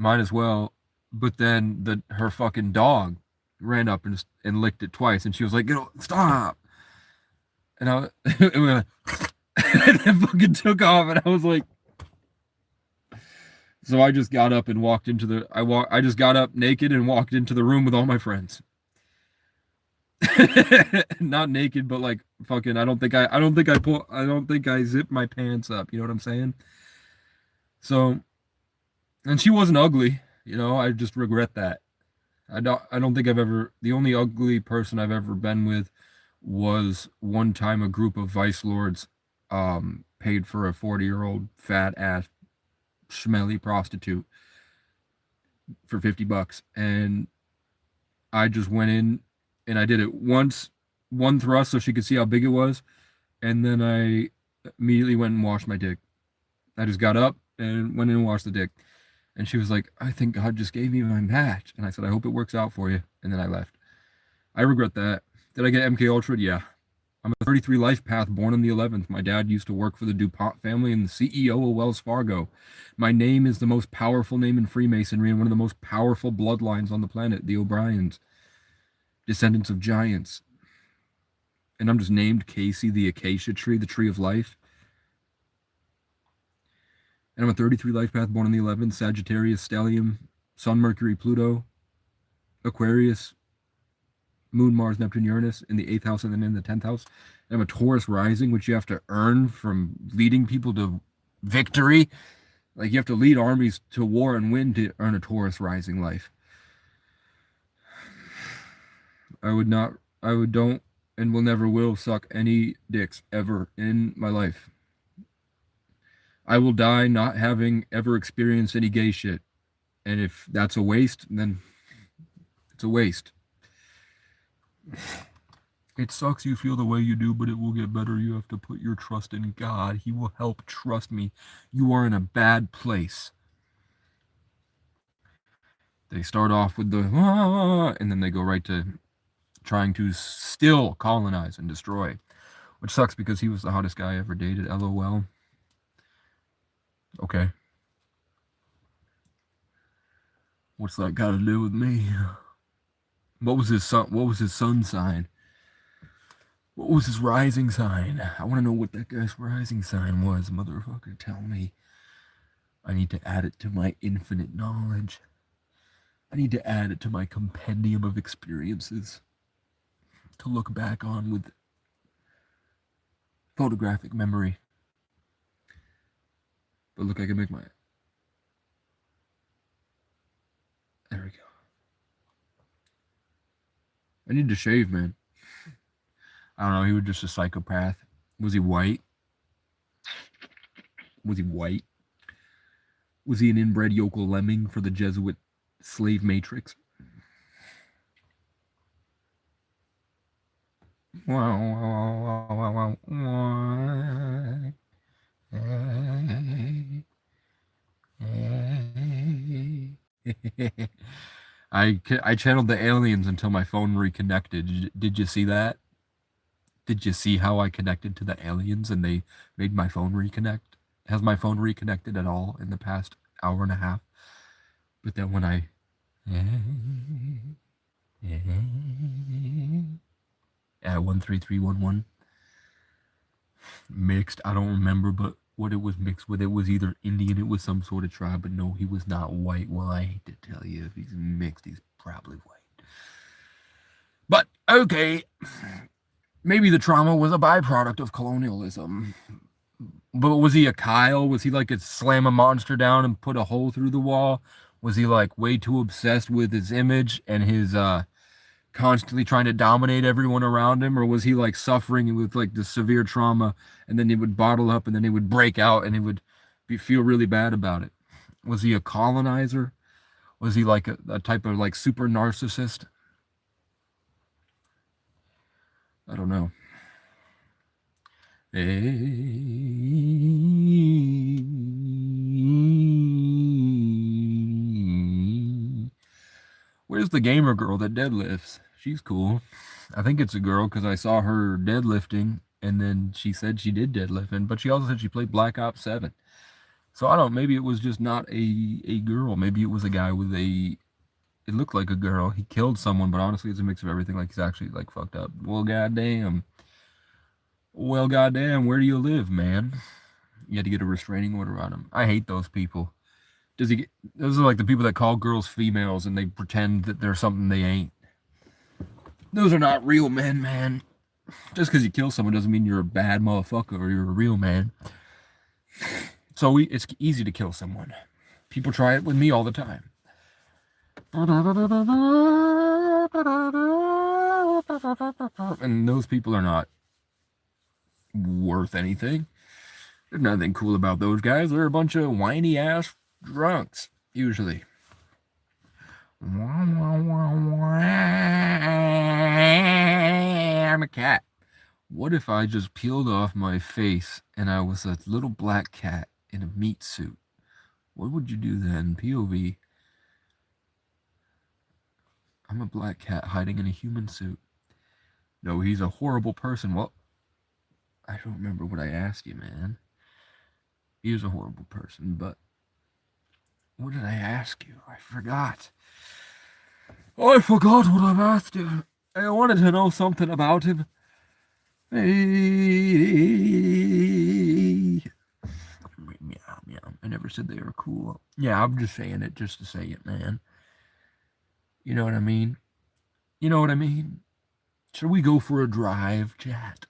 Speaker 2: Might as well. But then her fucking dog ran up and licked it twice, and she was like, stop. And it went and it fucking took off, and I was like, so I just got up and walked into I just got up naked and walked into the room with all my friends. Not naked, but like fucking I don't think I zipped my pants up, you know what I'm saying? So, and she wasn't ugly, you know, I just regret that. I don't think the only ugly person I've ever been with was one time a group of vice lords paid for a 40-year-old fat ass smelly prostitute for $50, and I just went in and I did it once, one thrust so she could see how big it was, and then I immediately went and washed my dick. I just got up and went in and washed the dick. And she was like, I think God just gave me my match. And I said, I hope it works out for you. And then I left. I regret that. Did I get MK Ultra? Yeah. I'm a 33 life path, born on the 11th. My dad used to work for the DuPont family and the CEO of Wells Fargo. My name is the most powerful name in Freemasonry and one of the most powerful bloodlines on the planet, the O'Briens, descendants of giants. And I'm just named Casey, the acacia tree, the tree of life. And I'm a 33 life path, born on the 11th, Sagittarius, Stellium, Sun, Mercury, Pluto, Aquarius, Moon, Mars, Neptune, Uranus in the 8th house and then in the 10th house. And I'm a Taurus rising, which you have to earn from leading people to victory. Like you have to lead armies to war and win to earn a Taurus rising life. I don't, and will never will suck any dicks ever in my life. I will die not having ever experienced any gay shit. And if that's a waste, then it's a waste. It sucks you feel the way you do, but it will get better. You have to put your trust in God. He will help. Trust me. You are in a bad place. They start off with the and then they go right to trying to still colonize and destroy, which sucks because he was the hottest guy I ever dated. LOL. Okay. What's that got to do with me? What was his sun sign? What was his rising sign? I want to know what that guy's rising sign was, motherfucker. Tell me. I need to add it to my infinite knowledge. I need to add it to my compendium of experiences to look back on with photographic memory. But look, I can make my... There we go. I need to shave, man. I don't know, he was just a psychopath. Was he white? Was he white? Was he an inbred yokel lemming for the Jesuit slave matrix? I channeled the aliens until my phone reconnected. Did you see that? Did you see how I connected to the aliens and they made my phone reconnect? Has my phone reconnected at all in the past hour and a half? But then when I... at 13311 mixed, I don't remember, but what it was mixed with, it was either Indian, it was some sort of tribe, but no, he was not white. Well, I hate to tell you, if he's mixed, he's probably white. But okay, maybe the trauma was a byproduct of colonialism. But was he a Kyle? Was he like a slam a monster down and put a hole through the wall? Was he like way too obsessed with his image and his constantly trying to dominate everyone around him? Or was he like suffering with like the severe trauma and then he would bottle up and then he would break out and he would feel really bad about it? Was he a colonizer? Was he like a type of like super narcissist? I don't know. Where's the gamer girl that deadlifts? She's cool. I think it's a girl because I saw her deadlifting and then she said she did deadlifting, but she also said she played Black Ops 7. So I don't know, maybe it was just not a girl. Maybe it was a guy with it looked like a girl. He killed someone, but honestly it's a mix of everything. Like he's actually like fucked up. Well, goddamn. Well, goddamn, where do you live, man? You had to get a restraining order on him. I hate those people. Those are like the people that call girls females and they pretend that they're something they ain't. Those are not real men, man. Just because you kill someone doesn't mean you're a bad motherfucker or you're a real man. So it's easy to kill someone. People try it with me all the time. And those people are not worth anything. There's nothing cool about those guys. They're a bunch of whiny ass drunks, usually. I'm a cat. What if I just peeled off my face and I was a little black cat in a meat suit? What would you do then? POV. I'm a black cat hiding in a human suit. No, he's a horrible person. Well,
Speaker 1: I don't remember what I asked you, man. He was a horrible person, but what did I ask you? I forgot. I forgot what I've asked you. I wanted to know something about him. Hey. Meow, meow. I never said they were cool. Yeah, I'm just saying it just to say it, man. You know what I mean? You know what I mean? Should we go for a drive, chat?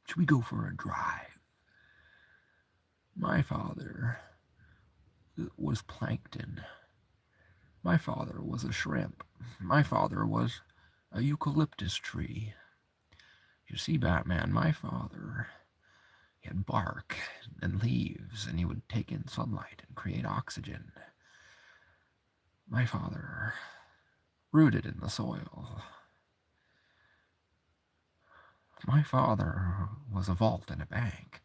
Speaker 1: Should we go for a drive? My father was plankton. My father was a shrimp. My father was a eucalyptus tree. You see, Batman, my father, he had bark and leaves, and he would take in sunlight and create oxygen. My father rooted in the soil. My father was a vault in a bank.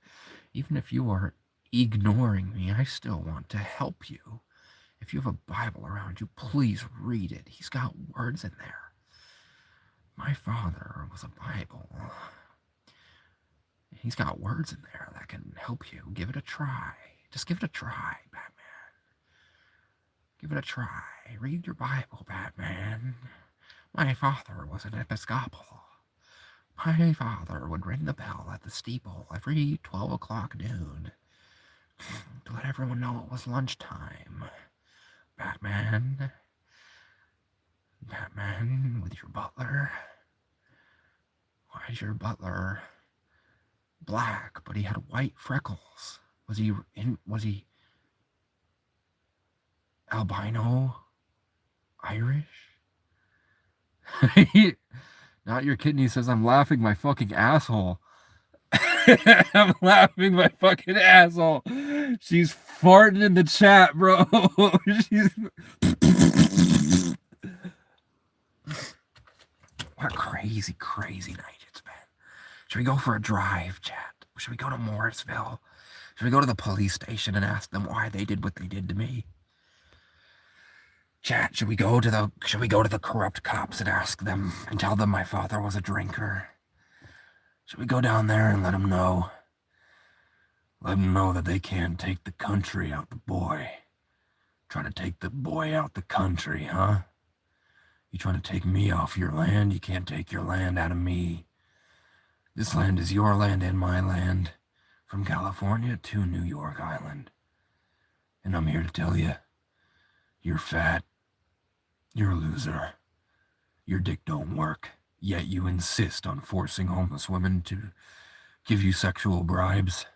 Speaker 1: Even if you are ignoring me, I still want to help you. If you have a Bible around you, please read it. He's got words in there. My father was a Bible. He's got words in there that can help you. Give it a try. Just give it a try, Batman. Give it a try. Read your Bible, Batman. My father was an Episcopal. My father would ring the bell at the steeple every 12 o'clock noon to let everyone know it was lunchtime. Batman. Batman, with your butler. Why is your butler black, but he had white freckles? Was he albino? Irish? Not your kidney says I'm laughing my fucking asshole. I'm laughing my fucking asshole. She's farting in the chat, bro. What a crazy, crazy night it's been. Should we go for a drive, chat? Should we go to Morrisville? Should we go to the police station and ask them why they did what they did to me? Chat, should we go to the corrupt cops and ask them and tell them my father was a drinker? Should we go down there and let them know? Let them know that they can't take the country out the boy. Trying to take the boy out the country, huh? You trying to take me off your land? You can't take your land out of me. This land is your land and my land. From California to New York Island. And I'm here to tell you, you're fat. You're a loser. Your dick don't work. Yet you insist on forcing homeless women to give you sexual bribes.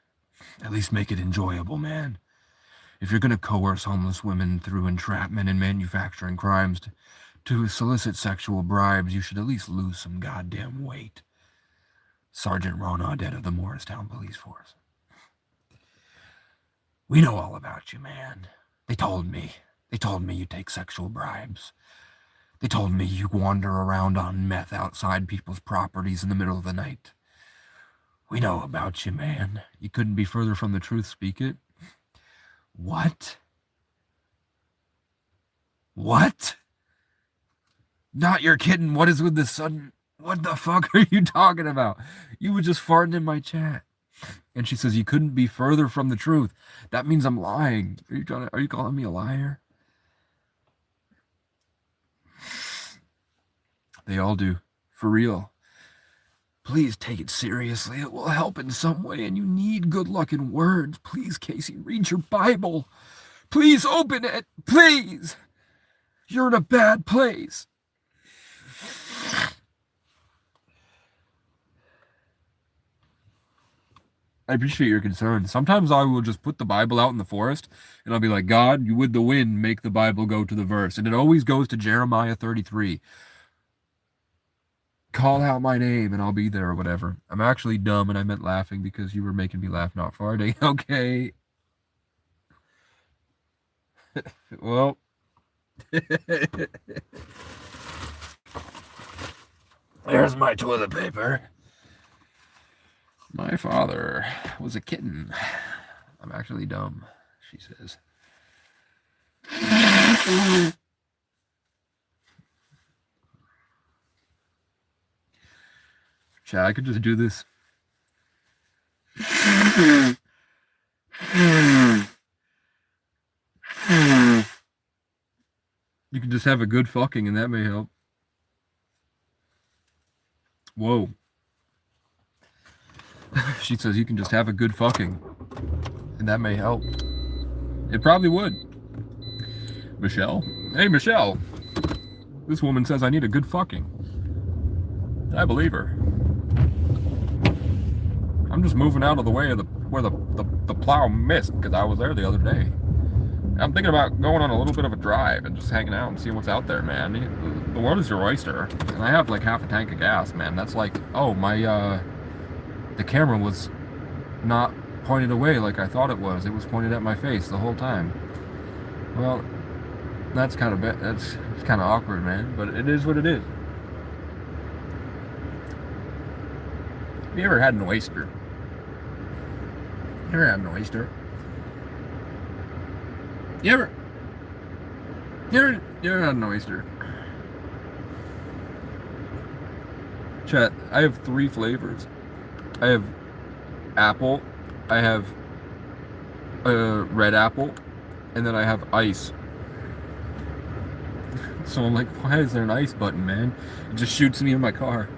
Speaker 1: At least make it enjoyable, man. If you're going to coerce homeless women through entrapment and manufacturing crimes to solicit sexual bribes, you should at least lose some goddamn weight. Sergeant Ron Audette of the Morristown Police Force. We know all about you, man. They told me you take sexual bribes. They told me you wander around on meth outside people's properties in the middle of the night. We know about you, man. You couldn't be further from the truth, speak it. What? What? Not your kidding. What is with this sudden... What the fuck are you talking about? You were just farting in my chat. And she says, you couldn't be further from the truth. That means I'm lying. Are you calling me a liar? They all do. For real. Please take it seriously. It will help in some way, and you need good luck in words. Please, Casey, read your Bible. Please open it. Please. You're in a bad place. I appreciate your concern. Sometimes I will just put the Bible out in the forest, and I'll be like, God, you with the wind make the Bible go to the verse. And it always goes to Jeremiah 33. Call out my name, and I'll be there or whatever. I'm actually dumb, and I meant laughing because you were making me laugh, not farting. Okay. Well. There's my toilet paper. My father was a kitten. I'm actually dumb, she says.
Speaker 2: Chat, I could just do this. You could just have a good fucking and that may help. Whoa. She says you can just have a good fucking and that may help. It probably would. Michelle? Hey, Michelle. This woman says I need a good fucking. I believe her. I'm just moving out of the way of where the plow missed because I was there the other day. I'm thinking about going on a little bit of a drive and just hanging out and seeing what's out there, man. The world is your oyster. And I have like half a tank of gas, man. That's like, oh, the camera was not pointed away like I thought it was. It was pointed at my face the whole time. Well, that's kind of it's kind of awkward, man. But it is what it is. You ever had an oyster? You ever had an oyster? You ever had an oyster? Chat, I have 3 flavors. I have apple, I have red apple, and then I have ice. So I'm like, why is there an ice button, man? It just shoots me in my car.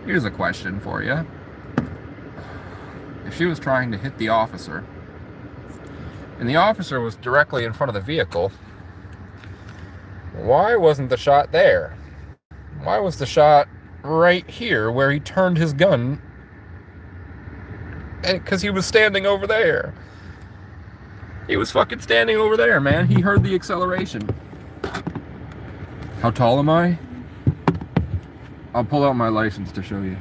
Speaker 2: Here's a question for you. If she was trying to hit the officer, and the officer was directly in front of the vehicle, why wasn't the shot there? Why was the shot right here where he turned his gun? Because he was standing over there. He was fucking standing over there, man. He heard the acceleration. How tall am I? I'll pull out my license to show you.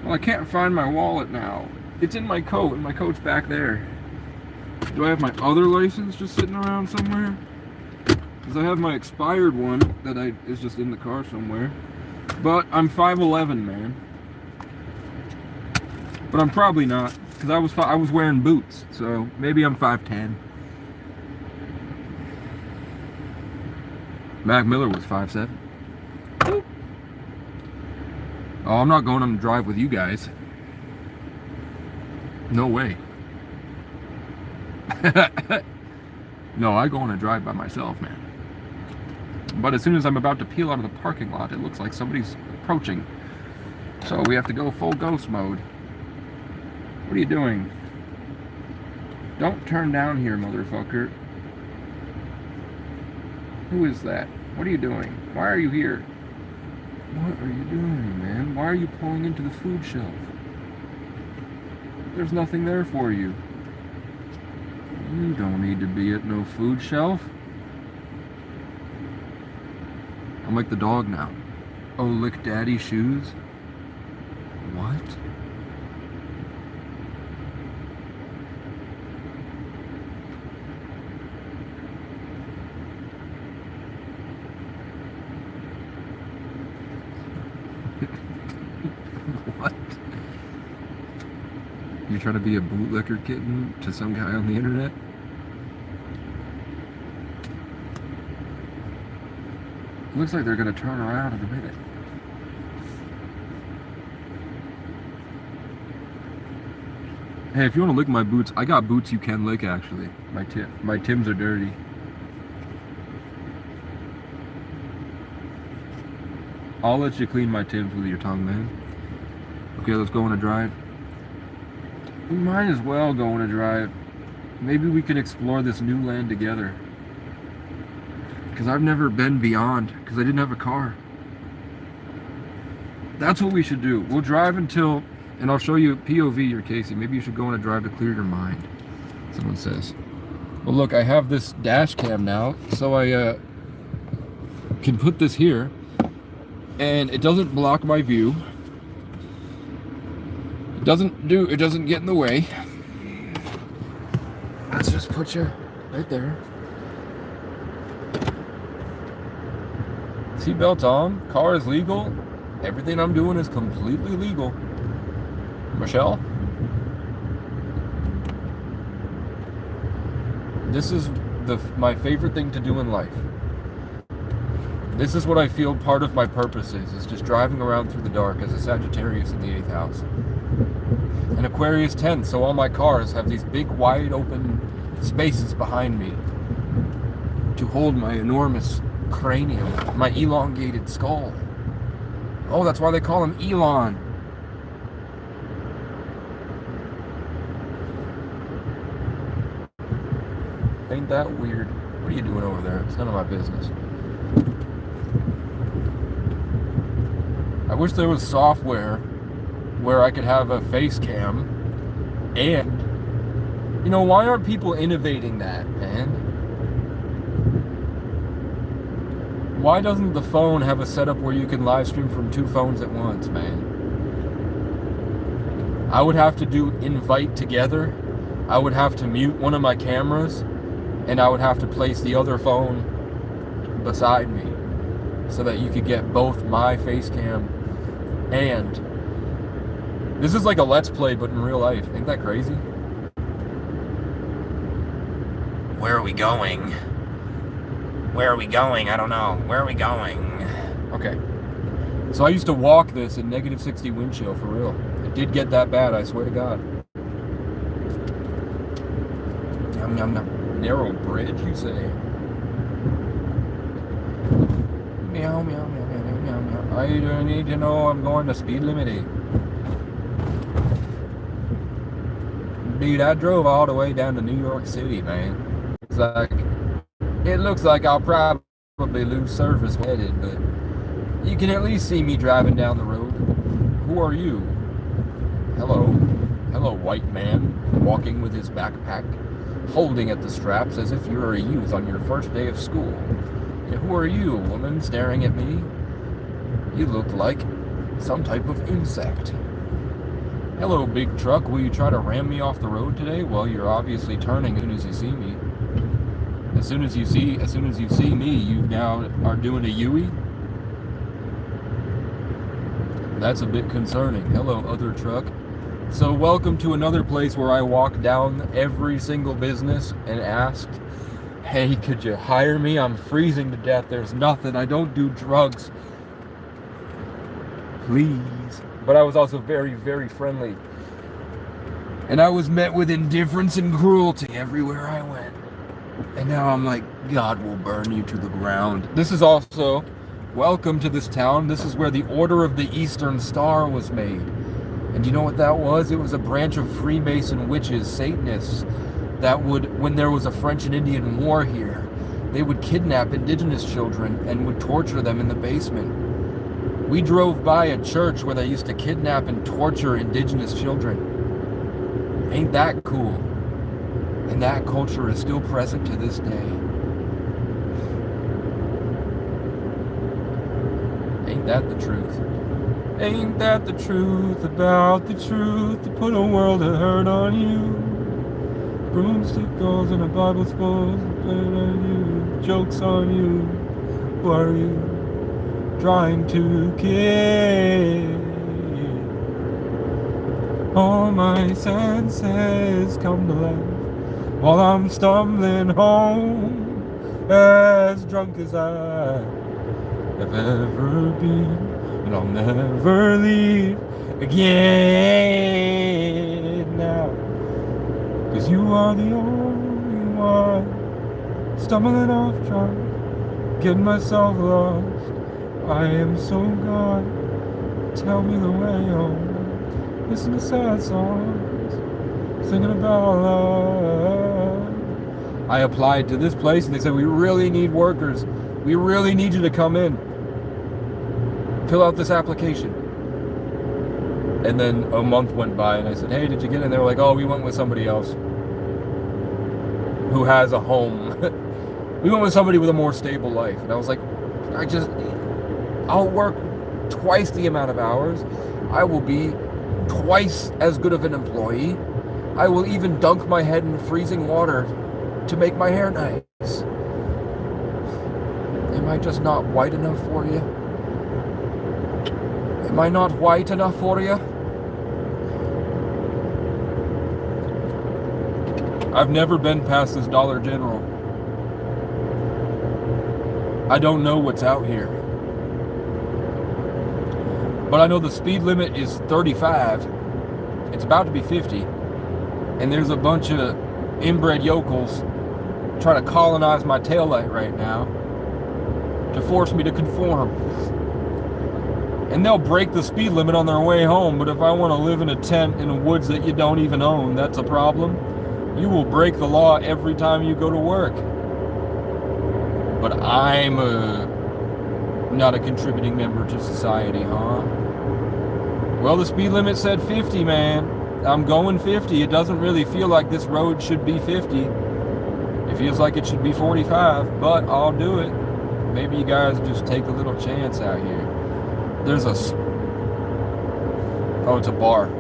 Speaker 2: Well, I can't find my wallet now. It's in my coat, and my coat's back there. Do I have my other license just sitting around somewhere? Because I have my expired one that is just in the car somewhere. But I'm 5'11", man. But I'm probably not, because I was wearing boots, so maybe I'm 5'10". Mac Miller was 5'7". Oh, I'm not going on the drive with you guys. No way. No, I go on a drive by myself, man. But as soon as I'm about to peel out of the parking lot, it looks like somebody's approaching. So we have to go full ghost mode. What are you doing? Don't turn down here, motherfucker. Who is that? What are you doing? Why are you here? What are you doing, man? Why are you pulling into the food shelf? There's nothing there for you. You don't need to be at no food shelf. I'm like the dog now. Oh, lick daddy's shoes? What? What? You're trying to be a bootlicker kitten to some guy on the internet? Looks like they're gonna turn around in a minute. Hey, if you want to lick my boots, I got boots you can lick actually. My Timbs are dirty. I'll let you clean my Timbs with your tongue, man. Okay, let's go on a drive. We might as well go on a drive. Maybe we can explore this new land together. Because I've never been beyond, because I didn't have a car. That's what we should do. We'll drive until, and I'll show you POV or Casey. Maybe you should go on a drive to clear your mind, someone says. Well, look, I have this dash cam now, so I can put this here, and it doesn't block my view. It doesn't get in the way. Let's just put you right there. Seatbelt on, car is legal. Everything I'm doing is completely legal. Michelle? This is my favorite thing to do in life. This is what I feel part of my purpose is just driving around through the dark as a Sagittarius in the 8th house. An Aquarius 10, so all my cars have these big, wide open spaces behind me to hold my enormous cranium, my elongated skull. Oh, that's why they call him Elon. Ain't that weird? What are you doing over there? It's none of my business. I wish there was software where I could have a face cam and, why aren't people innovating that, man? Why doesn't the phone have a setup where you can live stream from 2 phones at once, man? I would have to do invite together. I would have to mute one of my cameras, and I would have to place the other phone beside me so that you could get both my face cam and... This is like a Let's Play, but in real life. Ain't that crazy?
Speaker 1: Where are we going? Where are we going? I don't know. Where are we going?
Speaker 2: Okay. So I used to walk this in -60 wind chill, for real. It did get that bad, I swear to God. Yum, yum, yum. Narrow bridge, you say? Meow, meow, meow, meow, meow, meow. I don't need to know I'm going to speed limit 8. Dude, I drove all the way down to New York City, man. It looks like I'll probably lose service when headed, but you can at least see me driving down the road. Who are you? Hello. Hello, white man, walking with his backpack, holding at the straps as if you're a youth on your first day of school. And who are you, woman, staring at me? You look like some type of insect. Hello, big truck. Will you try to ram me off the road today? Well, you're obviously turning as soon as you see me. As soon as you see me, you now are doing a U-E? That's a bit concerning. Hello, other truck. So welcome to another place where I walk down every single business and asked, hey, could you hire me? I'm freezing to death. There's nothing. I don't do drugs. Please. But I was also very, very friendly. And I was met with indifference and cruelty everywhere I went. And now I'm like, God will burn you to the ground. This is also, welcome to this town. This is where the Order of the Eastern Star was made. And you know what that was? It was a branch of Freemason witches, Satanists, that would, when there was a French and Indian war here, they would kidnap indigenous children and would torture them in the basement. We drove by a church where they used to kidnap and torture indigenous children. Ain't that cool? And that culture is still present to this day. Ain't that the truth? Ain't that the truth about the truth to put a world of hurt on you? Broomstick goes and a Bible scrolls and play on you. Jokes on you. Who are you trying to kill? All my senses come to life while I'm stumbling home, as drunk as I have ever been, and I'll never leave again now, 'cause you are the only one. Stumbling off drunk, getting myself lost, I am so gone. Tell me the way home. Listen to sad songs, singing about love. I applied to this place and they said, we really need workers. We really need you to come in. Fill out this application. And then a month went by and I said, hey, did you get in? They were like, oh, we went with somebody else who has a home. We went with somebody with a more stable life. And I was like, I'll work twice the amount of hours. I will be twice as good of an employee. I will even dunk my head in freezing water to make my hair nice. Am I just not white enough for you? Am I not white enough for you? I've never been past this Dollar General. I don't know what's out here. But I know the speed limit is 35. It's about to be 50. And there's a bunch of inbred yokels trying to colonize my taillight right now to force me to conform. And they'll break the speed limit on their way home, but if I want to live in a tent in the woods that you don't even own, that's a problem. You will break the law every time you go to work. But I'm not a contributing member to society, huh? Well, the speed limit said 50, man. I'm going 50. It doesn't really feel like this road should be 50. It feels like it should be 45, but I'll do it. Maybe you guys just take a little chance out here. There's it's a bar.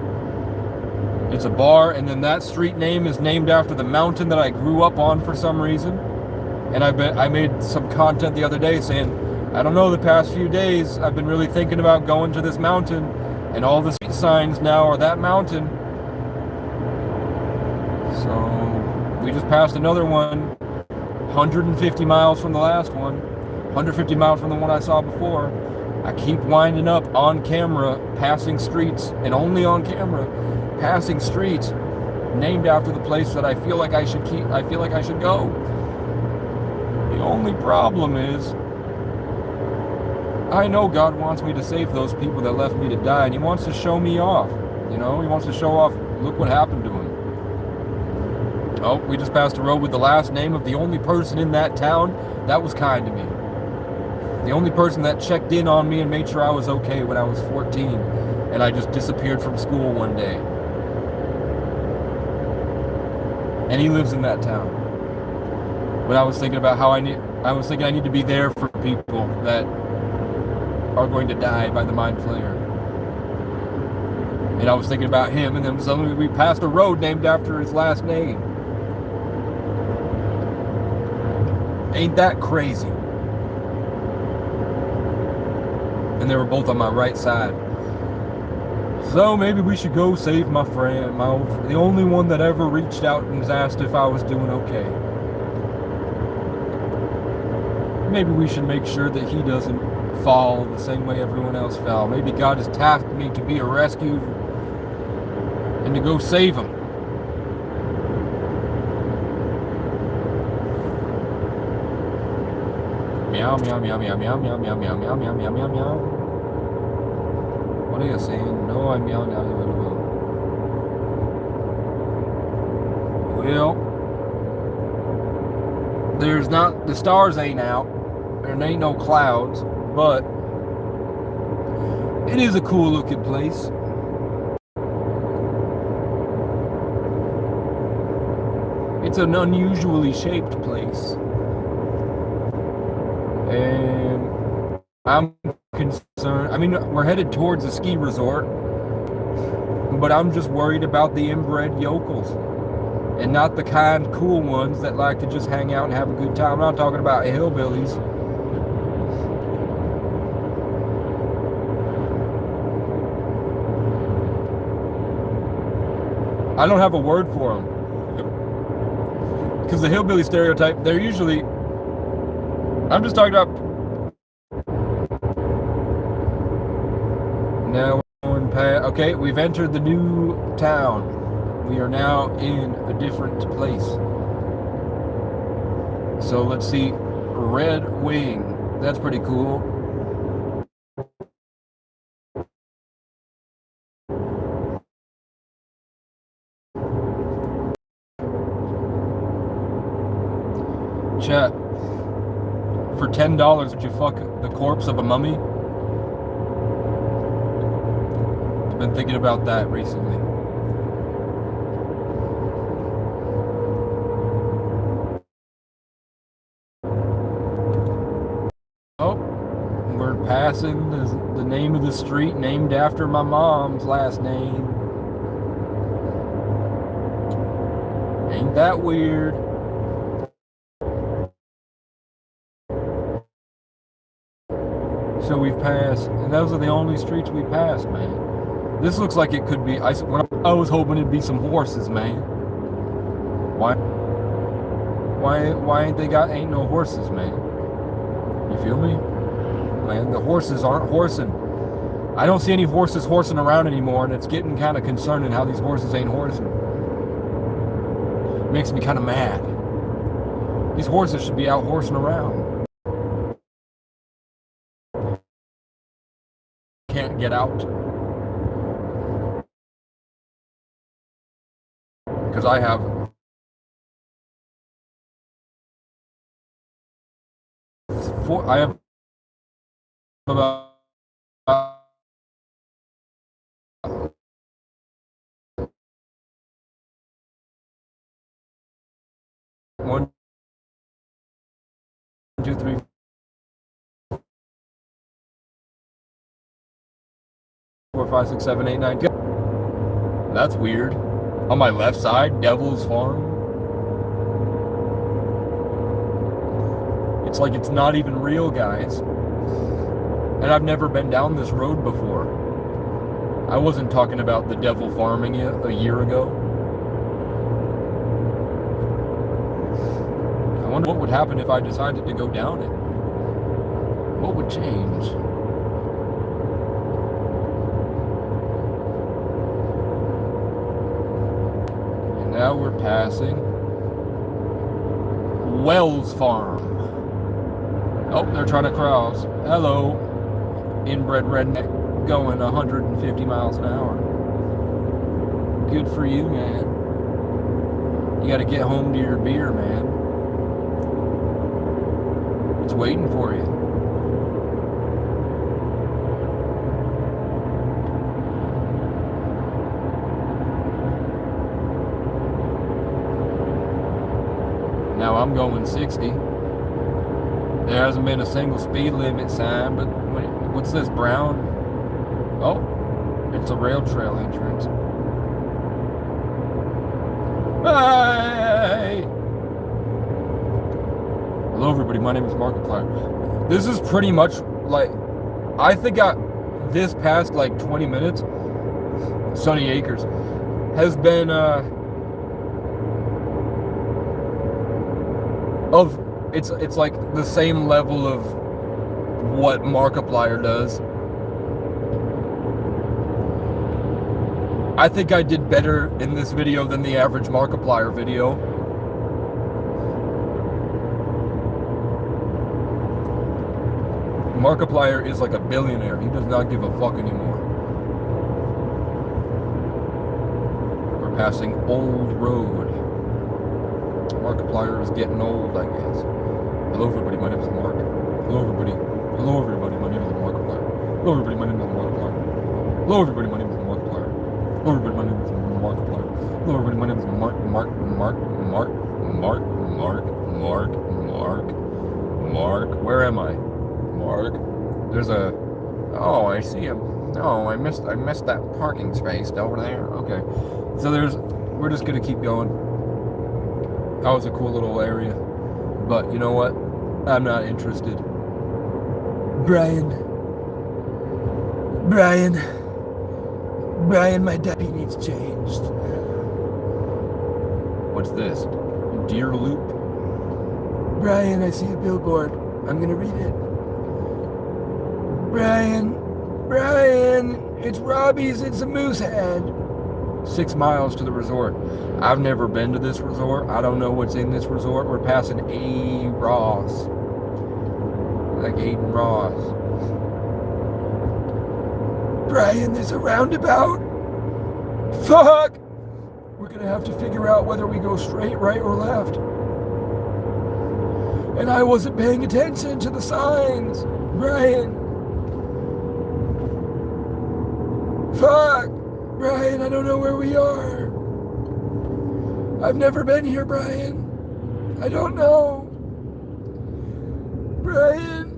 Speaker 2: It's a bar, and then that street name is named after the mountain that I grew up on for some reason. And I made some content the other day saying, I don't know, the past few days I've been really thinking about going to this mountain, and all the street signs now are that mountain. So we just passed another one, 150 miles from the last one, 150 miles from the one I saw before. I keep winding up on camera, passing streets, and only on camera, passing streets named after the place that I feel like I should go. The only problem is, I know God wants me to save those people that left me to die, and He wants to show me off. You know, He wants to show off, look what happened to Him. Oh, we just passed a road with the last name of the only person in that town that was kind to me. The only person that checked in on me and made sure I was okay when I was 14, and I just disappeared from school one day. And he lives in that town. But I was thinking about how I need to be there for people that are going to die by the Mind Flayer. And I was thinking about him, and then suddenly we passed a road named after his last name. Ain't that crazy? And they were both on my right side. So maybe we should go save my friend, the only one that ever reached out and asked if I was doing okay. Maybe we should make sure that he doesn't fall the same way everyone else fell. Maybe God has tasked me to be a rescue and to go save him. Meow, meow, meow, meow, meow, meow, meow, meow, meow, meow, meow, meow, meow. What are you saying? No, I'm meowing out. Well, the stars ain't out. There ain't no clouds, but it is a cool looking place. It's an unusually shaped place. And I'm concerned. I mean, we're headed towards a ski resort, but I'm just worried about the inbred yokels and not the kind, cool ones that like to just hang out and have a good time. I'm not talking about hillbillies. I don't have a word for them. Because the hillbilly stereotype, they're usually... I'm just talking about... Now we're going past... Okay, we've entered the new town. We are now in a different place. So let's see. Red Wing. That's pretty cool. Chat. For $10, would you fuck the corpse of a mummy? I've been thinking about that recently. Oh, we're passing the name of the street named after my mom's last name. Ain't that weird? So we've passed, and those are the only streets we passed, man. This looks like it could be, I was hoping it'd be some horses, man.
Speaker 3: Why ain't they got ain't no horses, man? You feel me? Man, the horses aren't horsing. I don't see any horses horsing around anymore, and it's getting kind of concerning how these horses ain't horsing. Makes me kind of mad. These horses should be out horsing around. Can't get out. Because I have about 1, 2, 3, 4, 5, 6, 7, 8, 9, 10. That's weird. On my left side, Devil's Farm. It's like it's not even real, guys. And I've never been down this road before. I wasn't talking about the devil farming it a year ago. I wonder what would happen if I decided to go down it. What would change? And now we're passing Wells Farm. Oh, they're trying to cross. Hello, inbred redneck going 150 miles an hour. Good for you, man. You gotta get home to your beer, man. It's waiting for you. Now I'm going 60. There hasn't been a single speed limit sign, but what's this, brown? Oh, it's a rail trail entrance. Hey! Hello everybody, my name is Markiplier. This is pretty much like, I think this past like 20 minutes, Sunny Acres, has been it's like the same level of what Markiplier does. I think I did better in this video than the average Markiplier video. Markiplier is like a billionaire. He does not give a fuck anymore. We're passing Old Road. Markiplier is getting old, I guess. Hello everybody, my name is Mark. Hello everybody. Hello everybody, my name is Markiplier. Hello everybody, my name is Markiplier. Hello everybody, my name is Markiplier. Hello everybody, my name is Markiplier. Hello everybody, my name is Mark. Where am I? Mark. There's a. Oh, I see him. Oh, I missed that parking space over there. Okay. So we're just gonna keep going. That was a cool little area. But you know what? I'm not interested. Brian, my diaper needs changed. What's this? Deer Loop? Brian, I see a billboard. I'm gonna read it. Brian, it's Robbie's, it's a Moosehead. 6 miles to the resort. I've never been to this resort. I don't know what's in this resort. We're passing A. Ross. Like Aiden Ross. Brian, there's a roundabout. Fuck! We're gonna have to figure out whether we go straight, right, or left. And I wasn't paying attention to the signs. Brian. Fuck! Brian, I don't know where we are. I've never been here, Brian. I don't know. Brian,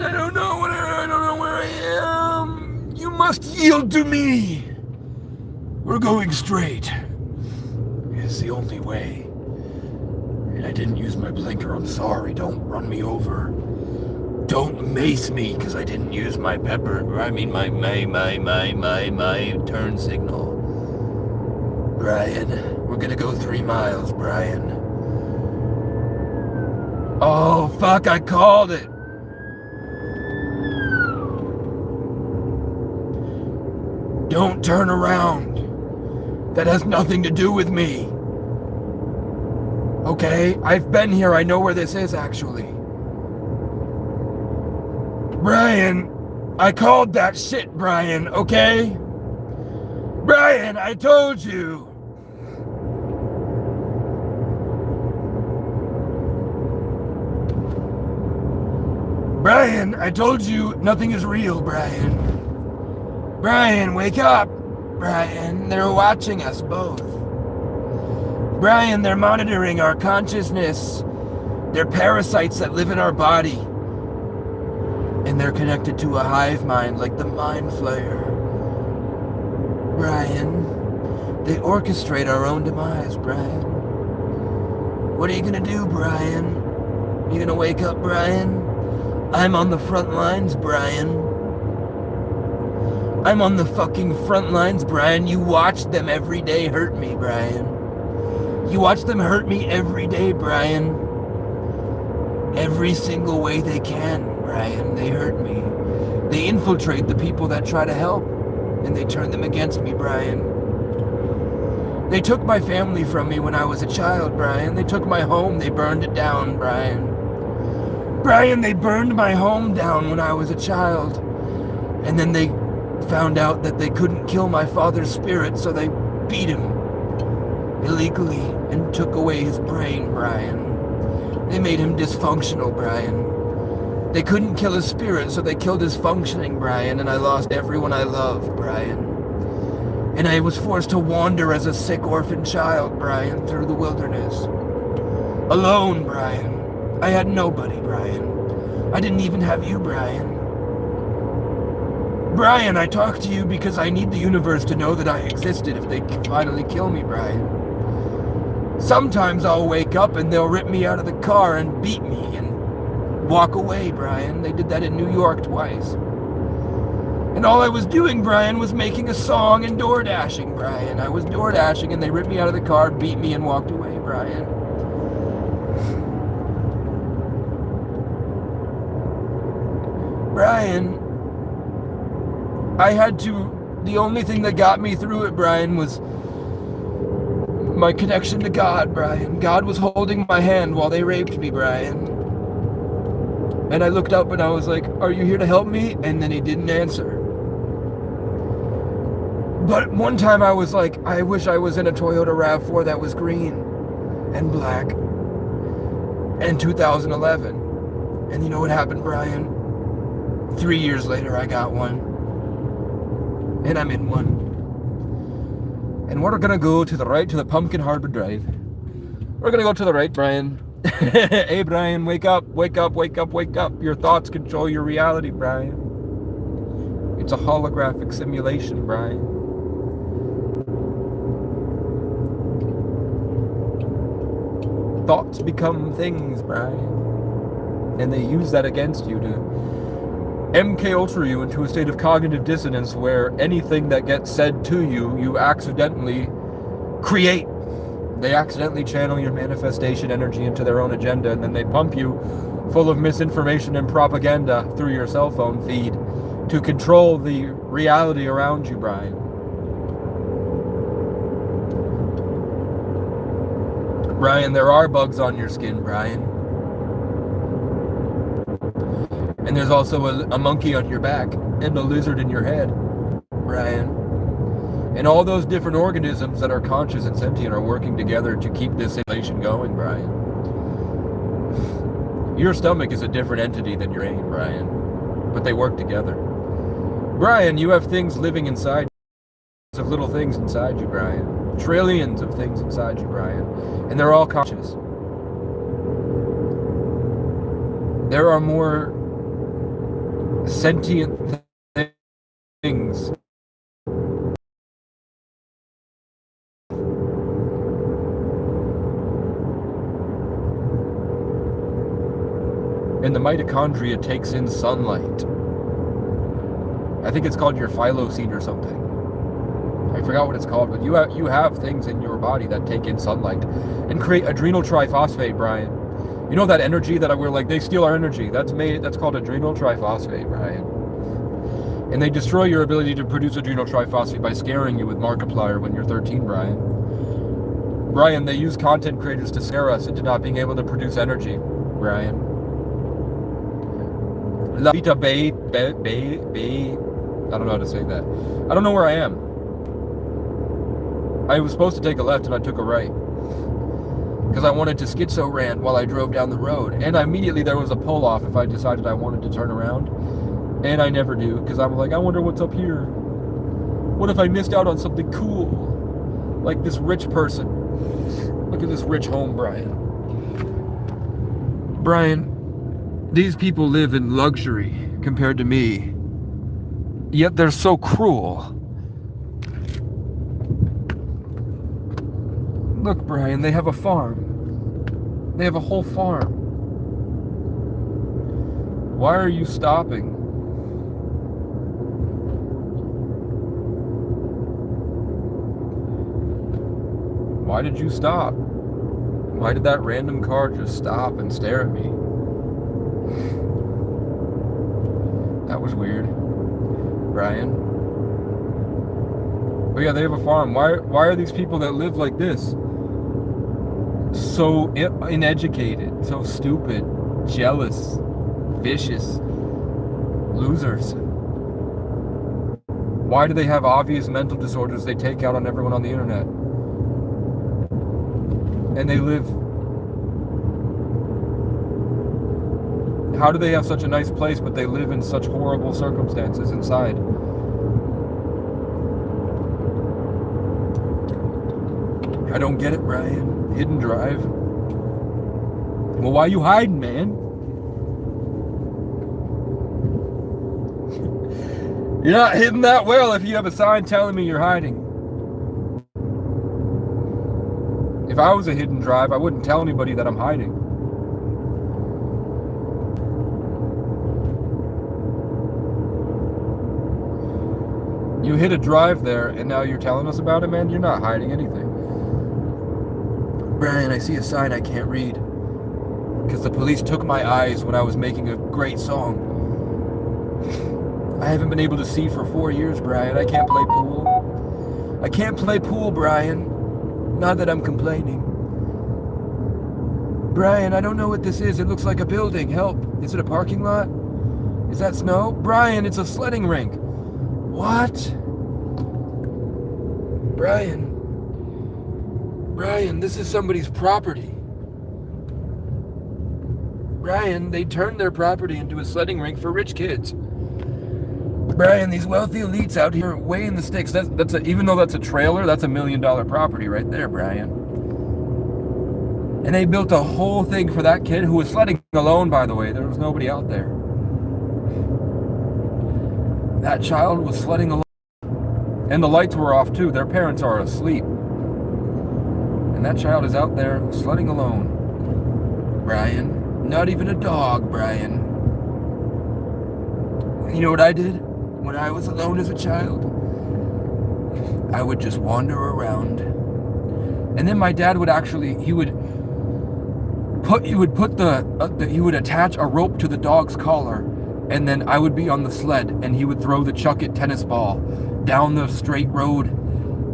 Speaker 3: I don't know where I am. You must yield to me. We're going straight. It's the only way. And I didn't use my blinker. I'm sorry. Don't run me over. Don't mace me because I didn't use my my turn signal. Brian, We're gonna go 3 miles, Brian. Oh, fuck, I called it. Don't turn around. That has nothing to do with me. Okay? I've been here. I know where this is, actually. Brian, I called that shit, Brian, okay? Brian, I told you. Brian, I told you nothing is real, Brian. Brian, wake up. Brian, they're watching us both. Brian, they're monitoring our consciousness. They're parasites that live in our body. And they're connected to a hive mind like the Mind Flayer. Brian, they orchestrate our own demise, Brian. What are you gonna do, Brian? You gonna wake up, Brian? I'm on the front lines, Brian. I'm on the fucking front lines, Brian. You watch them every day hurt me, Brian. You watch them hurt me every day, Brian. Every single way they can, Brian. They hurt me. They infiltrate the people that try to help, and they turn them against me, Brian. They took my family from me when I was a child, Brian. They took my home. They burned it down, Brian. Brian, they burned my home down when I was a child. And then they found out that they couldn't kill my father's spirit, so they beat him illegally and took away his brain, Brian. They made him dysfunctional, Brian. They couldn't kill his spirit, so they killed his functioning, Brian, and I lost everyone I loved, Brian. And I was forced to wander as a sick orphan child, Brian, through the wilderness. Alone, Brian. I had nobody, Brian. I didn't even have you, Brian. Brian, I talk to you because I need the universe to know that I existed if they finally kill me, Brian. Sometimes I'll wake up and they'll rip me out of the car and beat me and walk away, Brian. They did that in New York twice. And all I was doing, Brian, was making a song and door dashing, Brian. I was door dashing and they ripped me out of the car, beat me, and walked away, Brian. Brian, I had to, the only thing that got me through it, Brian, was my connection to God, Brian. God was holding my hand while they raped me, Brian. And I looked up and I was like, are you here to help me? And then he didn't answer. But one time I was like, I wish I was in a Toyota RAV4 that was green and black. In 2011. And you know what happened, Brian? 3 years later, I got one. And I'm in one. And we're gonna go to the right to the Pumpkin Harbor Drive. We're gonna go to the right, Brian. Hey, Brian, wake up, wake up, wake up, wake up. Your thoughts control your reality, Brian. It's a holographic simulation, Brian. Thoughts become things, Brian. And they use that against you to MK Ultra you into a state of cognitive dissonance where anything that gets said to you, you accidentally create. They accidentally channel your manifestation energy into their own agenda, and then they pump you full of misinformation and propaganda through your cell phone feed to control the reality around you, Brian. Brian, there are bugs on your skin, Brian. And there's also a monkey on your back and a lizard in your head, Brian. And all those different organisms that are conscious and sentient are working together to keep this simulation going, Brian. Your stomach is a different entity than your aim, Brian. But they work together. Brian, you have things living inside you. Of little things inside you, Brian. Trillions of things inside you, Brian. And they're all conscious. There are more sentient things and the mitochondria takes in sunlight. I think it's called your phylocene or something.
Speaker 2: I forgot what it's called, but you have things in your body that take in sunlight and create adrenal triphosphate, Brian. You know that energy that we're like, they steal our energy. That's called adrenal triphosphate, Brian. And they destroy your ability to produce adrenal triphosphate by scaring you with Markiplier when you're 13, Brian. Brian, they use content creators to scare us into not being able to produce energy, Brian. La Vita Bay, I don't know how to say that. I don't know where I am. I was supposed to take a left and I took a right. Because I wanted to schizo rant while I drove down the road. And immediately there was a pull off if I decided I wanted to turn around. And I never do, because I'm like, I wonder what's up here. What if I missed out on something cool? Like this rich person. Look at this rich home, Brian. Brian, these people live in luxury compared to me. Yet they're so cruel. Look, Brian, they have a farm. They have a whole farm. Why are you stopping? Why did you stop? Why did that random car just stop and stare at me? That was weird. Brian. But yeah, they have a farm. Why are these people that live like this so uneducated, so stupid, jealous, vicious, losers? Why do they have obvious mental disorders they take out on everyone on the internet? And they live... How do they have such a nice place, but they live in such horrible circumstances inside? I don't get it, Brian. Hidden drive. Well, why are you hiding, man? You're not hidden that well if you have a sign telling me you're hiding. If I was a hidden drive, I wouldn't tell anybody that I'm hiding. You hit a drive there, and now you're telling us about it, man? You're not hiding anything. Brian, I see a sign I can't read. Because the police took my eyes when I was making a great song. I haven't been able to see for 4 years, Brian. I can't play pool. I can't play pool, Brian. Not that I'm complaining. Brian, I don't know what this is. It looks like a building. Help. Is it a parking lot? Is that snow? Brian, it's a sledding rink. What? Brian, this is somebody's property. Brian, they turned their property into a sledding rink for rich kids. Brian, these wealthy elites out here weighing the stakes. Even though that's a trailer, that's $1 million property right there, Brian. And they built a whole thing for that kid who was sledding alone, by the way. There was nobody out there. That child was sledding alone. And the lights were off too. Their parents are asleep. And that child is out there sledding alone. Brian. Not even a dog, Brian. You know what I did when I was alone as a child? I would just wander around. And then my dad would actually, he would attach a rope to the dog's collar, and then I would be on the sled, and he would throw the Chuck-It tennis ball down the straight road,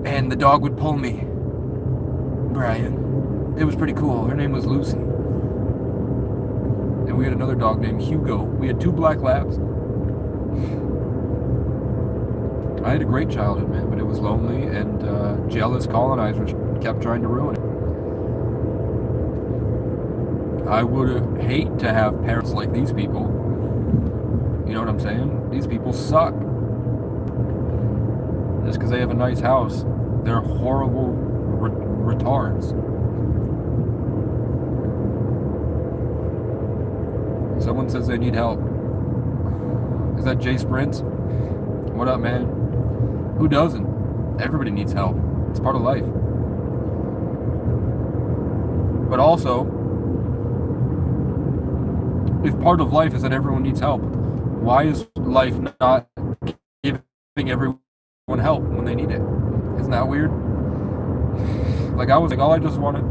Speaker 2: and the dog would pull me. Brian. It was pretty cool. Her name was Lucy. And we had another dog named Hugo. We had 2 black labs. I had a great childhood, man, but it was lonely, and jealous colonizers kept trying to ruin it. I would hate to have parents like these people. You know what I'm saying? These people suck. Just because they have a nice house, they're horrible retards. Someone says they need help. Is that Jay Sprints? What up, man? Who doesn't? Everybody needs help. It's part of life. But also, if part of life is that everyone needs help, why is life not giving everyone help when they need it? Isn't that weird? Like I was like, all I just wanted.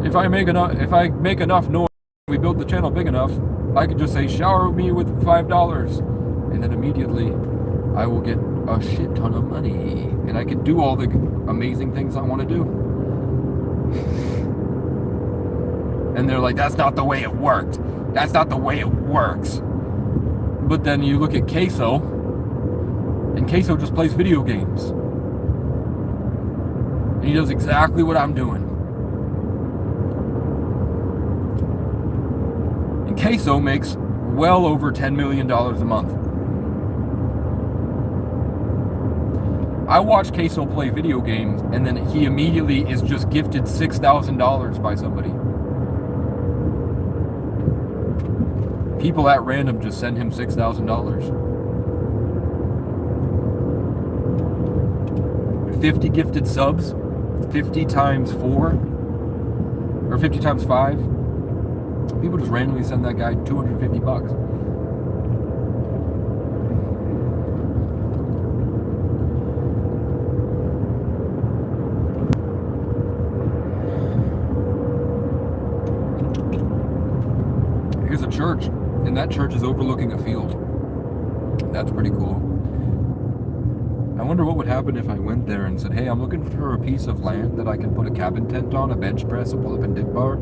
Speaker 2: If I make enough noise, we build the channel big enough, I could just say, shower me with $5, and then immediately I will get a shit ton of money, and I can do all the amazing things I want to do. And they're like, that's not the way it worked. That's not the way it works. But then you look at Queso, and Queso just plays video games. And he does exactly what I'm doing. And Queso makes well over $10 million a month. I watch Queso play video games, and then he immediately is just gifted $6,000 by somebody. People at random just send him $6,000. 50 gifted subs, 50 times 4, or 50 times 5. People just randomly send that guy $250. Here's a church, and that church is overlooking a field. That's pretty cool. I wonder what would happen if I went there and said, hey, I'm looking for a piece of land that I can put a cabin tent on, a bench press, a pull-up and dip bar,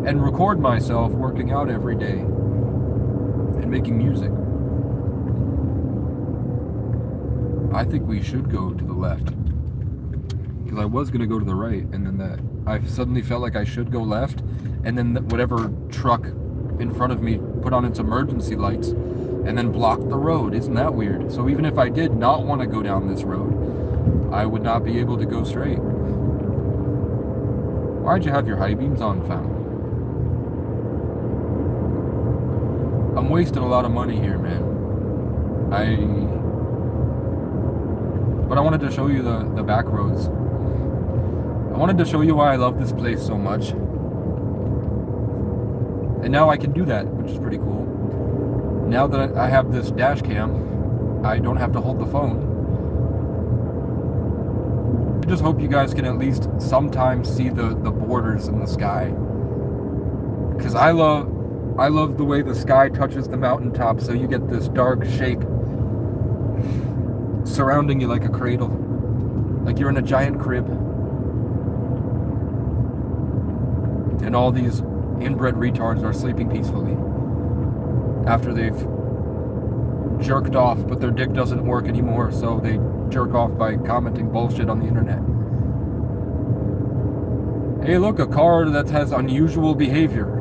Speaker 2: and record myself working out every day and making music. I think we should go to the left. Because I was going to go to the right, and then I suddenly felt like I should go left, and then whatever truck in front of me put on its emergency lights and then blocked the road. Isn't that weird? So even if I did not want to go down this road, I would not be able to go straight. Why'd you have your high beams on, fam? I'm wasting a lot of money here, man. But I wanted to show you the back roads. I wanted to show you why I love this place so much. And now I can do that, which is pretty cool. Now that I have this dash cam, I don't have to hold the phone. I just hope you guys can at least sometimes see the borders in the sky. Because I love the way the sky touches the mountaintop, so you get this dark shape surrounding you like a cradle. Like you're in a giant crib. And all these inbred retards are sleeping peacefully after they've jerked off, but their dick doesn't work anymore, so they jerk off by commenting bullshit on the internet. Hey, look, a car that has unusual behavior.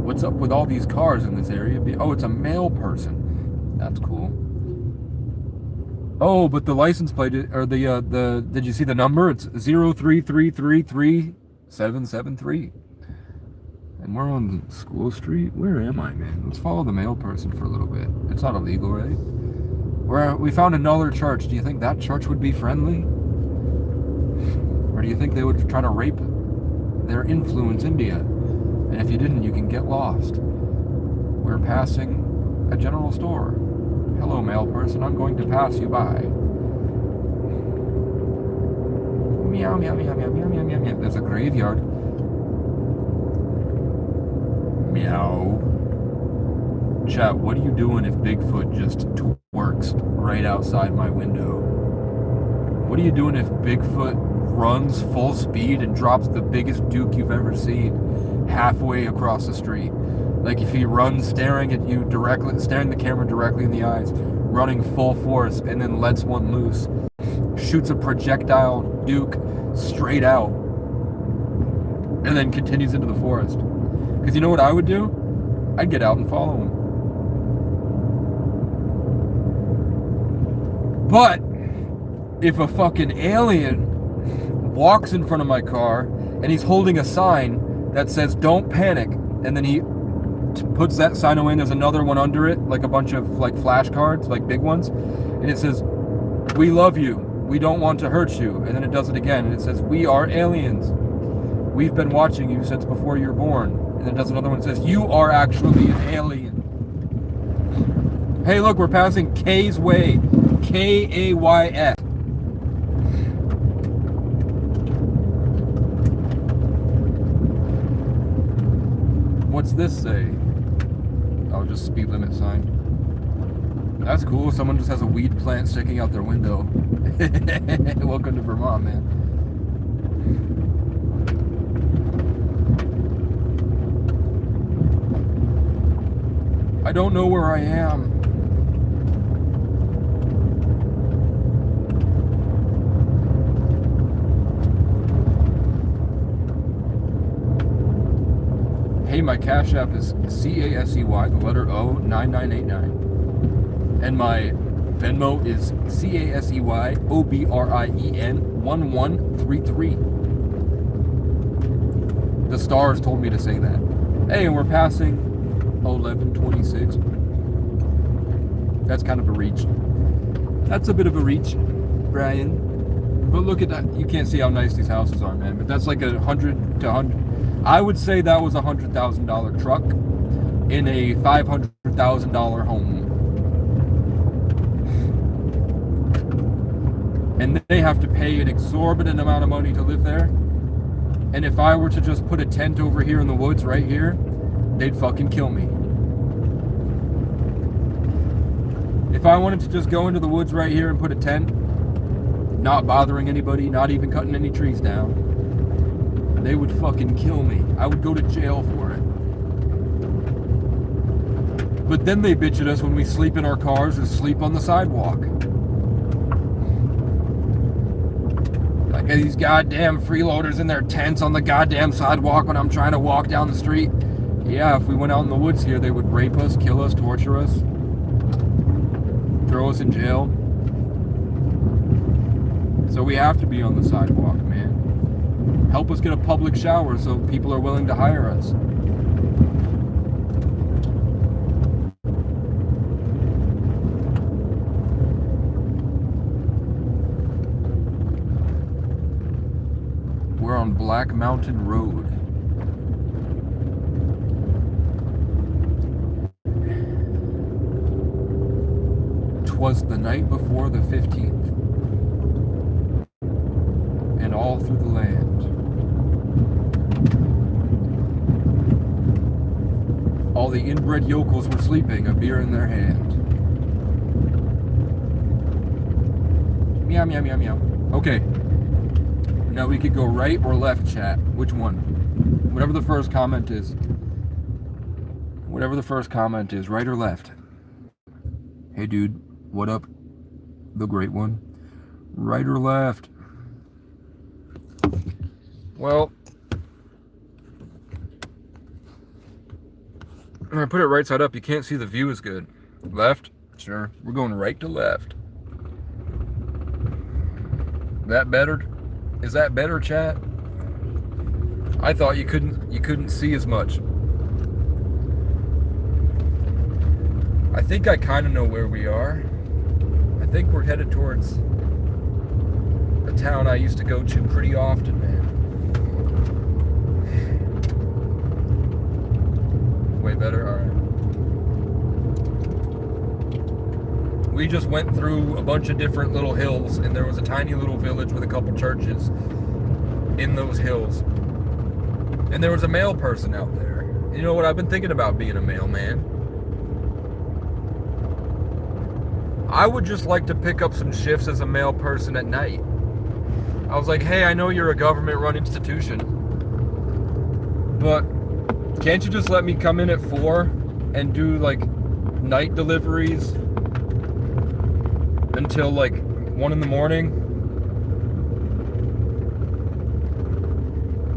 Speaker 2: What's up with all these cars in this area? Oh, it's a male person. That's cool. Oh, but the license plate, or the did you see the number? It's 033333773. And we're on School Street. Where am I, man? Let's follow the male person for a little bit. It's not illegal, right? We found another church. Do you think that church would be friendly? Or do you think they would try to rape their influence India? And if you didn't, you can get lost. We're passing a general store. Hello, male person, I'm going to pass you by. Meow, meow, meow, meow, meow, meow, meow, meow. There's a graveyard. Meow. Chat, what are you doing if Bigfoot just twerks right outside my window? What are you doing if Bigfoot runs full speed and drops the biggest duke you've ever seen halfway across the street? Like if he runs staring at you directly, staring the camera directly in the eyes, running full force, and then lets one loose, shoots a projectile duke straight out, and then continues into the forest. Because you know what I would do? I'd get out and follow him. But if a fucking alien walks in front of my car and he's holding a sign that says "Don't panic," and then he puts that sign away and there's another one under it, like a bunch of like flashcards, like big ones, and it says, "We love you, we don't want to hurt you," and then it does it again and it says, "We are aliens, we've been watching you since before you're born," And then it does another one that says, you are actually an alien. Hey, look, we're passing Kay's Way. Kays. What's this say? Oh, just speed limit sign. That's cool. Someone just has a weed plant sticking out their window. Welcome to Vermont, man. I don't know where I am. Hey, my Cash App is CASEY, the letter O, 9989. And my Venmo is CASEY OBRIEN 1133. The stars told me to say that. Hey, and we're passing 1126. That's kind of a reach. That's a bit of a reach, Brian. But look at that. You can't see how nice these houses are, man. But that's like 100 to 100. I would say that was a $100,000 truck in a $500,000 home. And they have to pay an exorbitant amount of money to live there. And if I were to just put a tent over here in the woods right here, they'd fucking kill me. If I wanted to just go into the woods right here and put a tent, not bothering anybody, not even cutting any trees down, they would fucking kill me. I would go to jail for it. But then they bitch at us when we sleep in our cars or sleep on the sidewalk. Like these goddamn freeloaders in their tents on the goddamn sidewalk when I'm trying to walk down the street. Yeah, if we went out in the woods here, they would rape us, kill us, torture us, throw us in jail. So we have to be on the sidewalk, man. Help us get a public shower so people are willing to hire us. We're on Black Mountain Road. Was the night before the 15th, and all through the land. All the inbred yokels were sleeping, a beer in their hand. Meow, meow, meow, meow. Okay. Now we could go right or left, chat. Which one? Whatever the first comment is. Whatever the first comment is, right or left? Hey, dude. What up, the great one? Right or left? Well, when I put it right side up, you can't see the view as good. Left? Sure. We're going right to left. That better? Is that better, chat? I thought you couldn't see as much. I think I kind of know where we are. I think we're headed towards a town I used to go to pretty often, man. Way better? Alright. We just went through a bunch of different little hills, and there was a tiny little village with a couple churches in those hills. And there was a male person out there. You know what? I've been thinking about being a mailman. I would just like to pick up some shifts as a mail person at night. I was like, hey, I know you're a government-run institution, but can't you just let me come in at 4 and do, like, night deliveries until, like, 1 in the morning?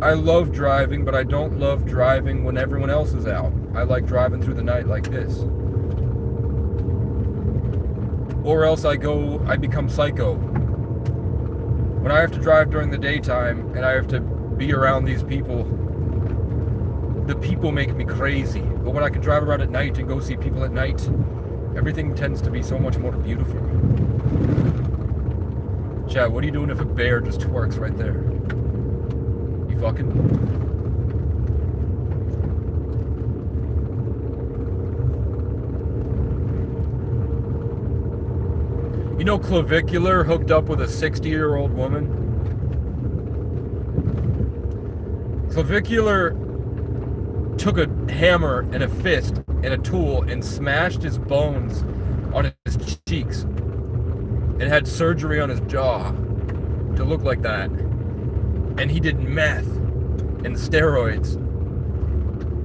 Speaker 2: I love driving, but I don't love driving when everyone else is out. I like driving through the night like this. Or else I become psycho. When I have to drive during the daytime and I have to be around these people, the people make me crazy. But when I can drive around at night and go see people at night, everything tends to be so much more beautiful. Chat, what are you doing if a bear just twerks right there? You fucking? You know, Clavicular hooked up with a 60-year-old woman. Clavicular took a hammer and a fist and a tool and smashed his bones on his cheeks and had surgery on his jaw to look like that. And he did meth and steroids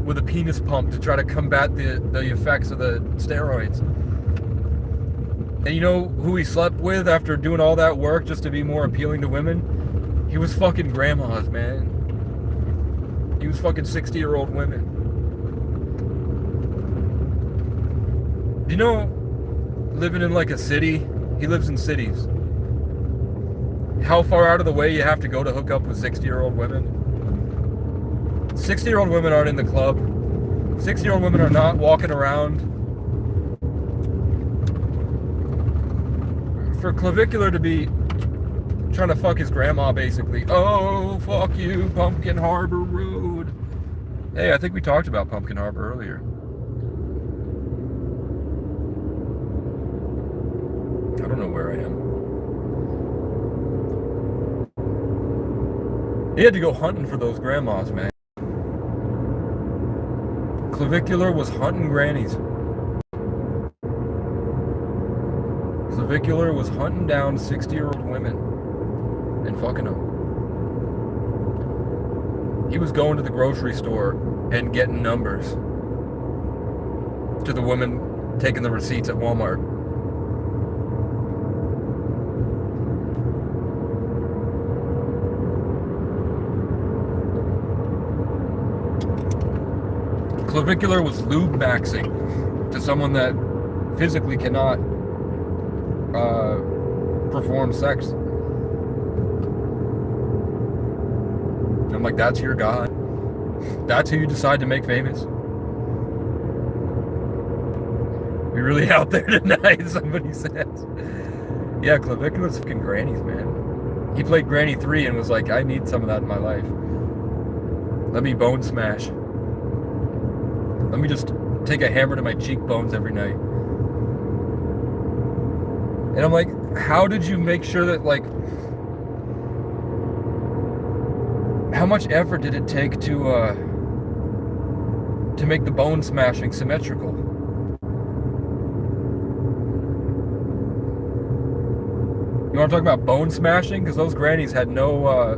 Speaker 2: with a penis pump to try to combat the effects of the steroids. And you know who he slept with after doing all that work just to be more appealing to women? He was fucking grandmas, man. He was fucking 60-year-old women. You know, living in like a city, he lives in cities. How far out of the way you have to go to hook up with 60-year-old women? 60-year-old women aren't in the club. 60-year-old women are not walking around. For Clavicular to be trying to fuck his grandma, basically. Oh, fuck you, Pumpkin Harbor Road. Hey, I think we talked about Pumpkin Harbor earlier. I don't know where I am. He had to go hunting for those grandmas, man. Clavicular was hunting grannies. Clavicular was hunting down 60-year-old women and fucking them. He was going to the grocery store and getting numbers to the women taking the receipts at Walmart. Clavicular was lube maxing to someone that physically cannot perform sex. I'm like, that's your God? That's who you decide to make famous? We really out there tonight, somebody says. Yeah, Clavicular's fucking grannies, man. He played Granny 3 and was like, I need some of that in my life. Let me bone smash. Let me just take a hammer to my cheekbones every night. And I'm like, how did you make sure that, like, how much effort did it take to make the bone smashing symmetrical? You want to talk about bone smashing? Because those grannies had no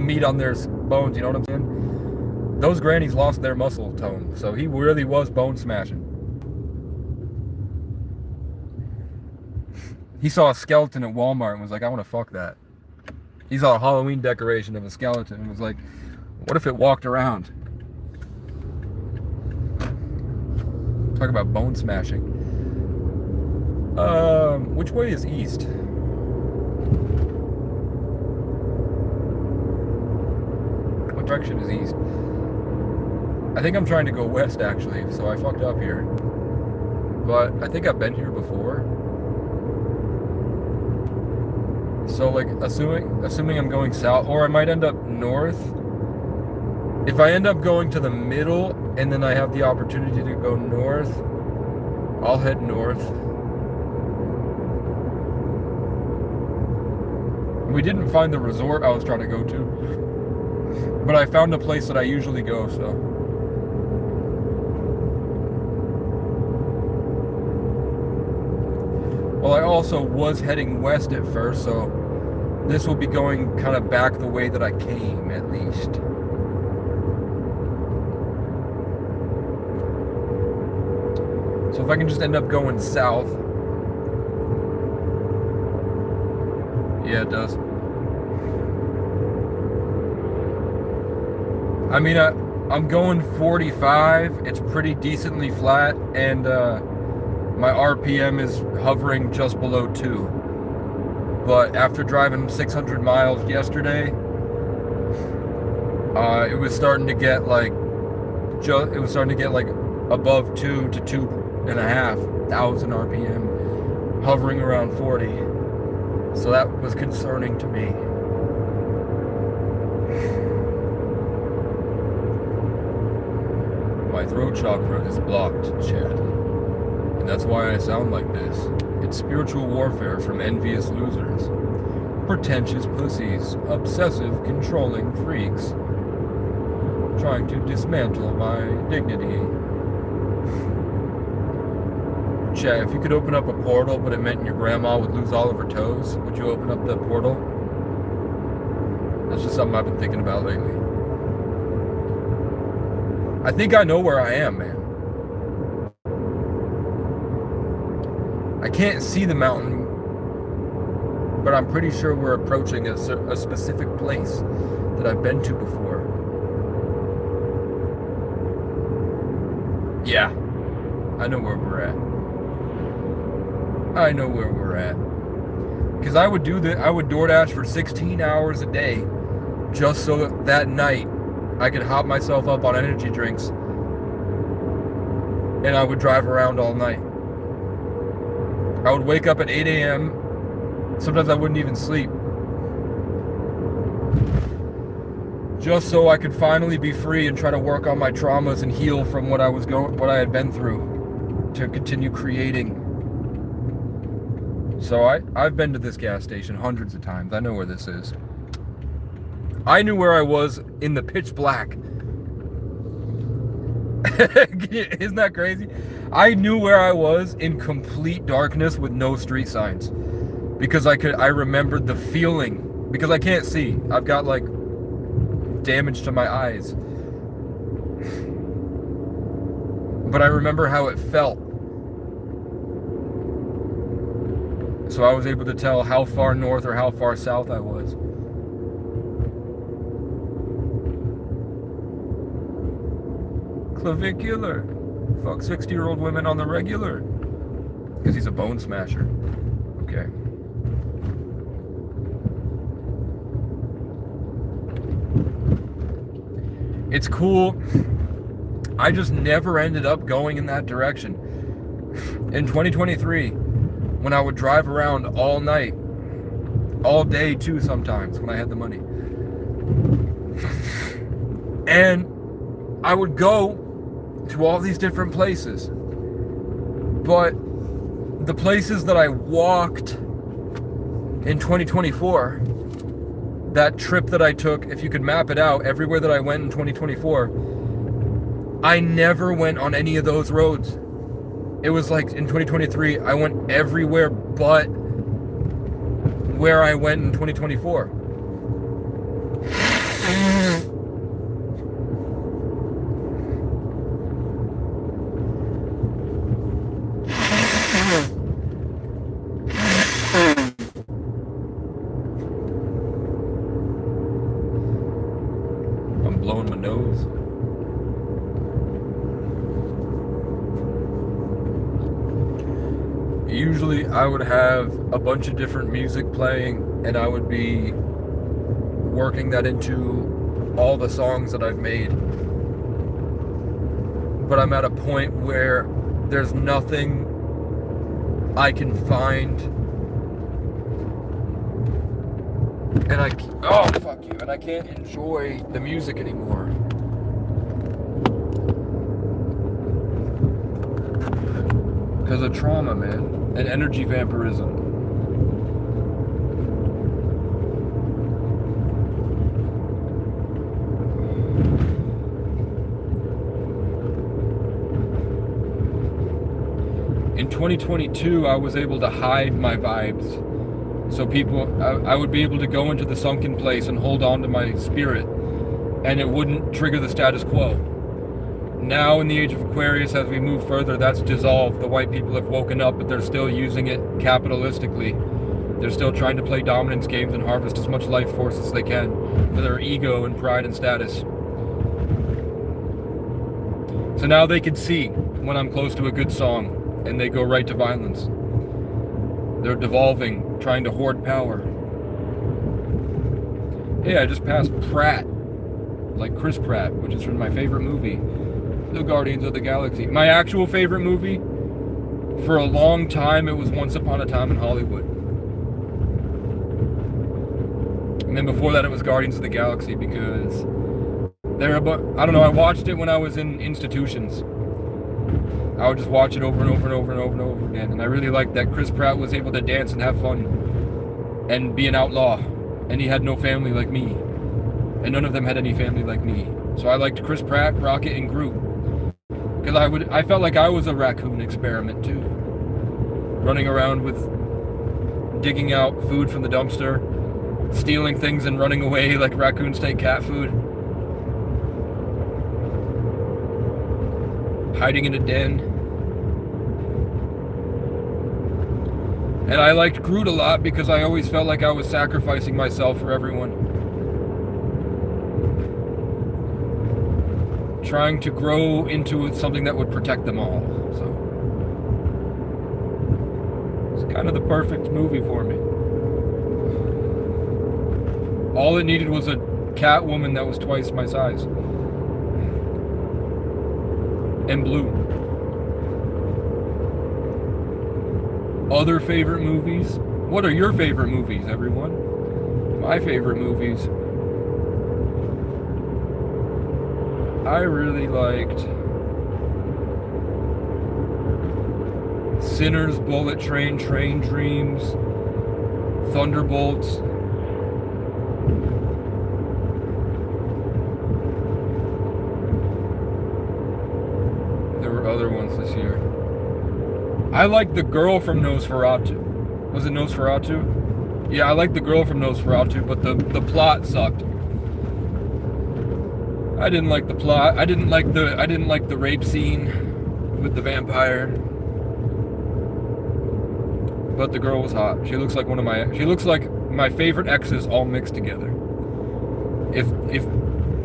Speaker 2: meat on their bones, you know what I'm saying? Those grannies lost their muscle tone, so he really was bone smashing. He saw a skeleton at Walmart and was like, I want to fuck that. He saw a Halloween decoration of a skeleton and was like, what if it walked around? Talk about bone smashing. Which way is east? What direction is east? I think I'm trying to go west, actually, so I fucked up here. But I think I've been here before. So, like, assuming I'm going south, or I might end up north. If I end up going to the middle, and then I have the opportunity to go north, I'll head north. We didn't find the resort I was trying to go to, but I found a place that I usually go, so. Well, I also was heading west at first, so this will be going kind of back the way that I came, at least. So if I can just end up going south. Yeah, it does. I mean, I'm going 45. It's pretty decently flat, and my RPM is hovering just below 2. But after driving 600 miles yesterday, it was starting to get like above 2 to 2.5 thousand RPM, hovering around 40. So that was concerning to me. My throat chakra is blocked, Chad. That's why I sound like this. It's spiritual warfare from envious losers, pretentious pussies, obsessive, controlling freaks, trying to dismantle my dignity. Chat, if you could open up a portal, but it meant your grandma would lose all of her toes, would you open up the portal? That's just something I've been thinking about lately. I think I know where I am, man. I can't see the mountain, but I'm pretty sure we're approaching a specific place that I've been to before. Yeah, I know where we're at. I know where we're at. Because I would DoorDash for 16 hours a day just so that night I could hop myself up on energy drinks and I would drive around all night. I would wake up at 8 a.m. Sometimes I wouldn't even sleep. Just so I could finally be free and try to work on my traumas and heal from what I had been through to continue creating. So I've been to this gas station hundreds of times. I know where this is. I knew where I was in the pitch black. Isn't that crazy? I knew where I was in complete darkness with no street signs. Because I remembered the feeling. Because I can't see. I've got like damage to my eyes. But I remember how it felt. So I was able to tell how far north or how far south I was. Clavicular. Fuck 60-year-old women on the regular. Because he's a bone smasher. Okay. It's cool. I just never ended up going in that direction. In 2023, when I would drive around all night, all day too sometimes when I had the money. And I would go to all these different places. But the places that I walked in 2024, that trip that I took, if you could map it out, everywhere that I went in 2024, I never went on any of those roads. It was like in 2023, I went everywhere but where I went in 2024. I'm blowing my nose. Usually I would have a bunch of different music playing and I would be working that into all the songs that I've made. But I'm at a point where there's nothing I can find and I can't enjoy the music anymore. Because of trauma, man. And energy vampirism. In 2022, I was able to hide my vibes. So I would be able to go into the sunken place and hold on to my spirit. And it wouldn't trigger the status quo. Now in the age of Aquarius, as we move further, that's dissolved. The white people have woken up, but they're still using it capitalistically. They're still trying to play dominance games and harvest as much life force as they can for their ego and pride and status. So now they can see when I'm close to a good song, and they go right to violence. They're devolving, trying to hoard power. Hey, I just passed Pratt, like Chris Pratt, which is from my favorite movie, The Guardians of the Galaxy. My actual favorite movie, for a long time, it was Once Upon a Time in Hollywood. And then before that, it was Guardians of the Galaxy, because I don't know, I watched it when I was in institutions. I would just watch it over and over and over and over and over again. And I really liked that Chris Pratt was able to dance and have fun and be an outlaw. And he had no family like me. And none of them had any family like me. So I liked Chris Pratt, Rocket, and Groot. Because I felt like I was a raccoon experiment too. Running around with, digging out food from the dumpster, stealing things and running away like raccoons take cat food. Hiding in a den. And I liked Groot a lot because I always felt like I was sacrificing myself for everyone. Trying to grow into something that would protect them all. So it's kind of the perfect movie for me. All it needed was a Catwoman that was twice my size. And blue. Other favorite movies? What are your favorite movies, everyone? My favorite movies. I really liked Sinners, Bullet Train, Train Dreams, Thunderbolts. There were other ones this year. I liked the girl from Nosferatu. Was it Nosferatu? Yeah, I liked the girl from Nosferatu, but the plot sucked. I didn't like the plot. I didn't like the rape scene with the vampire. But the girl was hot. She looks like my favorite exes all mixed together. If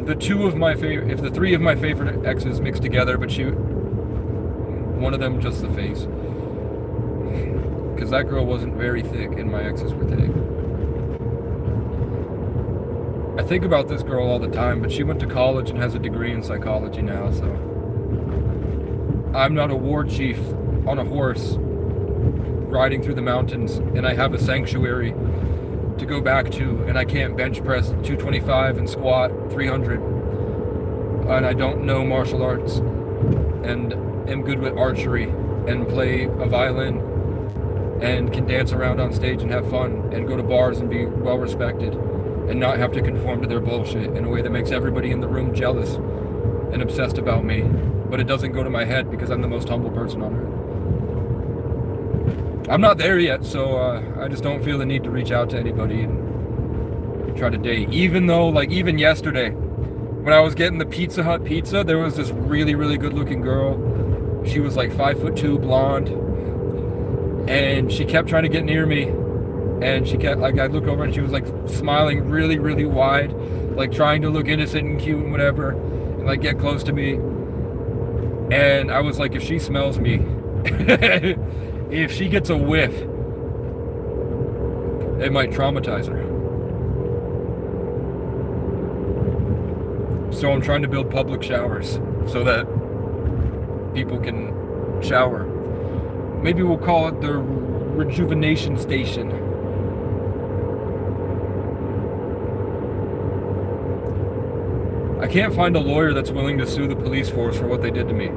Speaker 2: the three of my favorite exes mixed together, but one of them just the face. Because that girl wasn't very thick and my exes were thick. I think about this girl all the time, but she went to college and has a degree in psychology now, so I'm not a war chief on a horse riding through the mountains, and I have a sanctuary to go back to, and I can't bench press 225 and squat 300, and I don't know martial arts, and am good with archery, and play a violin, and can dance around on stage and have fun, and go to bars and be well respected, and not have to conform to their bullshit in a way that makes everybody in the room jealous and obsessed about me, but it doesn't go to my head because I'm the most humble person on earth. I'm not there yet, so I just don't feel the need to reach out to anybody and try to date. Even though, like, even yesterday, when I was getting the Pizza Hut pizza, there was this really, really good looking girl. She was like 5'2", blonde, and she kept trying to get near me. And she kept, like, I'd look over and she was like smiling really, really wide, like trying to look innocent and cute and whatever, and like get close to me. And I was like, if she smells me, if she gets a whiff, it might traumatize her. So I'm trying to build public showers so that people can shower. Maybe we'll call it the rejuvenation station. I can't find a lawyer that's willing to sue the police force for what they did to me.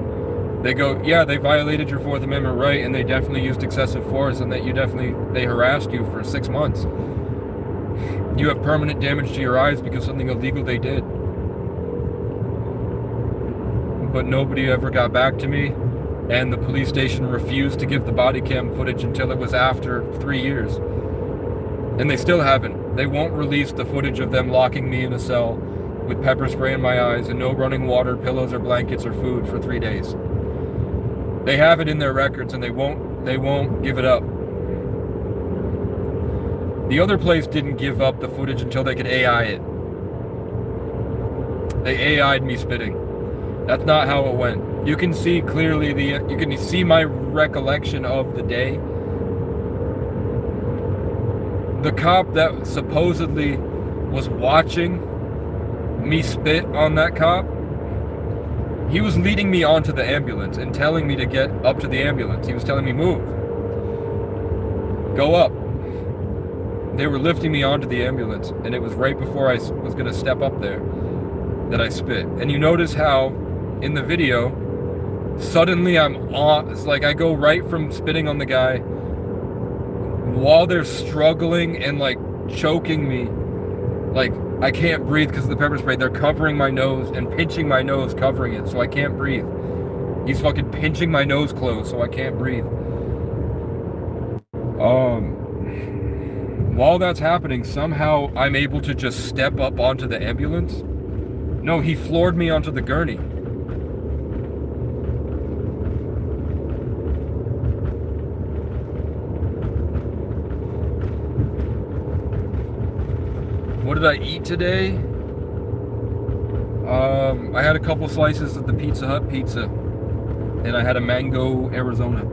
Speaker 2: They go, yeah, they violated your Fourth Amendment right, and they definitely used excessive force, and that they harassed you for 6 months. You have permanent damage to your eyes because something illegal they did. But nobody ever got back to me, and the police station refused to give the body cam footage until it was after 3 years. And they still haven't. They won't release the footage of them locking me in a cell with pepper spray in my eyes and no running water, pillows or blankets or food for 3 days. They have it in their records and they won't give it up. The other place didn't give up the footage until they could AI it. They AI'd me spitting. That's not how it went. You can see clearly you can see my recollection of the day. The cop that supposedly was watching me spit on that cop, he was leading me onto the ambulance and telling me to get up to the ambulance. He was telling me, move, go up. They were lifting me onto the ambulance, and it was right before I was going to step up there that I spit. And you notice how in the video Suddenly I'm on, it's like I go right from spitting on the guy while they're struggling and like choking me. Like I can't breathe because of the pepper spray. They're covering my nose and pinching my nose, covering it so I can't breathe. He's fucking pinching my nose closed so I can't breathe. While that's happening, somehow I'm able to just step up onto the ambulance. No, he floored me onto the gurney. What did I eat today? I had a couple slices of the Pizza Hut pizza, and I had a mango Arizona.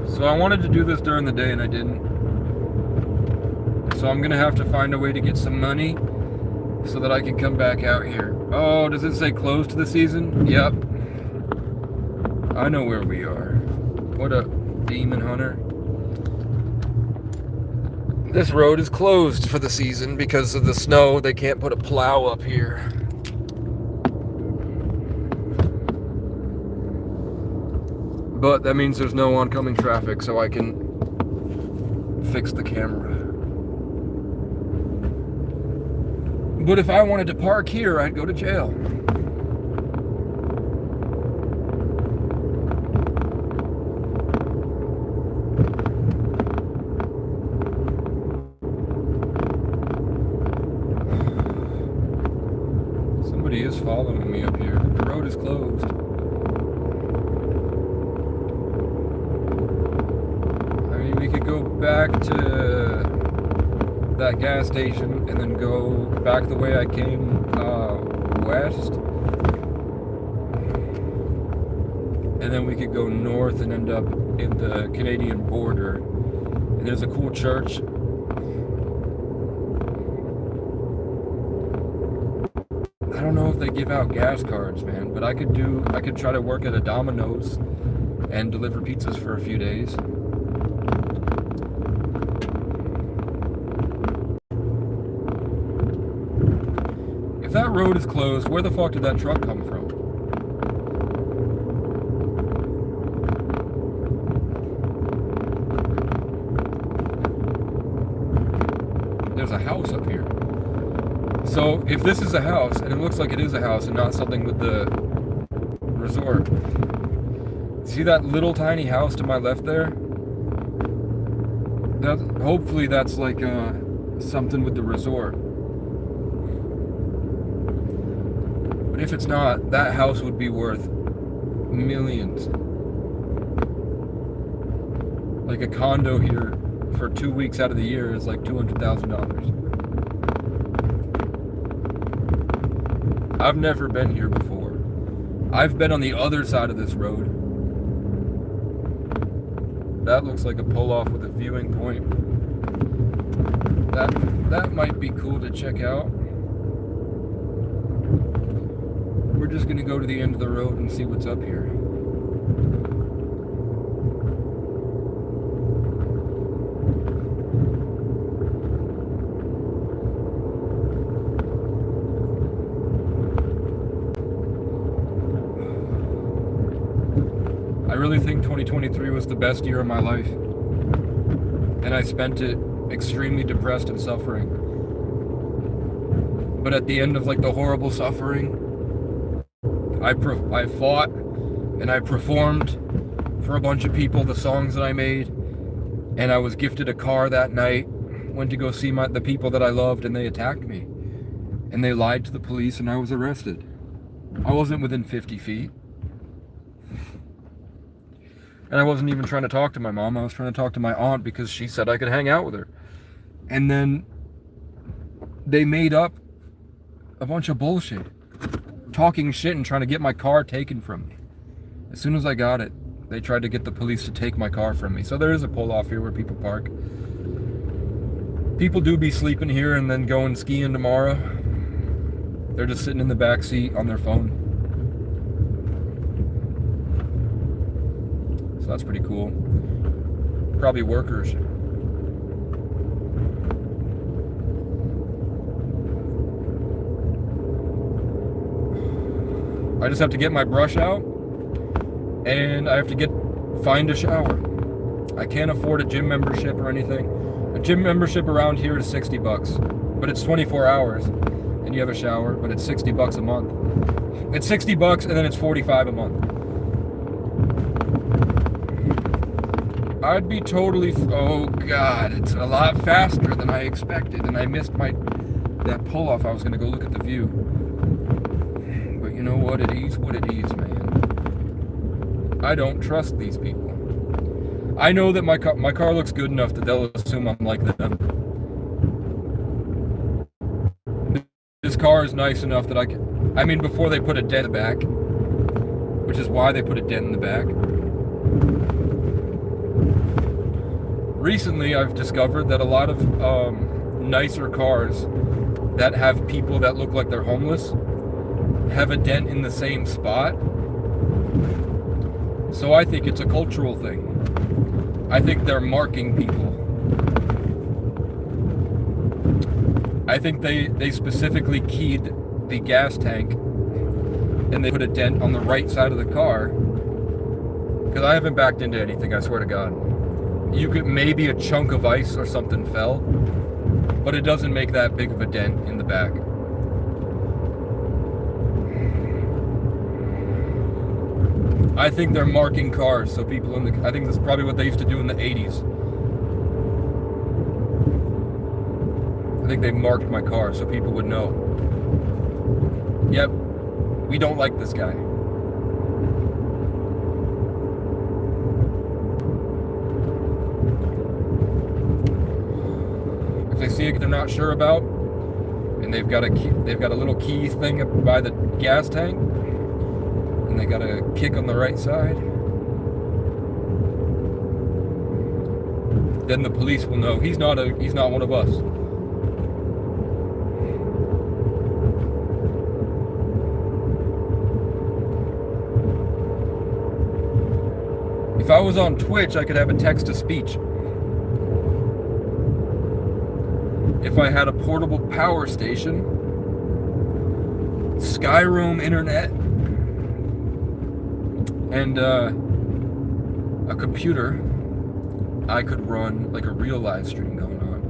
Speaker 2: So I wanted to do this during the day and I didn't. So I'm gonna have to find a way to get some money so that I can come back out here. Oh, does it say closed to the season? Yep. I know where we are. What up, Demon Hunter? This road is closed for the season because of the snow. They can't put a plow up here. But that means there's no oncoming traffic, so I can fix the camera. But if I wanted to park here, I'd go to jail. Somebody is following me up here. The road is closed. We could go back to that gas station and then go back the way I came west, and then we could go north and end up in the Canadian border. And there's a cool church. I don't know if they give out gas cards, man, but I could try to work at a Domino's and deliver pizzas for a few days. If that road is closed, where the fuck did that truck come from? There's a house up here. So if this is a house, and it looks like it is a house and not something with the resort. See that little tiny house to my left there? Hopefully that's like something with the resort. But if it's not, that house would be worth millions. Like a condo here for 2 weeks out of the year is like $200,000. I've never been here before. I've been on the other side of this road. That looks like a pull-off with a viewing point. That might be cool to check out. We're just gonna go to the end of the road and see what's up here. I really think 2023 was the best year of my life. And I spent it extremely depressed and suffering. But at the end of like the horrible suffering, I fought and I performed for a bunch of people the songs that I made, and I was gifted a car that night, went to go see the people that I loved, and they attacked me. And they lied to the police and I was arrested. I wasn't within 50 feet. And I wasn't even trying to talk to my mom, I was trying to talk to my aunt because she said I could hang out with her. And then they made up a bunch of bullshit, talking shit and trying to get my car taken from me. As soon as I got it, they tried to get the police to take my car from me. So there is a pull-off here where people park. People do be sleeping here and then going skiing tomorrow. They're just sitting in the back seat on their phone. So that's pretty cool. Probably workers. I just have to get my brush out, and I have to find a shower. I can't afford a gym membership or anything. A gym membership around here is $60, but it's 24 hours, and you have a shower, but it's $60 a month. It's $60, and then it's $45 a month. I'd be totally. Oh God, it's a lot faster than I expected, and I missed that pull off. I was gonna go look at the view. You know what it is, man. I don't trust these people. I know that my car looks good enough that they'll assume I'm like them. This car is nice enough that before they put a dent in the back, which is why they put a dent in the back. Recently, I've discovered that a lot of nicer cars that have people that look like they're homeless have a dent in the same spot. So I think it's a cultural thing. I think they're marking people. I think they specifically keyed the gas tank and they put a dent on the right side of the car. Because I haven't backed into anything, I swear to God. Maybe a chunk of ice or something fell, but it doesn't make that big of a dent in the back. I think they're marking cars so people I think that's probably what they used to do in the 80s. I think they marked my car so people would know. Yep, we don't like this guy. If they see it they're not sure about, and they've got a little key thing by the gas tank, and they got a kick on the right side, then the police will know he's not one of us. If I was on Twitch, I could have a text-to-speech. If I had a portable power station, Skyroam internet, and a computer, I could run like a real live stream going on.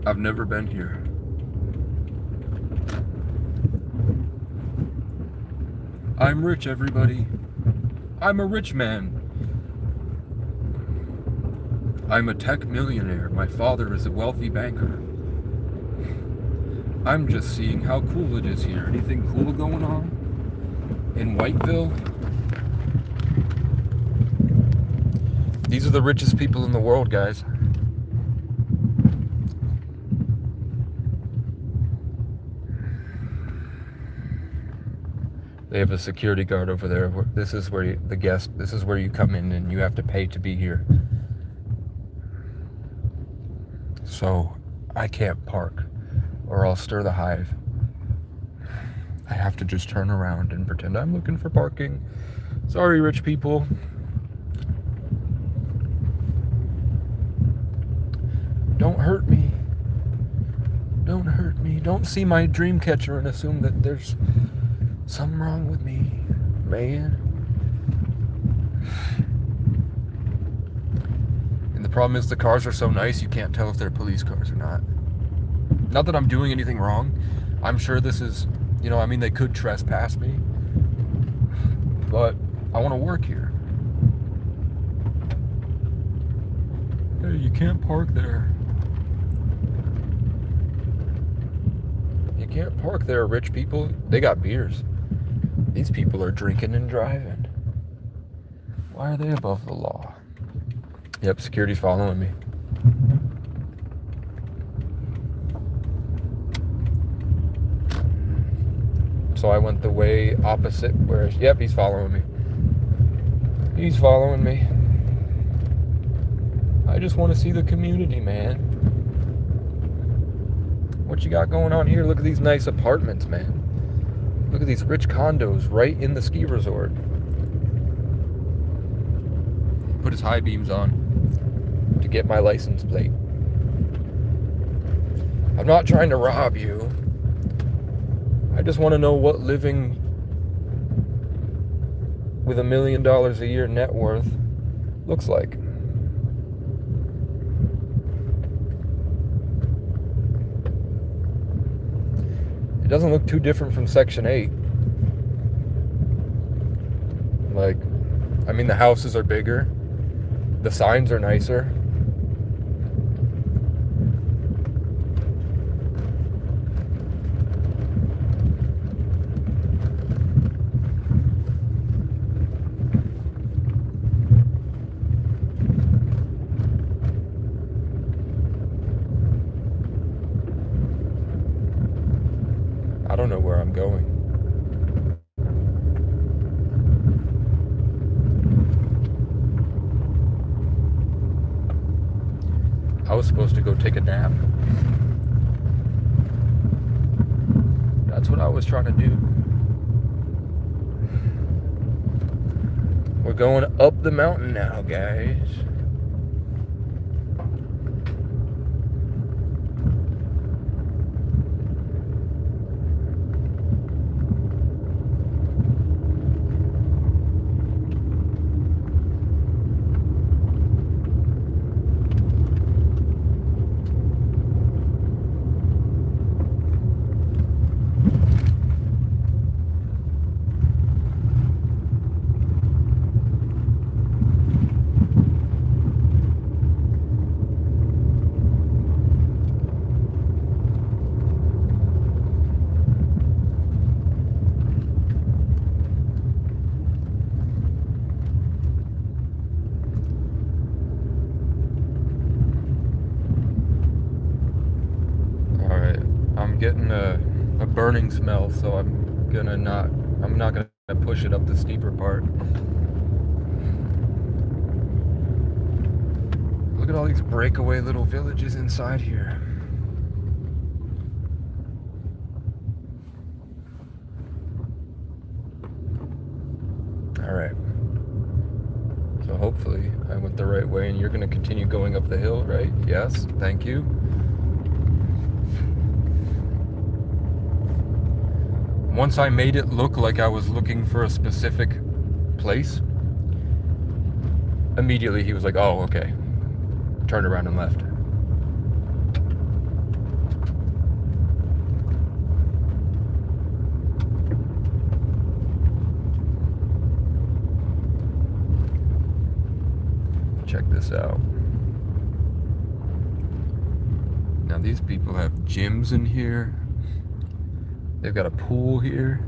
Speaker 2: I've never been here. I'm rich, everybody. I'm a rich man. I'm a tech millionaire. My father is a wealthy banker. I'm just seeing how cool it is here. Anything cool going on in Whiteville? These are the richest people in the world, guys. They have a security guard over there. This is where this is where you come in and you have to pay to be here. So I can't park or I'll stir the hive. I have to just turn around and pretend I'm looking for parking. Sorry, rich people. Don't hurt me. Don't hurt me. Don't see my dream catcher and assume that there's something wrong with me, man. And the problem is the cars are so nice you can't tell if they're police cars or not. Not that I'm doing anything wrong. I'm sure this is, they could trespass me. But I want to work here. Hey, you can't park there. You can't park there, rich people. They got beers. These people are drinking and driving. Why are they above the law? Yep, security's following me. So I went the way opposite where, yep, he's following me. He's following me. I just want to see the community, man. What you got going on here? Look at these nice apartments, man. Look at these rich condos right in the ski resort. Put his high beams on to get my license plate. I'm not trying to rob you. I just want to know what living with $1 million a year net worth looks like. It doesn't look too different from Section 8. Like, I mean, the houses are bigger. The signs are nicer. I don't know where I'm going. I was supposed to go take a nap. That's what I was trying to do. We're going up the mountain now, guys. I'm getting a burning smell, so I'm not gonna push it up the steeper part. Look at all these breakaway little villages inside here. Alright. So hopefully I went the right way and you're gonna continue going up the hill, right? Yes, thank you. Once I made it look like I was looking for a specific place, immediately he was like, oh, okay. Turned around and left. Check this out. Now these people have gyms in here. They've got a pool here.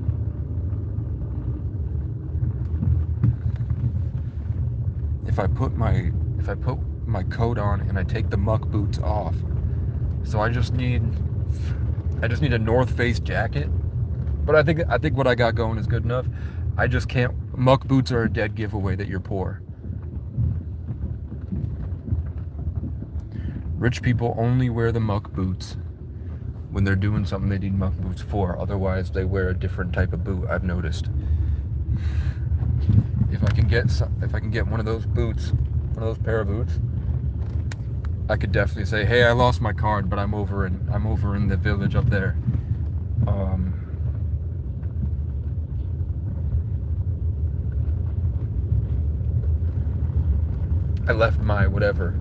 Speaker 2: If I put my coat on and I take the muck boots off, so I just need a North Face jacket. But I think what I got going is good enough. I just can't. Muck boots are a dead giveaway that you're poor. Rich people only wear the muck boots when they're doing something they need muck boots for. Otherwise, they wear a different type of boot, I've noticed. If I can get one of those boots, one of those pair of boots, I could definitely say, hey, I lost my card, but I'm over in the village up there. I left my whatever.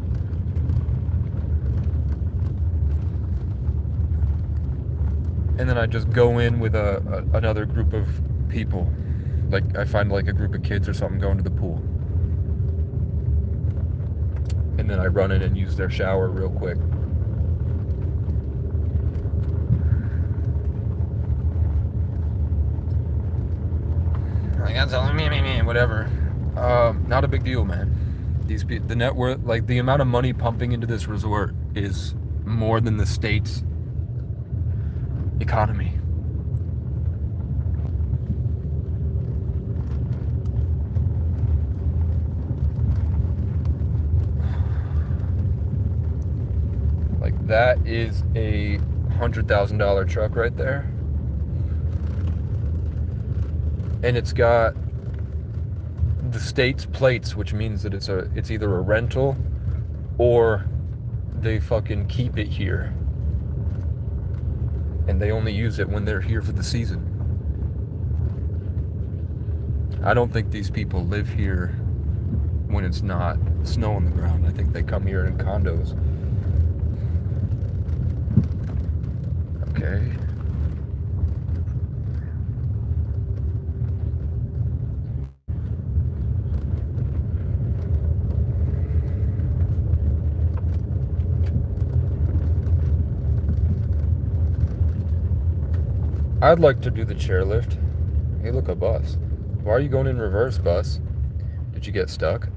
Speaker 2: And then I just go in with another group of people. Like, I find like a group of kids or something going to the pool. And then I run in and use their shower real quick. Like, that's all, whatever. Not a big deal, man. The net worth, like the amount of money pumping into this resort is more than the state's economy. That is a $100,000 truck right there. And it's got the state's plates, which means that it's either a rental or they fucking keep it here. And they only use it when they're here for the season. I don't think these people live here when it's not snow on the ground. I think they come here in condos. Okay. I'd like to do the chairlift. Hey, look, a bus. Why are you going in reverse, bus? Did you get stuck?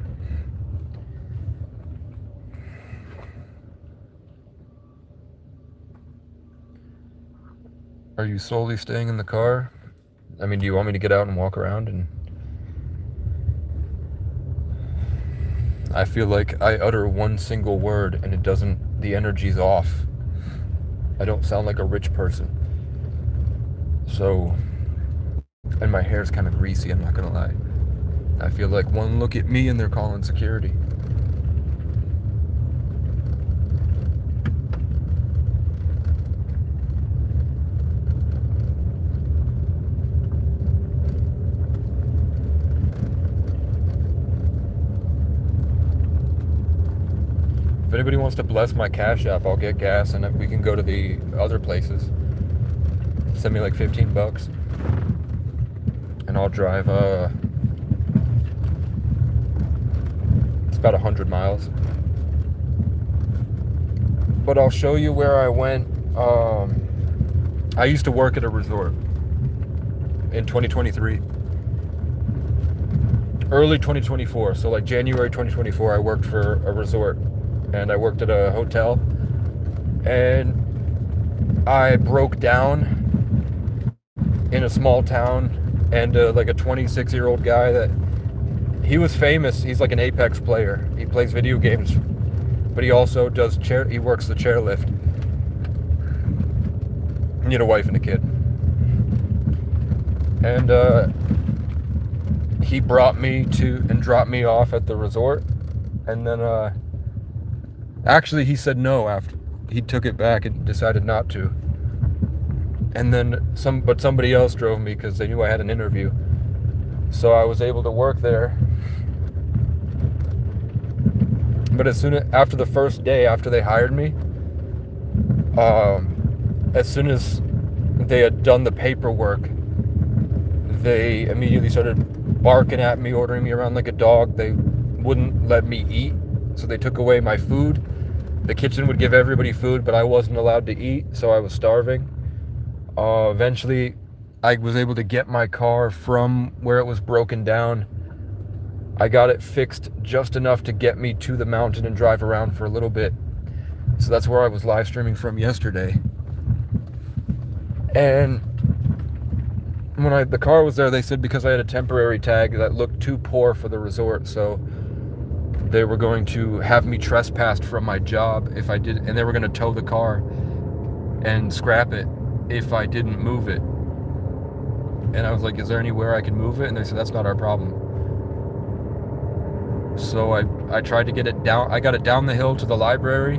Speaker 2: Are you solely staying in the car? I mean, do you want me to get out and walk around? And I feel like I utter one single word and it doesn't, the energy's off. I don't sound like a rich person. So, and my hair's kind of greasy, I'm not gonna lie. I feel like one look at me and they're calling security. If anybody wants to bless my Cash App, I'll get gas and we can go to the other places. Send me like $15 and I'll drive it's about 100 miles, but I'll show you where I went. I used to work at a resort in 2023, early 2024, so like January 2024 I worked for a resort and I worked at a hotel and I broke down in a small town, and like a 26-year-old guy that he was famous. He's like an Apex player. He plays video games, but he also does he works the chairlift. He had a wife and a kid, and he brought me to and dropped me off at the resort, and then actually he said no after he took it back and decided not to. And then somebody else drove me because they knew I had an interview. So I was able to work there. But after the first day, after they hired me, as soon as they had done the paperwork, they immediately started barking at me, ordering me around like a dog. They wouldn't let me eat, so they took away my food. The kitchen would give everybody food, but I wasn't allowed to eat, so I was starving. Eventually, I was able to get my car from where it was broken down. I got it fixed just enough to get me to the mountain and drive around for a little bit. So that's where I was live streaming from yesterday. And when the car was there, they said because I had a temporary tag that looked too poor for the resort, so they were going to have me trespassed from my job if I did, and they were going to tow the car and scrap it if I didn't move it. And I was like, is there anywhere I can move it? And they said, that's not our problem. So I tried to get it down. I got it down the hill to the library,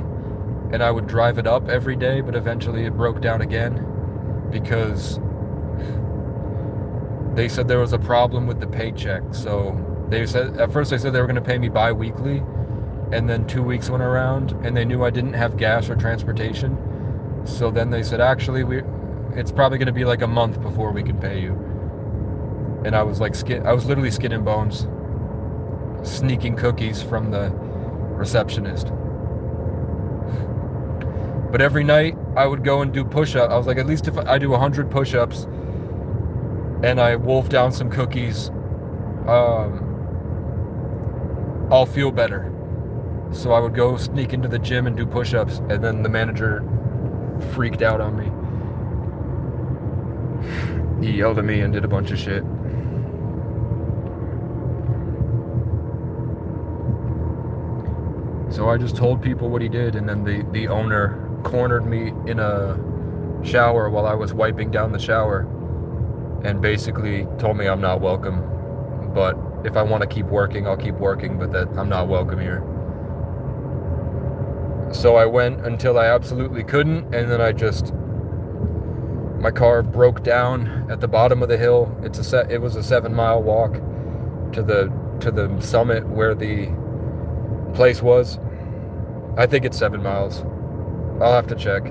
Speaker 2: and I would drive it up every day, but eventually it broke down again because they said there was a problem with the paycheck. So at first they said they were going to pay me bi-weekly, and then 2 weeks went around and they knew I didn't have gas or transportation. So then they said, actually, it's probably going to be like a month before we can pay you. And I was like, I was literally skin and bones, sneaking cookies from the receptionist. But every night I would go and do push-ups. I was like, at least if I do 100 push-ups and I wolf down some cookies, I'll feel better. So I would go sneak into the gym and do push-ups, and then the manager freaked out on me. He yelled at me and did a bunch of shit. So I just told people what he did, and then the owner cornered me in a shower while I was wiping down the shower and basically told me I'm not welcome. But if I want to keep working, I'll keep working, but that I'm not welcome here. So I went until I absolutely couldn't, and then my car broke down at the bottom of the hill. It was a 7-mile walk to the summit where the place was. I think it's 7 miles. I'll have to check.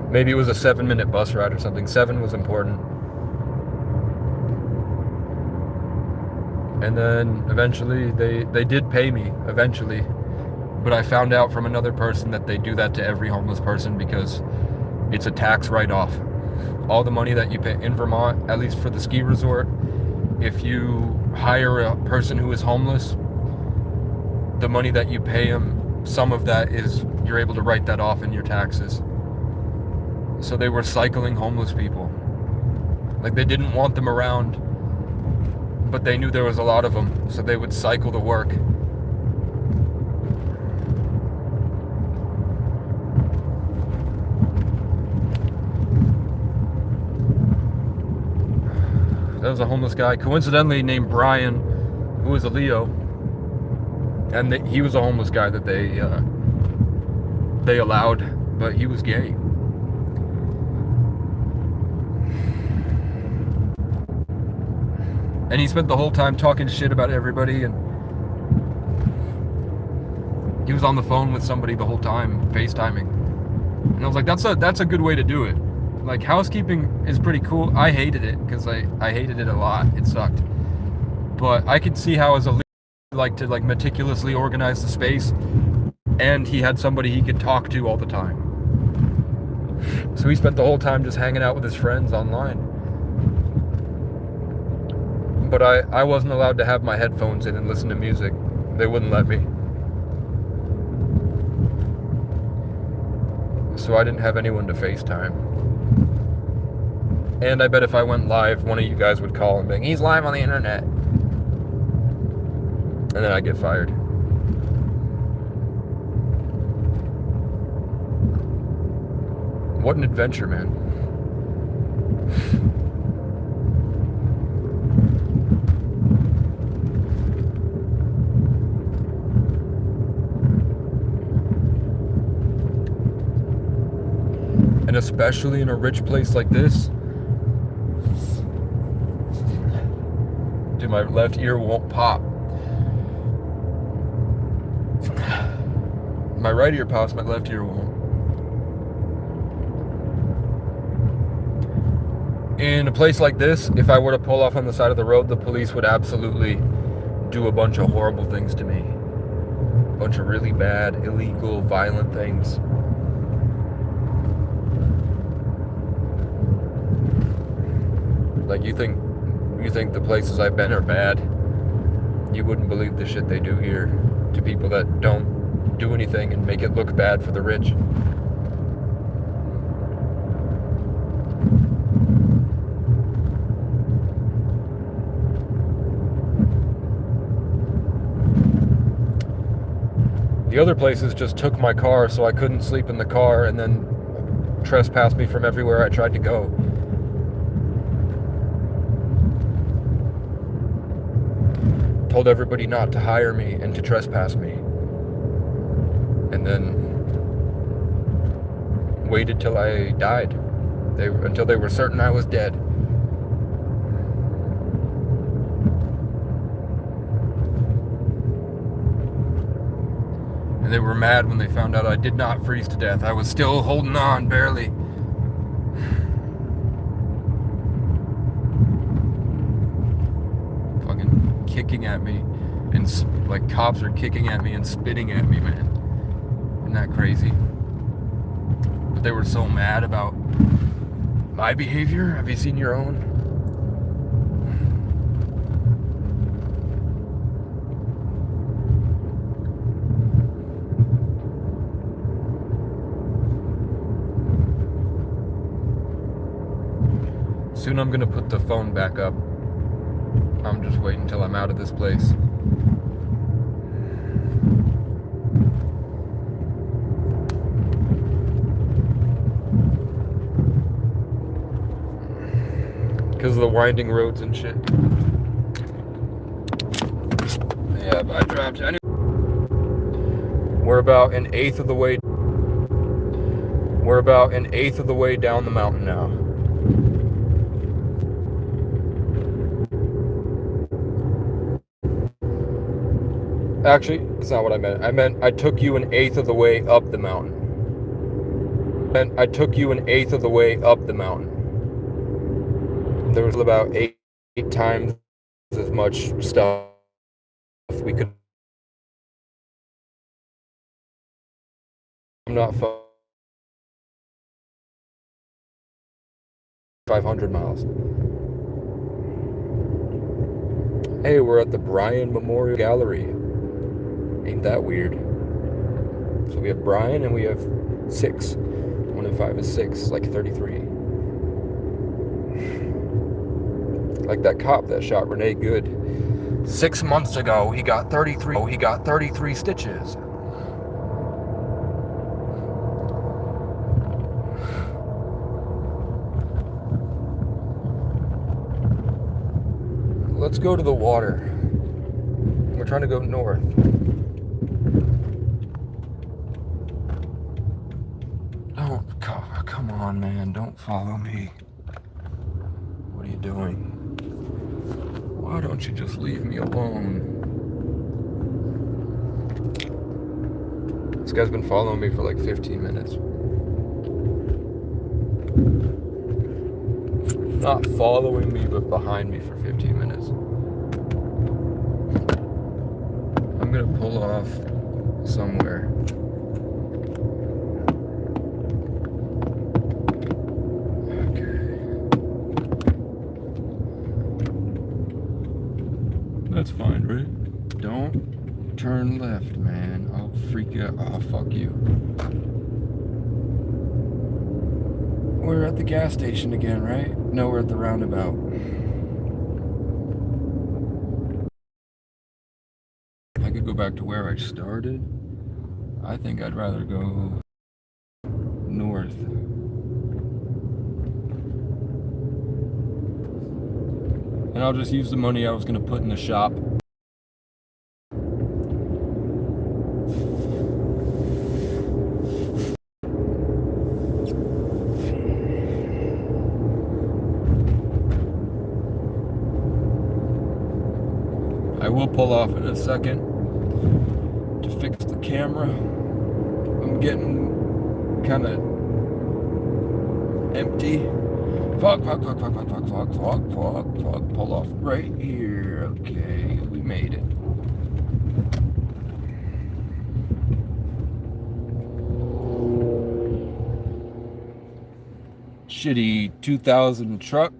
Speaker 2: Maybe it was a 7-minute bus ride or something. 7 was important. And then eventually they did pay me eventually. But I found out from another person that they do that to every homeless person because it's a tax write-off. All the money that you pay in Vermont, at least for the ski resort, if you hire a person who is homeless, the money that you pay them, some of that you're able to write that off in your taxes. So they were cycling homeless people. Like, they didn't want them around, but they knew there was a lot of them, so they would cycle to work. There was a homeless guy, coincidentally named Brian, who was a Leo, and he was a homeless guy that they allowed, but he was gay. And he spent the whole time talking shit about everybody, and he was on the phone with somebody the whole time, FaceTiming. And I was like, that's a good way to do it. Like, housekeeping is pretty cool. I hated it because I hated it a lot. It sucked. But I could see how as a leader, like to meticulously organize the space, and he had somebody he could talk to all the time. So he spent the whole time just hanging out with his friends online. But I wasn't allowed to have my headphones in and listen to music. They wouldn't let me. So I didn't have anyone to FaceTime. And I bet if I went live, one of you guys would call and be like, he's live on the internet. And then I'd get fired. What an adventure, man. And especially in a rich place like this, dude, my left ear won't pop. My right ear pops, my left ear won't. In a place like this, if I were to pull off on the side of the road, the police would absolutely do a bunch of horrible things to me. A bunch of really bad, illegal, violent things. Like, you think the places I've been are bad? You wouldn't believe the shit they do here to people that don't do anything and make it look bad for the rich. The other places just took my car so I couldn't sleep in the car and then trespassed me from everywhere I tried to go. Told everybody not to hire me and to trespass me. And then waited till I died. Until they were certain I was dead. And they were mad when they found out I did not freeze to death. I was still holding on, barely. Fucking kicking at me. And like cops are kicking at me and spitting at me, man. Isn't that crazy? But they were so mad about my behavior. Have you seen your own? Soon I'm gonna put the phone back up. I'm just waiting until I'm out of this place. because of the winding roads and shit. Yeah, but I dropped. We're about an eighth of the way. We're about an eighth of the way down the mountain now. Actually, that's not what I meant. I meant I took you an eighth of the way up the mountain. I took you an eighth of the way up the mountain. There was about eight times as much stuff we could. I'm not 500 miles. Hey, we're at the Bryan Memorial Gallery. Ain't that weird? So we have Bryan and we have 6. 1 and 5 is 6, like 33. Like that cop that shot Renee Good 6 months ago, he got 33. He got 33 stitches. Let's go to the water. We're trying to go north. Don't come on, man. Don't follow me. What are you doing? Why don't you just leave me alone? This guy's been following me for like 15 minutes. Not following me, but behind me for 15 minutes. I'm gonna pull off somewhere. That's fine, right? Don't turn left, man. I'll freak you out. Oh, fuck you. We're at the gas station again, right? No, we're at the roundabout. I could go back to where I started. I think I'd rather go north. And I'll just use the money I was gonna put in the shop. I will pull off in a second to fix the camera. I'm getting kind of empty. Fuck. Pull off right here. Okay, we made it. Shitty 2000 truck.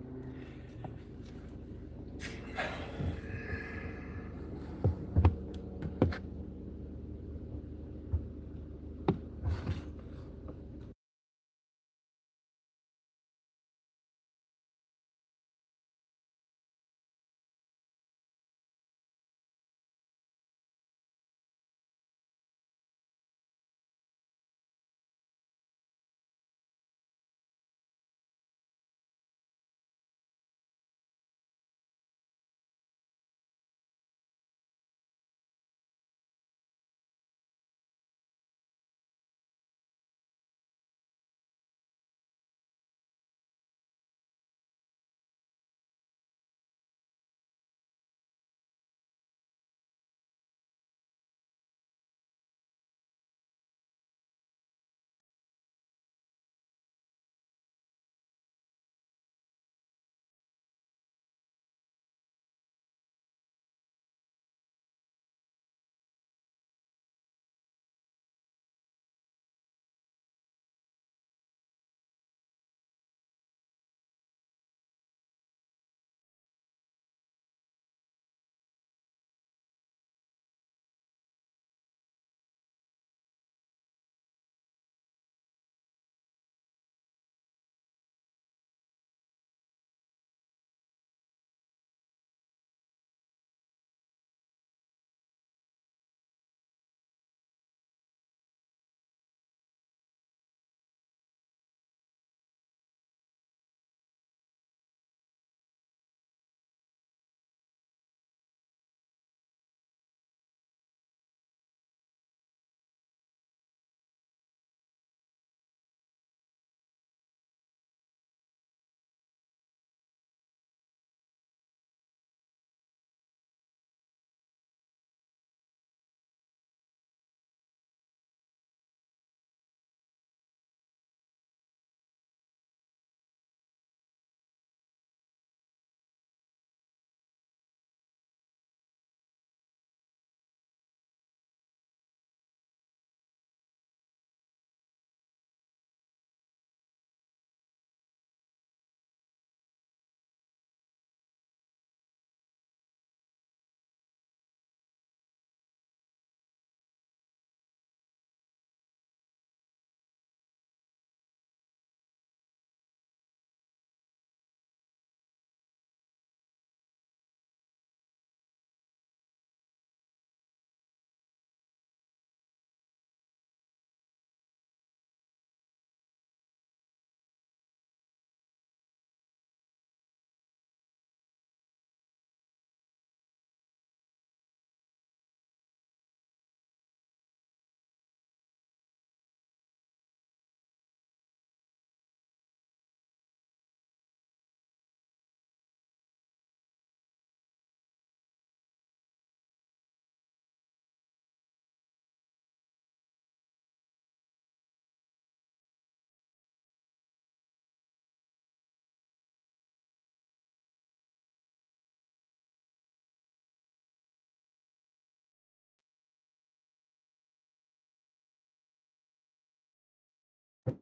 Speaker 3: My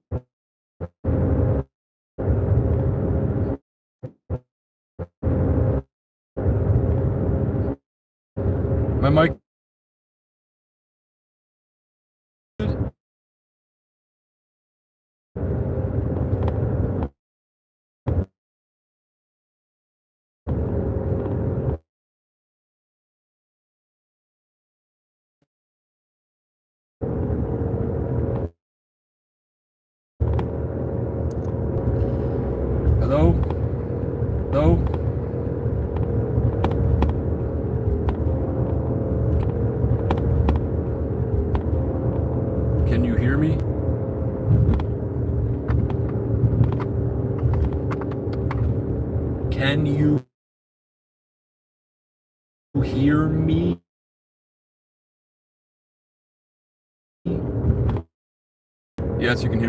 Speaker 3: mic. Hello? Hello? Can you hear me? Can you hear me? Yes, you can hear me.